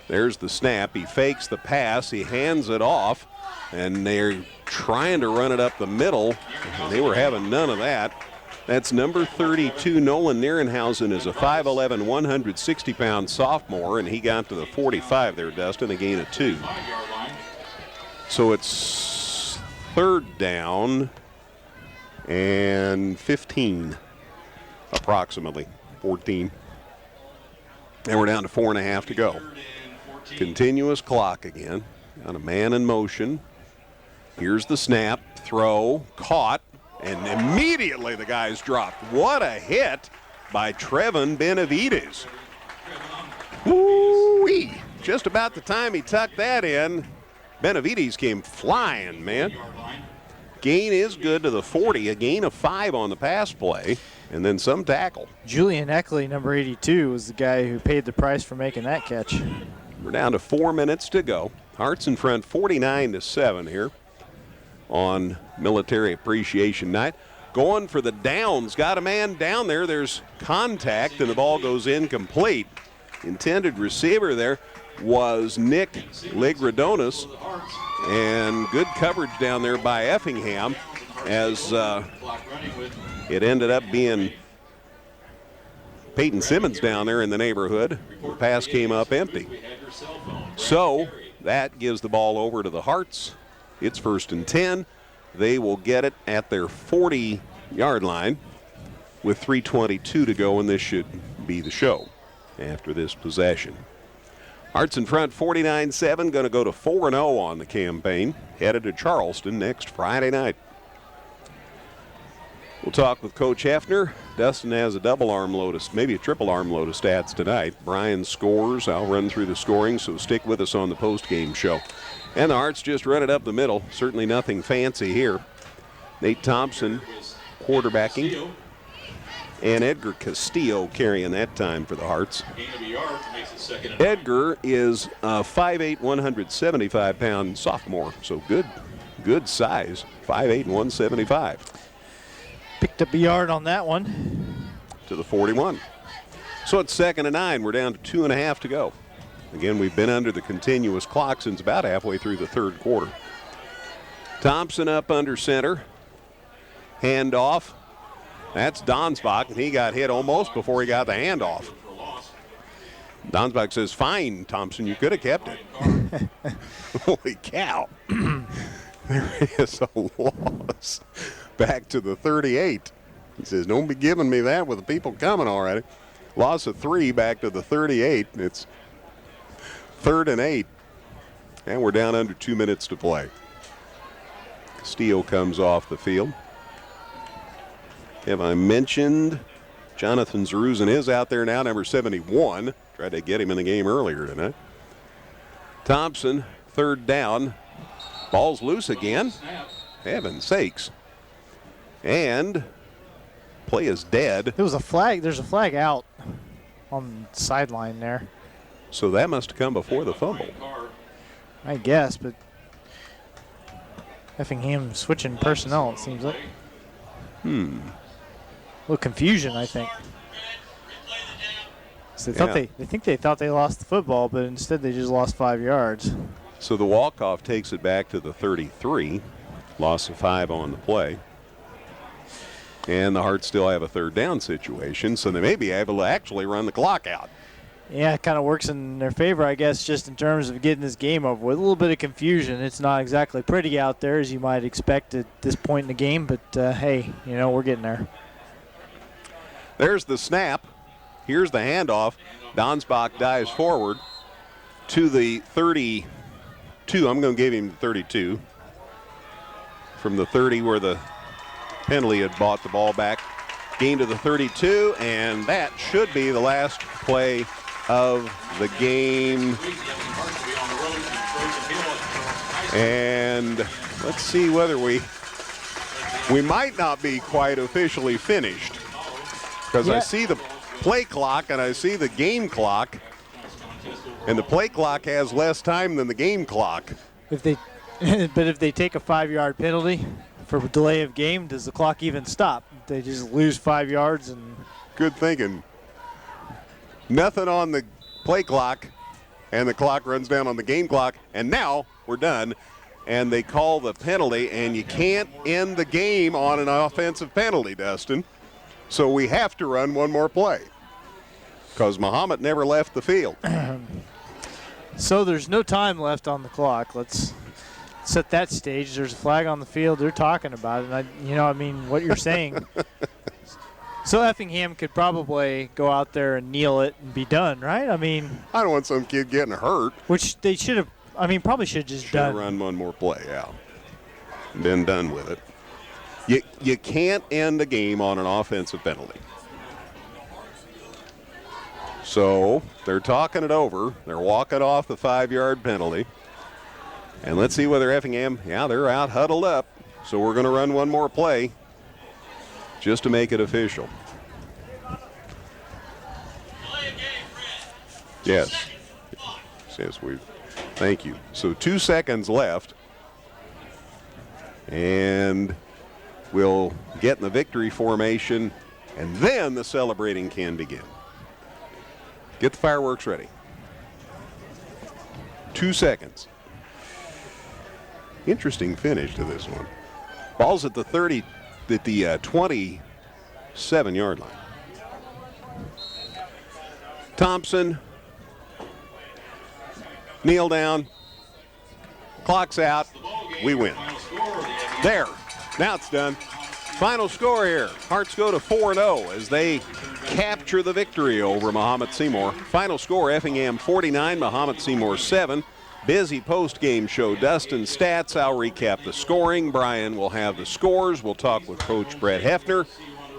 There's the snap. He fakes the pass. He hands it off, and they're trying to run it up the middle. And they were having none of that. That's number 32. Nolan Nierenhausen is a 5'11", 160-pound sophomore, and he got to the 45 there, Dustin, a gain of 2. So it's third down and 15, approximately 14. And we're down to 4.5 to go. Continuous clock again. On a man in motion. Here's the snap, throw, caught, and immediately the guy's dropped. What a hit by Trevin Benavides. Woo-wee. Just about the time he tucked that in, Benavides came flying, man. Gain is good to the 40, a gain of 5 on the pass play, and then some tackle. Julian Eckley, number 82, was the guy who paid the price for making that catch. We're down to 4 minutes to go. Hearts in front 49-7 here on Military Appreciation Night. Going for the downs. Got a man down there. There's contact, and the ball goes incomplete. Intended receiver there was Nick Ligradonis, and good coverage down there by Effingham as it ended up being Peyton Simmons down there in the neighborhood. The pass came up empty. So that gives the ball over to the Hearts. It's 1st and 10. They will get it at their 40-yard line with 3:22 to go, and this should be the show after this possession. Hearts in front 49-7, going to go to 4-0 on the campaign, headed to Charleston next Friday night. We'll talk with Coach Hefner. Dustin has a double armload of, maybe a triple armload of stats tonight. Brian scores. I'll run through the scoring, so stick with us on the post-game show. And the Hearts just run it up the middle. Certainly nothing fancy here. Nate Thompson quarterbacking. And Edgar Castillo carrying that time for the Hearts. Edgar is a 5'8", 175-pound sophomore, so good size, 5'8", 175. Picked up a yard on that one. To the 41. So it's 2nd and 9. We're down to 2.5 to go. Again, we've been under the continuous clock since about halfway through the third quarter. Thompson up under center. Hand off. That's Donsbach, and he got hit almost before he got the handoff. Donsbach says, fine, Thompson, you could have kept it. Holy cow. There is a loss back to the 38. He says, don't be giving me that with the people coming already. Loss of 3 back to the 38. It's 3rd and 8. And we're down under 2 minutes to play. Castillo comes off the field. Have I mentioned Jonathan Zaruzin is out there now, number 71. Tried to get him in the game earlier tonight. Thompson, 3rd down. Ball's loose again. Heaven's sakes. And play is dead. There was a flag. There's a flag out on the sideline there. So that must have come before the fumble. I guess, but Effingham switching personnel, it seems like. A little confusion, I think. So they thought they lost the football, but instead they just lost 5 yards. So the walk-off takes it back to the 33. Loss of 5 on the play. And the Hearts still have a 3rd down situation, so they may be able to actually run the clock out. Yeah, it kind of works in their favor, I guess, just in terms of getting this game over with. A little bit of confusion. It's not exactly pretty out there, as you might expect at this point in the game, but hey, we're getting there. There's the snap. Here's the handoff. Donsbach dives forward to the 32. I'm going to give him 32. From the 30 where the penalty had bought the ball back. Gain to the 32, and that should be the last play of the game. And let's see whether we might not be quite officially finished. Because I see the play clock and I see the game clock, and the play clock has less time than the game clock. But if they take a 5-yard penalty for delay of game, does the clock even stop? They just lose 5 yards and. Good thinking. Nothing on the play clock, and the clock runs down on the game clock, and now we're done. And they call the penalty, and you can't end the game on an offensive penalty, Dustin. So we have to run one more play because Mahomet never left the field. So there's no time left on the clock. Let's set that stage. There's a flag on the field. They're talking about it. And what you're saying. So Effingham could probably go out there and kneel it and be done, right? I don't want some kid getting hurt. Which they should have. Probably should have just done. Run one more play, yeah. Been done with it. You can't end a game on an offensive penalty. So they're talking it over. They're walking off the 5-yard penalty. And let's see whether Effingham, they're out huddled up. So we're going to run one more play just to make it official. Yes. Thank you. So 2 seconds left. And we'll get in the victory formation, and then the celebrating can begin. Get the fireworks ready. 2 seconds. Interesting finish to this one. Ball's at the 27-yard line. Thompson, kneel down, clock's out, we win. There, now it's done. Final score here, Hearts go to 4-0 as they capture the victory over Mahomet-Seymour. Final score, Effingham 49, Mahomet-Seymour 7. Busy post-game show. Dustin stats, I'll recap the scoring. Brian will have the scores. We'll talk with Coach Brett Hefner.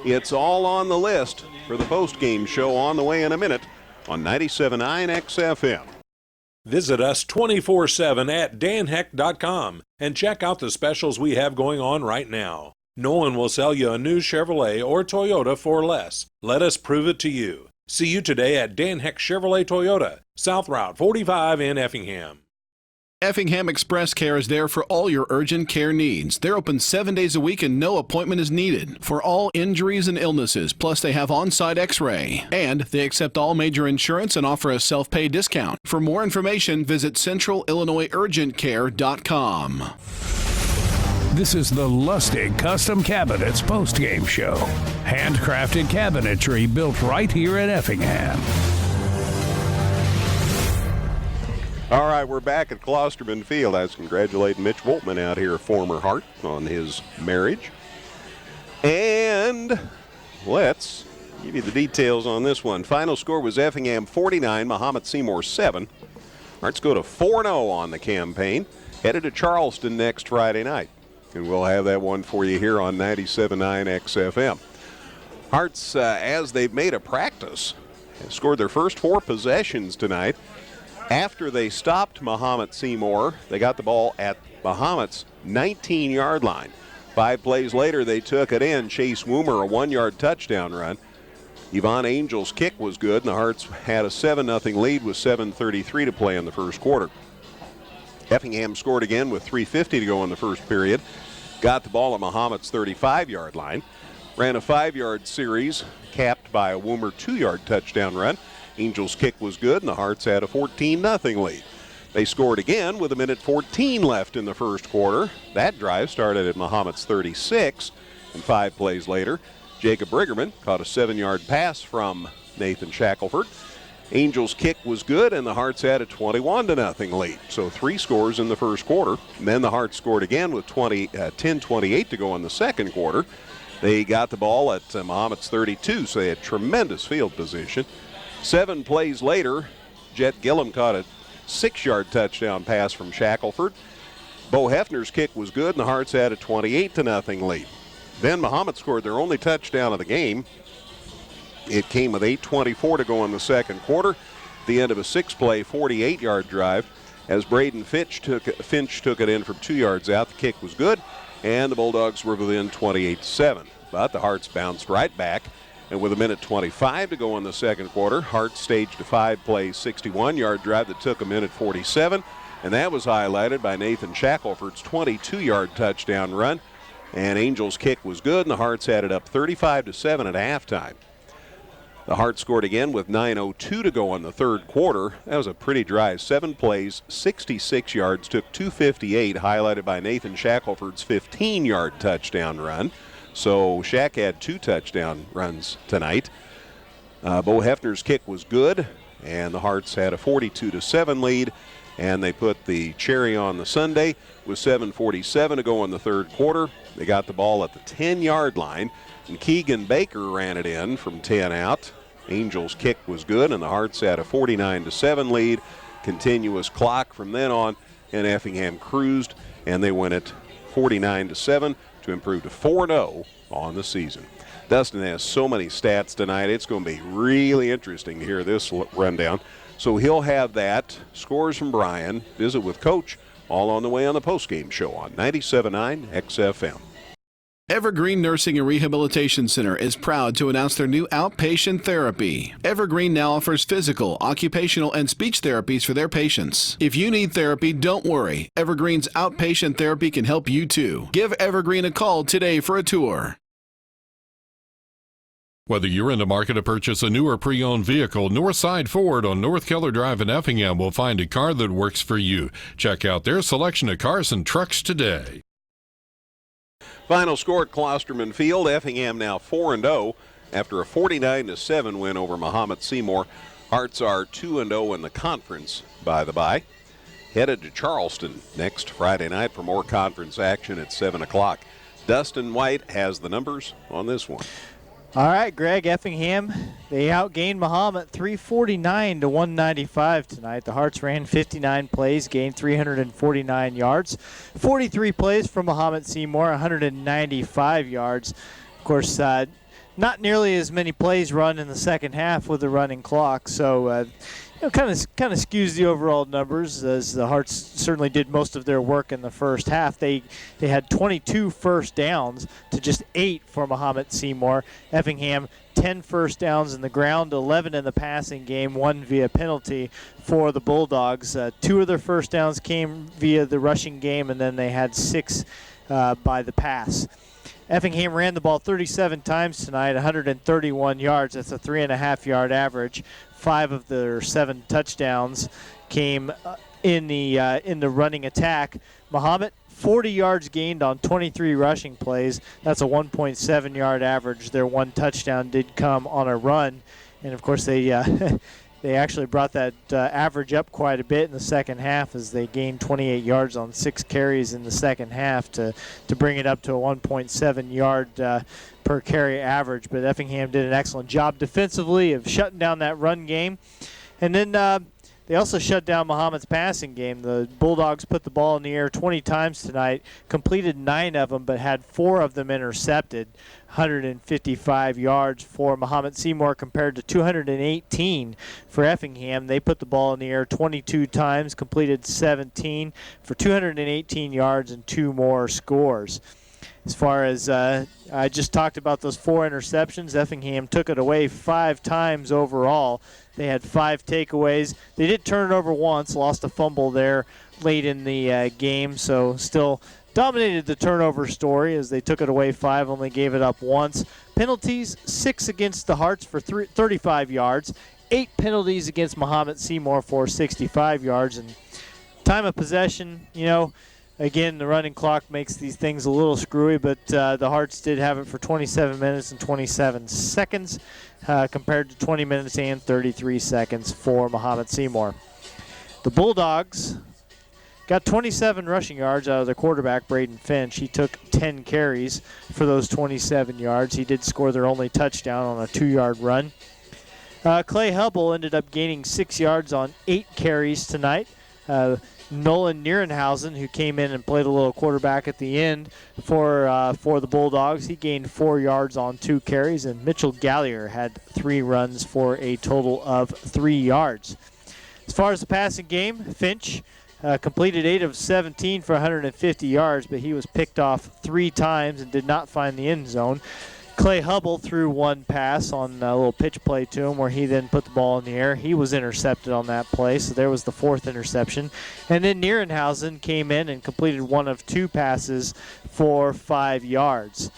It's all on the list for the post-game show on the way in a minute on 97.9 XFM. Visit us 24/7 at danheck.com and check out the specials we have going on right now. No one will sell you a new Chevrolet or Toyota for less. Let us prove it to you. See you today at Dan Heck Chevrolet Toyota, South Route 45 in Effingham. Effingham Express Care is there for all your urgent care needs. They're open 7 days a week and no appointment is needed for all injuries and illnesses. Plus, they have on-site x-ray. And they accept all major insurance and offer a self-pay discount. For more information, visit centralillinoisurgentcare.com. This is the Lustig Custom Cabinets postgame show. Handcrafted cabinetry built right here in Effingham. All right, we're back at Klosterman Field. I was congratulating Mitch Woltman out here, former Hart, on his marriage. And let's give you the details on this one. Final score was Effingham 49, Mahomet-Seymour 7. Hearts go to 4-0 on the campaign. Headed to Charleston next Friday night. And we'll have that one for you here on 97.9 XFM. Hearts, as they've made a practice, have scored their first 4 possessions tonight. After they stopped Mahomet-Seymour, they got the ball at Mahomet's 19-yard line. 5 plays later, they took it in. Chase Woomer, a 1-yard touchdown run. Yvonne Angel's kick was good, and the Hearts had a 7-0 lead with 7:33 to play in the first quarter. Effingham scored again with 3:50 to go in the first period. Got the ball at Mahomet's 35-yard line. Ran a 5-yard series, capped by a Woomer 2-yard touchdown run. Angel's kick was good, and the Hearts had a 14-0 lead. They scored again with 1:14 left in the first quarter. That drive started at Mahomet's 36, and 5 plays later, Jacob Briggerman caught a 7-yard pass from Nathan Shackelford. Angel's kick was good, and the Hearts had a 21-0 lead. So 3 scores in the first quarter. And then the Hearts scored again with 10:28 to go in the second quarter. They got the ball at Mahomet's 32, so they had tremendous field position. 7 plays later, Jet Gillum caught a 6-yard touchdown pass from Shackelford. Bo Hefner's kick was good, and the Hearts had a 28-0 lead. Then Mahomet scored their only touchdown of the game. It came with 8:24 to go in the second quarter. The end of a 6-play, 48-yard drive as Braden Finch took it in from 2 yards out. The kick was good, and the Bulldogs were within 28-7. But the Hearts bounced right back, and with 1:25 to go in the second quarter, Hearts staged a 5-play, 61-yard drive that took 1:47, and that was highlighted by Nathan Shackelford's 22-yard touchdown run. And Angel's kick was good, and the Hearts had it up 35-7 at halftime. The Hearts scored again with 9:02 to go in the third quarter. That was a pretty drive. 7 plays, 66 yards, took 2:58, highlighted by Nathan Shackelford's 15-yard touchdown run. So Shaq had 2 touchdown runs tonight. Bo Hefner's kick was good, and the Hearts had a 42-7 lead, and they put the cherry on the sundae with 7:47 to go in the third quarter. They got the ball at the 10-yard line, and Keegan Baker ran it in from 10 out. Angel's kick was good, and the Hearts had a 49-7 lead. Continuous clock from then on, and Effingham cruised, and they win it 49-7 to improve to 4-0 on the season. Dustin has so many stats tonight. It's going to be really interesting to hear this rundown. So he'll have that, scores from Brian, visit with Coach, all on the way on the postgame show on 97.9 XFM. Evergreen Nursing and Rehabilitation Center is proud to announce their new outpatient therapy. Evergreen now offers physical, occupational, and speech therapies for their patients. If you need therapy, don't worry. Evergreen's outpatient therapy can help you too. Give Evergreen a call today for a tour. Whether you're in the market to purchase a new or pre-owned vehicle, Northside Ford on North Keller Drive in Effingham will find a car that works for you. Check out their selection of cars and trucks today. Final score at Klosterman Field. Effingham now 4-0 after a 49-7 win over Mahomet-Seymour. Hearts are 2-0 in the conference, by the by. Headed to Charleston next Friday night for more conference action at 7 o'clock. Dustin White has the numbers on this one. All right, Greg, Effingham, they outgained Mahomet 349 to 195 tonight. The Hearts ran 59 plays, gained 349 yards. 43 plays from Mahomet-Seymour, 195 yards. Of course, not nearly as many plays run in the second half with the running clock, so kind of skews the overall numbers, as the Hearts certainly did most of their work in the first half. They had 22 first downs to just 8 for Mahomet-Seymour. Effingham 10 first downs in the ground, 11 in the passing game, 1 via penalty for the Bulldogs. 2 of their first downs came via the rushing game, and then they had 6 by the pass. Effingham ran the ball 37 times tonight, 131 yards. That's a 3.5-yard average. 5 of their 7 touchdowns came in the running attack. Mahomet 40 yards gained on 23 rushing plays. That's a 1.7 yard average. Their one touchdown did come on a run. And, of course, they they actually brought that average up quite a bit in the second half as they gained 28 yards on 6 carries in the second half to bring it up to a 1.7 yard per carry average. But Effingham did an excellent job defensively of shutting down that run game. And then they also shut down Mahomet's passing game. The Bulldogs put the ball in the air 20 times tonight, completed 9 of them, but had 4 of them intercepted. 155 yards for Mahomet-Seymour compared to 218 for Effingham. They put the ball in the air 22 times, completed 17 for 218 yards and 2 more scores. As far as I just talked about those 4 interceptions, Effingham took it away 5 times overall. They had 5 takeaways. They did turn it over once, lost a fumble there late in the game, so still dominated the turnover story as they took it away 5, only gave it up once. Penalties, 6 against the Hearts for 35 yards, 8 penalties against Mahomet-Seymour for 65 yards. And time of possession, again, the running clock makes these things a little screwy, but the Hearts did have it for 27 minutes and 27 seconds compared to 20 minutes and 33 seconds for Mahomet-Seymour. The Bulldogs got 27 rushing yards out of their quarterback, Braden Finch. He took 10 carries for those 27 yards. He did score their only touchdown on a 2-yard run. Clay Hubble ended up gaining 6 yards on 8 carries tonight. Nolan Nierenhausen, who came in and played a little quarterback at the end for the Bulldogs, he gained 4 yards on 2 carries, and Mitchell Gallier had 3 runs for a total of 3 yards. As far as the passing game, Finch completed 8 of 17 for 150 yards, but he was picked off 3 times and did not find the end zone. Clay Hubble threw 1 pass on a little pitch play to him where he then put the ball in the air. He was intercepted on that play, so there was the 4th interception. And then Nierenhausen came in and completed 1 of 2 passes for 5 yards.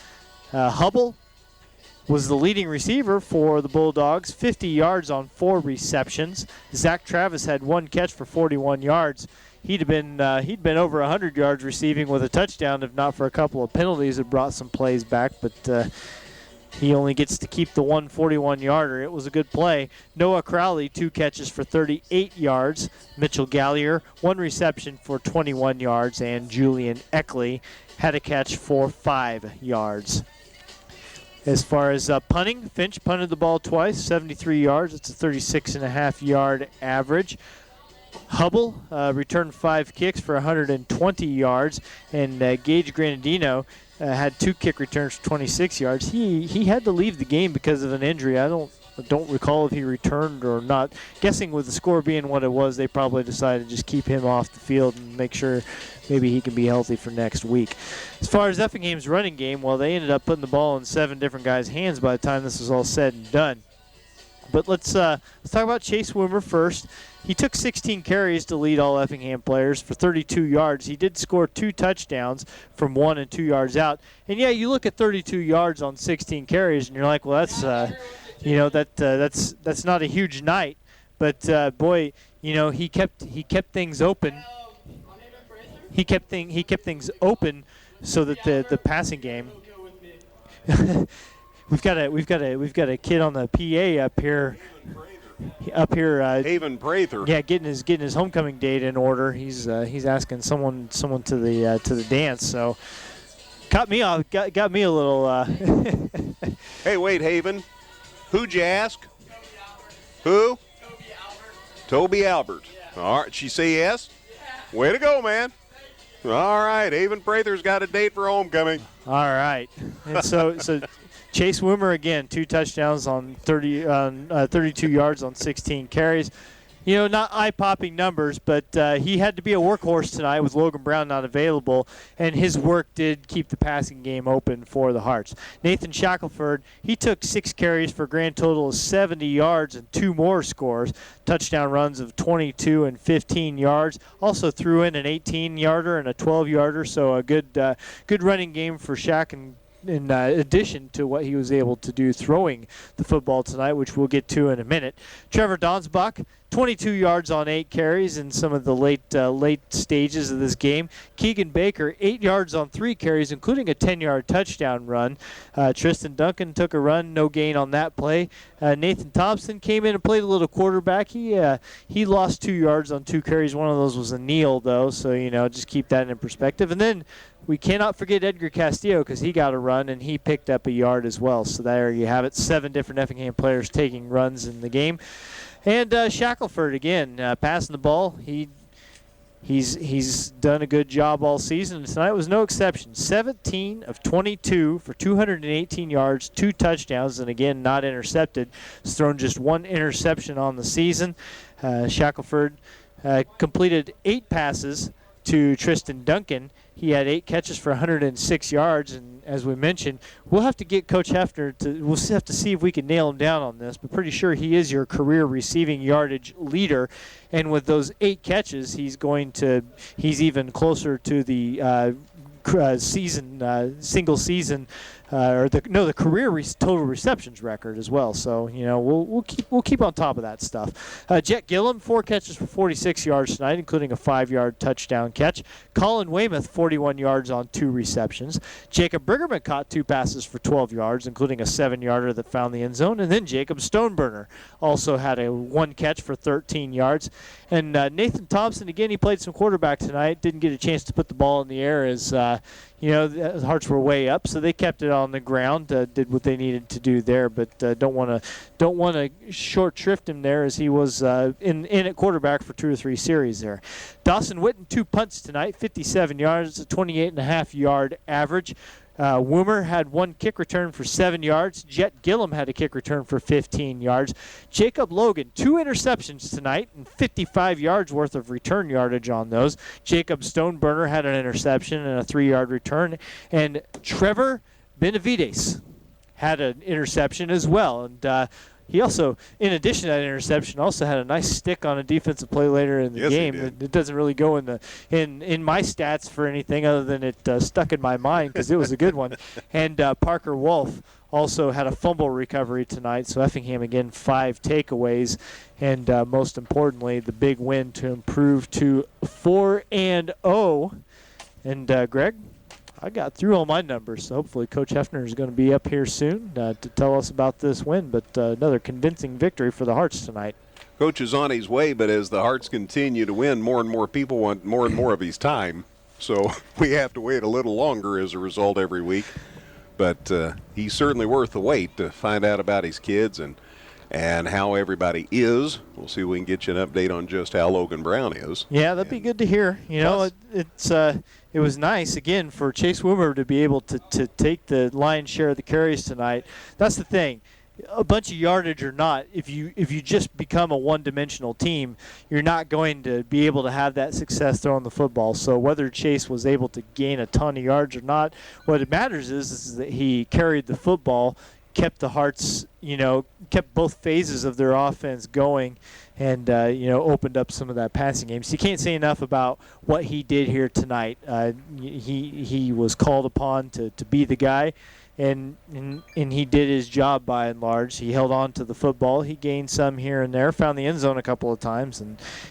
Hubble was the leading receiver for the Bulldogs, 50 yards on 4 receptions. Zach Travis had 1 catch for 41 yards. He'd been over 100 yards receiving with a touchdown, if not for a couple of penalties that brought some plays back. But he only gets to keep the 141-yarder. It was a good play. Noah Crowley, 2 catches for 38 yards. Mitchell Gallier, 1 reception for 21 yards. And Julian Eckley had a catch for 5 yards. As far as punting, Finch punted the ball twice, 73 yards. It's a 36.5-yard average. Hubble returned 5 kicks for 120 yards, and Gage Granadino had 2 kick returns for 26 yards. He had to leave the game because of an injury. I don't recall if he returned or not. Guessing with the score being what it was, they probably decided to just keep him off the field and make sure maybe he can be healthy for next week. As far as Effingham's running game, well, they ended up putting the ball in 7 different guys' hands by the time this was all said and done. But let's talk about Chase Wimmer first. He took 16 carries to lead all Effingham players for 32 yards. He did score 2 touchdowns from 1 and 2 yards out. And yeah, you look at 32 yards on 16 carries, and you're like, well, that's that's not a huge night. But boy, he kept things open. He kept things open so that the passing game. We've got a kid on the PA up here. Haven Prather. Yeah, getting his homecoming date in order. He's asking someone to the dance. So got me a little. Hey, wait, Haven. Who'd you ask? Who? Toby Albert. Yeah. All right. She say yes? Yeah. Way to go, man. All right. Haven Prather's got a date for homecoming. All right. And so Chase Wimmer again, 2 touchdowns on 32 yards on 16 carries. Not eye-popping numbers, but he had to be a workhorse tonight with Logan Brown not available, and his work did keep the passing game open for the Hearts. Nathan Shackelford, he took 6 carries for a grand total of 70 yards and 2 more scores, touchdown runs of 22 and 15 yards. Also threw in an 18-yarder and a 12-yarder, so a good running game for Shaq in addition to what he was able to do throwing the football tonight, which we'll get to in a minute. Trevor Donsbach, 22 yards on 8 carries in some of the late stages of this game. Keegan Baker, 8 yards on 3 carries, including a 10-yard touchdown run. Tristan Duncan took a run, no gain on that play. Nathan Thompson came in and played a little quarterback. He lost 2 yards on 2 carries. One of those was a kneel, though, so, just keep that in perspective. And then we cannot forget Edgar Castillo because he got a run and he picked up a yard as well. So there you have it, 7 different Effingham players taking runs in the game. And Shackelford, again, passing the ball. He's done a good job all season. Tonight was no exception. 17 of 22 for 218 yards, 2 touchdowns, and again, not intercepted. He's thrown just 1 interception on the season. Shackelford completed 8 passes to Tristan Duncan. He had 8 catches for 106 yards, and as we mentioned, we'll have to get Coach Hefner we'll have to see if we can nail him down on this, but pretty sure he is your career receiving yardage leader, and with those 8 catches, he's even closer to the single season the career total receptions record as well. So we'll keep on top of that stuff. Jet Gillum, 4 catches for 46 yards tonight, including a 5-yard touchdown catch. Colin Weymouth, 41 yards on 2 receptions. Jacob Briggerman caught 2 passes for 12 yards, including a 7-yarder that found the end zone. And then Jacob Stoneburner also had a 1 catch for 13 yards. And Nathan Thompson, again, he played some quarterback tonight. Didn't get a chance to put the ball in the air as the Hearts were way up, so they kept it on the ground, did what they needed to do there, but don't want to short shrift him there as he was in at quarterback for 2 or 3 series there. Dawson Witten, 2 punts tonight, 57 yards, a 28.5-yard average. Woomer had 1 kick return for 7 yards. Jet Gillum had a kick return for 15 yards. Jacob Logan, 2 interceptions tonight and 55 yards worth of return yardage on those. Jacob Stoneburner had an interception and a 3-yard return. And Trevor Benavides had an interception as well. And he also, in addition to that interception, also had a nice stick on a defensive play later in the game. It doesn't really go in my stats for anything other than it stuck in my mind because it was a good one. And Parker Wolf also had a fumble recovery tonight. So Effingham, again, 5 takeaways. And most importantly, the big win to improve to 4-0. And Greg? I got through all my numbers, so hopefully Coach Hefner is going to be up here soon to tell us about this win, but another convincing victory for the Hearts tonight. Coach is on his way, but as the Hearts continue to win, more and more people want more and more of his time, so we have to wait a little longer as a result every week. But he's certainly worth the wait to find out about his kids and how everybody is. We'll see if we can get you an update on just how Logan Brown is. Yeah, that'd be good to hear. It was nice, again, for Chase Woomer to be able to take the lion's share of the carries tonight. That's the thing. A bunch of yardage or not, if you just become a one-dimensional team, you're not going to be able to have that success throwing the football. So whether Chase was able to gain a ton of yards or not, what it matters is that he carried the football, kept the Hearts, kept both phases of their offense going, and opened up some of that passing game. So you can't say enough about what he did here tonight. He was called upon to be the guy, and he did his job by and large. He held on to the football. He gained some here and there, found the end zone a couple of times,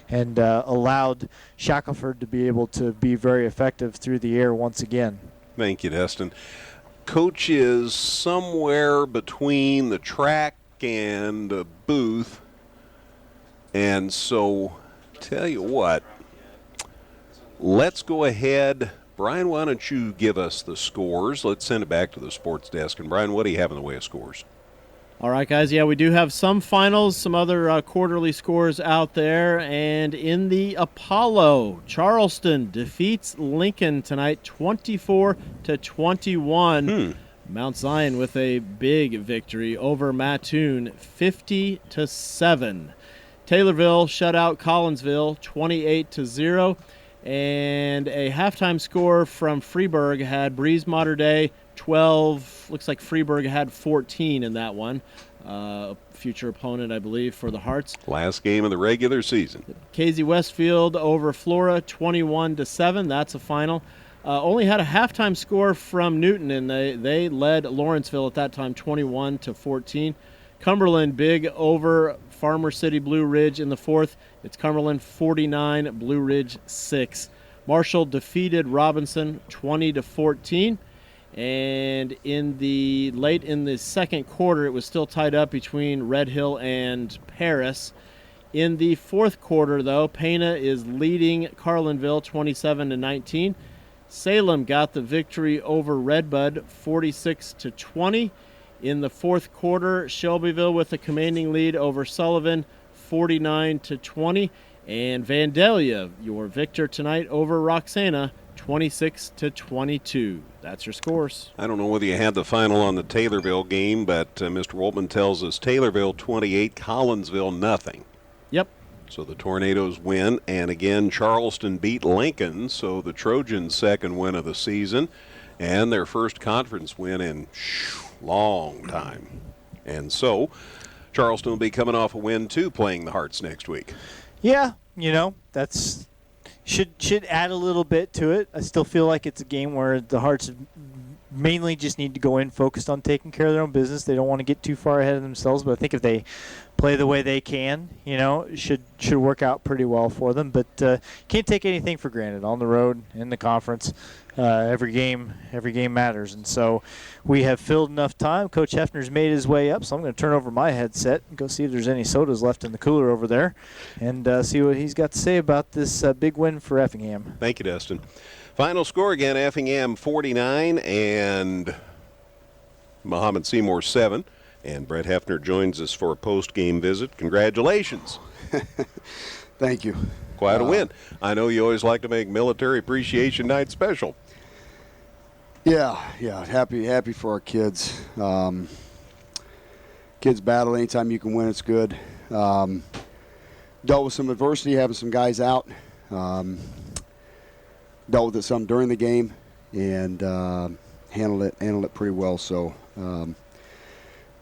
and allowed Shackelford to be able to be very effective through the air once again. Thank you, Destin. Coach is somewhere between the track and the booth. And so, tell you what, let's go ahead. Brian, why don't you give us the scores? Let's send it back to the sports desk. And, Brian, what do you have in the way of scores? All right, guys. Yeah, we do have some finals, some other quarterly scores out there. And in the Apollo, Charleston defeats Lincoln tonight 24-21. Mount Zion with a big victory over Mattoon 50-7. Taylorville shut out Collinsville 28-0. And a halftime score from Freeburg had Breeze Mater Dei 12. Looks like Freeburg had 14 in that one. Future opponent, I believe, for the Hearts. Last game of the regular season. Casey Westfield over Flora 21-7. That's a final. Only had a halftime score from Newton, and they led Lawrenceville at that time 21-14. Cumberland big over Farmer City Blue Ridge in the fourth. It's Cumberland 49, Blue Ridge 6. Marshall defeated Robinson 20-14. And late in the second quarter, it was still tied up between Red Hill and Paris. In the fourth quarter, though, Pana is leading Carlinville 27-19. Salem got the victory over Redbud 46-20. In the fourth quarter, Shelbyville with a commanding lead over Sullivan 49-20. And Vandalia, your victor tonight over Roxana 26-22. That's your scores. I don't know whether you had the final on the Taylorville game, but Mr. Woltman tells us Taylorville 28, Collinsville nothing. Yep. So the Tornadoes win, and again, Charleston beat Lincoln, so the Trojans' second win of the season, and their first conference win in long time. And so Charleston will be coming off a win, too, playing the Hearts next week. Yeah, that's should add a little bit to it. I still feel like it's a game where the Hearts mainly just need to go in focused on taking care of their own business. They don't want to get too far ahead of themselves, but I think if they play the way they can, it should work out pretty well for them. But can't take anything for granted on the road, in the conference. Every game matters, and so we have filled enough time. Coach Hefner's made his way up, so I'm going to turn over my headset and go see if there's any sodas left in the cooler over there, and see what he's got to say about this big win for Effingham. Thank you, Dustin. Final score again: Effingham 49 and Mahomet-Seymour 7. And Brett Hefner joins us for a post-game visit. Congratulations. Thank you. Quite a win. I know you always like to make Military Appreciation Night special. Yeah, happy for our kids. Kids battle anytime you can win, it's good. Dealt with some adversity, having some guys out. Dealt with it some during the game, and handled it pretty well. So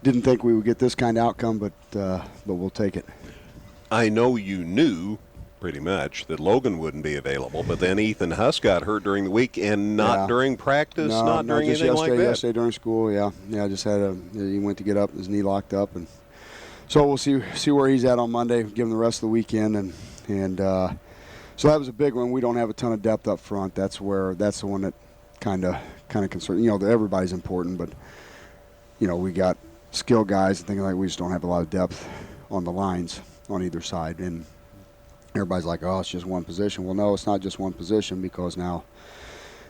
didn't think we would get this kind of outcome, but we'll take it. I know you knew pretty much that Logan wouldn't be available, but then Ethan Huss got hurt during the week, and not during practice, not during just anything like that. Yesterday during school, yeah. Just he went to get up, his knee locked up, and so we'll see where he's at on Monday. Give him the rest of the weekend, and so that was a big one. We don't have a ton of depth up front. That's the one that kind of concerns. Everybody's important, but we got skill guys and things like we just don't have a lot of depth on the lines on either side, and everybody's like, oh, it's just one position. Well, no, it's not just one position, because now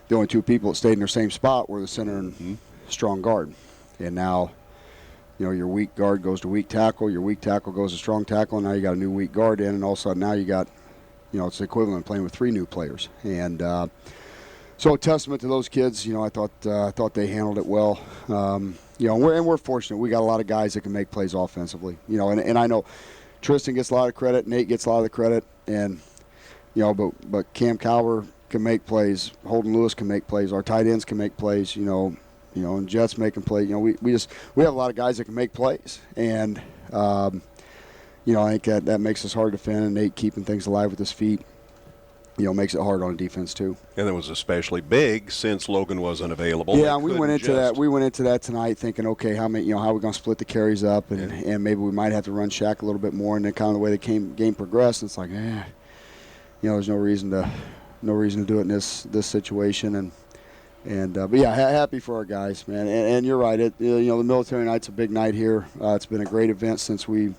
the only two people that stayed in their same spot were the center and strong guard. And now, your weak guard goes to weak tackle, your weak tackle goes to strong tackle, and now you got a new weak guard in, and all of a sudden now you got, it's the equivalent of playing with three new players. And so a testament to those kids. I thought they handled it well. And we're fortunate. We got a lot of guys that can make plays offensively. And I know Tristan gets a lot of credit, Nate gets a lot of the credit, and but Cam Calver can make plays, Holden Lewis can make plays, our tight ends can make plays, and Jets making plays. We have a lot of guys that can make plays, and I think that makes us hard to defend, and Nate keeping things alive with his feet, makes it hard on defense too. And it was especially big since Logan wasn't available. Yeah, we went into that. We went into that tonight thinking, okay, how are we going to split the carries up, and maybe we might have to run Shaq a little bit more. And then kind of the way the game progressed, it's like, there's no reason to do it in this situation. But yeah, happy for our guys, man. And you're right. The military night's a big night here. It's been a great event since we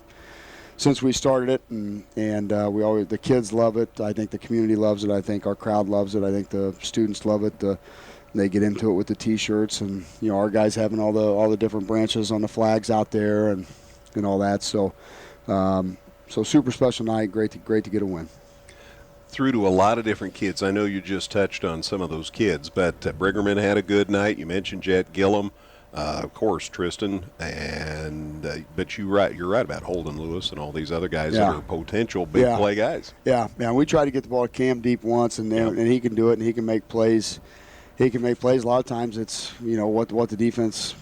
started it, and the kids love it. I think the community loves it. I think our crowd loves it. I think the students love it. They get into it with the T-shirts, and our guys having all the different branches on the flags out there and all that. So super special night. Great to get a win. Through to a lot of different kids. I know you just touched on some of those kids, but Briggerman had a good night. You mentioned Jet Gillum. Of course, Tristan, but you're right about Holden Lewis and all these other guys that are potential big play guys. Yeah, we tried to get the ball to Cam deep once, and he can do it, and he can make plays. A lot of times it's what the defense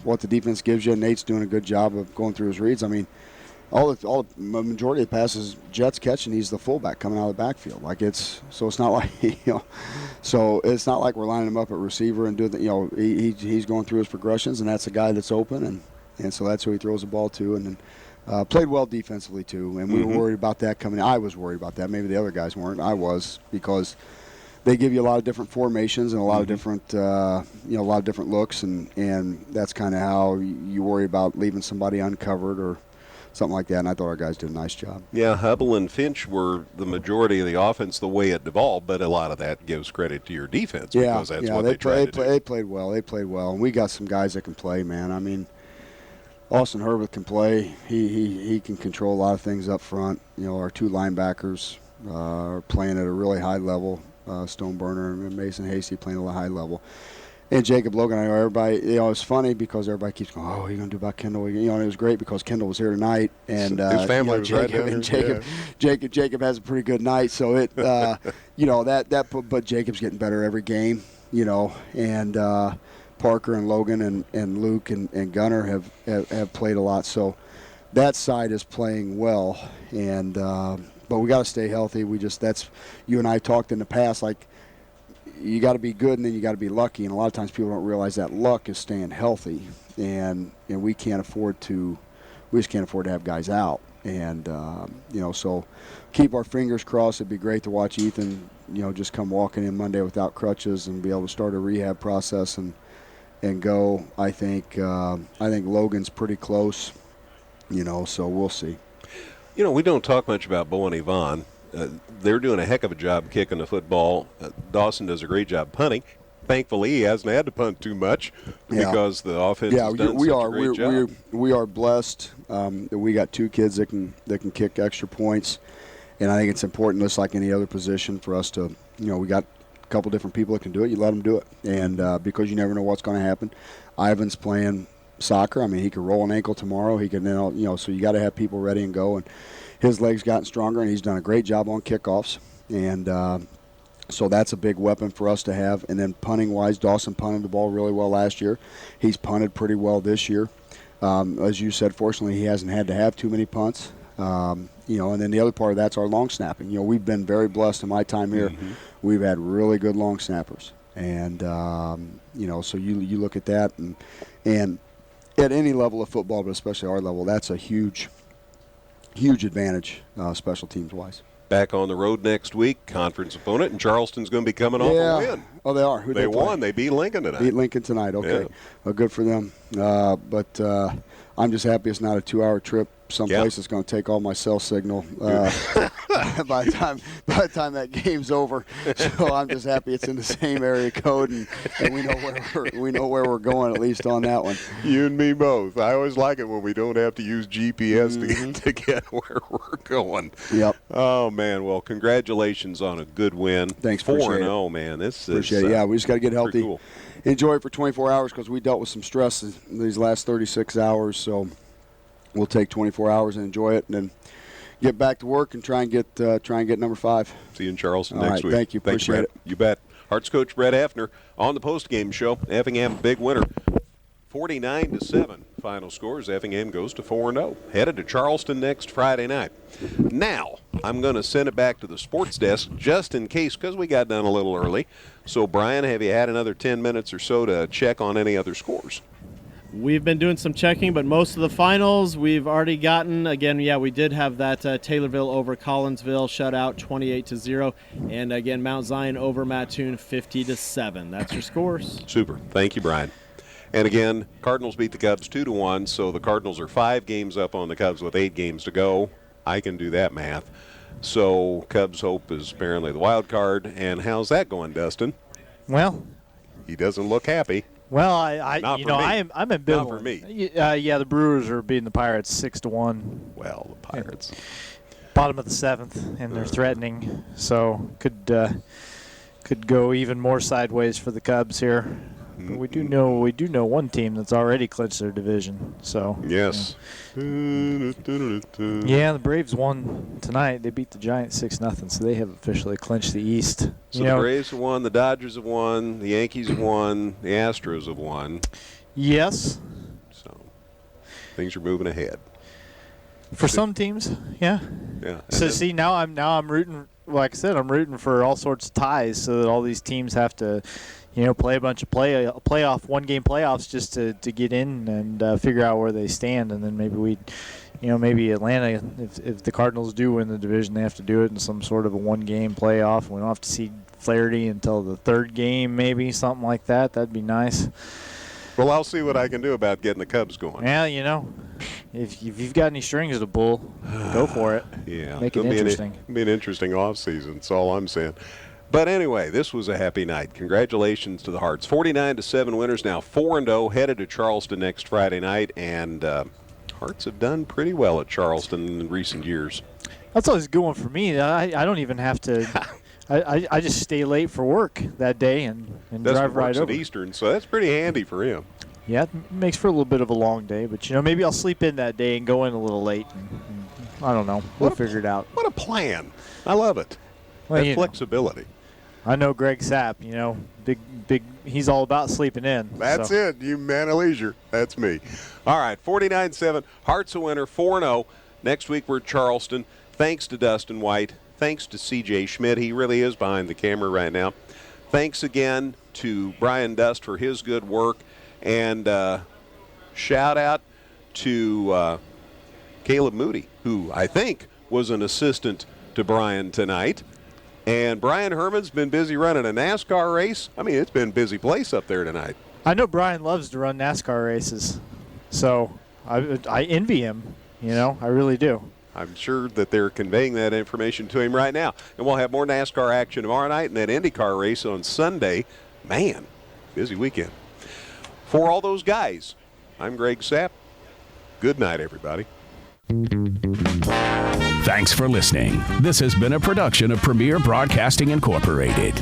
gives you. And Nate's doing a good job of going through his reads. I mean, the majority of the passes Jet's catching, he's the fullback coming out of the backfield. So it's not like so it's not like we're lining him up at receiver and doing he's going through his progressions, and that's a guy that's open, and so that's who he throws the ball to. And then played well defensively too, and we were worried about that coming. I was worried about that. Maybe the other guys weren't. I was, because they give you a lot of different formations and a lot of different, a lot of different looks, and that's kind of how you worry about leaving somebody uncovered or something like that. And I thought our guys did a nice job. Yeah, Hubble and Finch were the majority of the offense the way it devolved, but a lot of that gives credit to your defense because that's what they tried to do. They played well. They played well, and we got some guys that can play, man. I mean, Austin Herbert can play. He can control a lot of things up front. Our two linebackers are playing at a really high level. Stoneburner and Mason Hasty playing at a high level. And Jacob Logan, I know everybody, it's funny because everybody keeps going, what are you going to do about Kendall? And it was great because Kendall was here tonight. And his family was right there. And Jacob has a pretty good night. So it, but Jacob's getting better every game, and Parker and Logan and Luke and Gunner have played a lot. So that side is playing well. And, but we got to stay healthy. You and I talked in the past, like, you got to be good and then you got to be lucky. And a lot of times people don't realize that luck is staying healthy, and we can't afford to have guys out. And so keep our fingers crossed. It'd be great to watch Ethan, just come walking in Monday without crutches and be able to start a rehab process and go. I think Logan's pretty close, so we'll see. We don't talk much about Bo and Yvonne. They're doing a heck of a job kicking the football. Dawson does a great job punting. Thankfully, he hasn't had to punt too much because the offense has done such a great job. We are blessed that we got two kids that can kick extra points, and I think it's important, just like any other position, for us to, we got a couple different people that can do it. You let them do it, and because you never know what's going to happen. Ivan's playing soccer. I mean, he could roll an ankle tomorrow. He can, so you got to have people ready and go. And his legs gotten stronger, and he's done a great job on kickoffs. And so that's a big weapon for us to have. And then punting-wise, Dawson punted the ball really well last year. He's punted pretty well this year. As you said, fortunately, he hasn't had to have too many punts. And then the other part of that's our long snapping. We've been very blessed in my time here. We've had really good long snappers. And, so you look at that, and at any level of football, but especially our level, that's a huge advantage, special teams-wise. Back on the road next week, conference opponent, and Charleston's going to be coming off a win. Oh, they are. Who'd they won. They beat Lincoln tonight. Okay. Yeah. Well, good for them. But I'm just happy it's not a 2-hour trip someplace that's going to take all my cell signal by the time that game's over. So I'm just happy it's in the same area code, and we know where we're going, at least on that one. You and me both. I always like it when we don't have to use GPS to get where we're going. Yep. Oh man, well, congratulations on a good win. Thanks. 4-0, man. This appreciate it. Yeah, we just got to get healthy. Cool. Enjoy it for 24 hours because we dealt with some stress these last 36 hours. So we'll take 24 hours and enjoy it, and then get back to work and try and get number 5. See you in Charleston All next right, week. Thank you. Appreciate it. You bet. Hearts coach Brett Heffner on the post-game show. Effingham big winner, 49-7. Final scores. Effingham goes to 4-0. Headed to Charleston next Friday night. Now I'm going to send it back to the sports desk just in case, because we got done a little early. So Brian, have you had another 10 minutes or so to check on any other scores? We've been doing some checking, but most of the finals we've already gotten. Again, we did have that Taylorville over Collinsville shutout 28-0, and again Mount Zion over Mattoon 50-7. That's your scores. Super. Thank you, Brian. And again, Cardinals beat the Cubs 2-1, so the Cardinals are 5 games up on the Cubs with 8 games to go. I can do that math. So Cubs hope is apparently the wild card. And how's that going, Dustin? Well, he doesn't look happy. Well, I'm ambivalent. Not for me. The Brewers are beating the Pirates 6-1. Well, the Pirates. Bottom of the 7th, and they're threatening, so could go even more sideways for the Cubs here. But we do know one team that's already clinched their division. So yes. The Braves won tonight. They beat the Giants 6-0, so they have officially clinched the East. So the Braves have won, the Dodgers have won, the Yankees have won, the Astros have won. Yes. So things are moving ahead. For some teams, yeah. Yeah. So see, now I'm rooting. Like I said, I'm rooting for all sorts of ties, so that all these teams have to, play a bunch of one-game playoffs just to get in and figure out where they stand, and then maybe Atlanta, if the Cardinals do win the division, they have to do it in some sort of a one-game playoff. We don't have to see Flaherty until the third game, maybe something like that. That'd be nice. Well, I'll see what I can do about getting the Cubs going. Yeah, if you've got any strings to pull, go for it. Yeah, make it interesting. It'll be an interesting off season. That's all I'm saying. But anyway, this was a happy night. Congratulations to the Hearts. 49-7 winners, now 4-0, headed to Charleston next Friday night, and Hearts have done pretty well at Charleston in recent years. That's always a good one for me. I don't even have to. I just stay late for work that day and drive right over. At Eastern, so that's pretty handy for him. Yeah, it makes for a little bit of a long day, but maybe I'll sleep in that day and go in a little late. And I don't know. We'll figure it out. What a plan! I love it. Well, that flexibility. I know Greg Sapp. Big. He's all about sleeping in. That's it. You man of leisure. That's me. All right, 49-7. Hearts a winner, 4-0. Next week we're at Charleston. Thanks to Dustin White. Thanks to C.J. Schmidt. He really is behind the camera right now. Thanks again to Brian Dust for his good work. And shout out to Caleb Moody, who I think was an assistant to Brian tonight. And Brian Herman's been busy running a NASCAR race. I mean, it's been a busy place up there tonight. I know Brian loves to run NASCAR races. So I envy him. I really do. I'm sure that they're conveying that information to him right now. And we'll have more NASCAR action tomorrow night and that IndyCar race on Sunday. Man, busy weekend. For all those guys, I'm Greg Sapp. Good night, everybody. Thanks for listening. This has been a production of Premier Broadcasting Incorporated.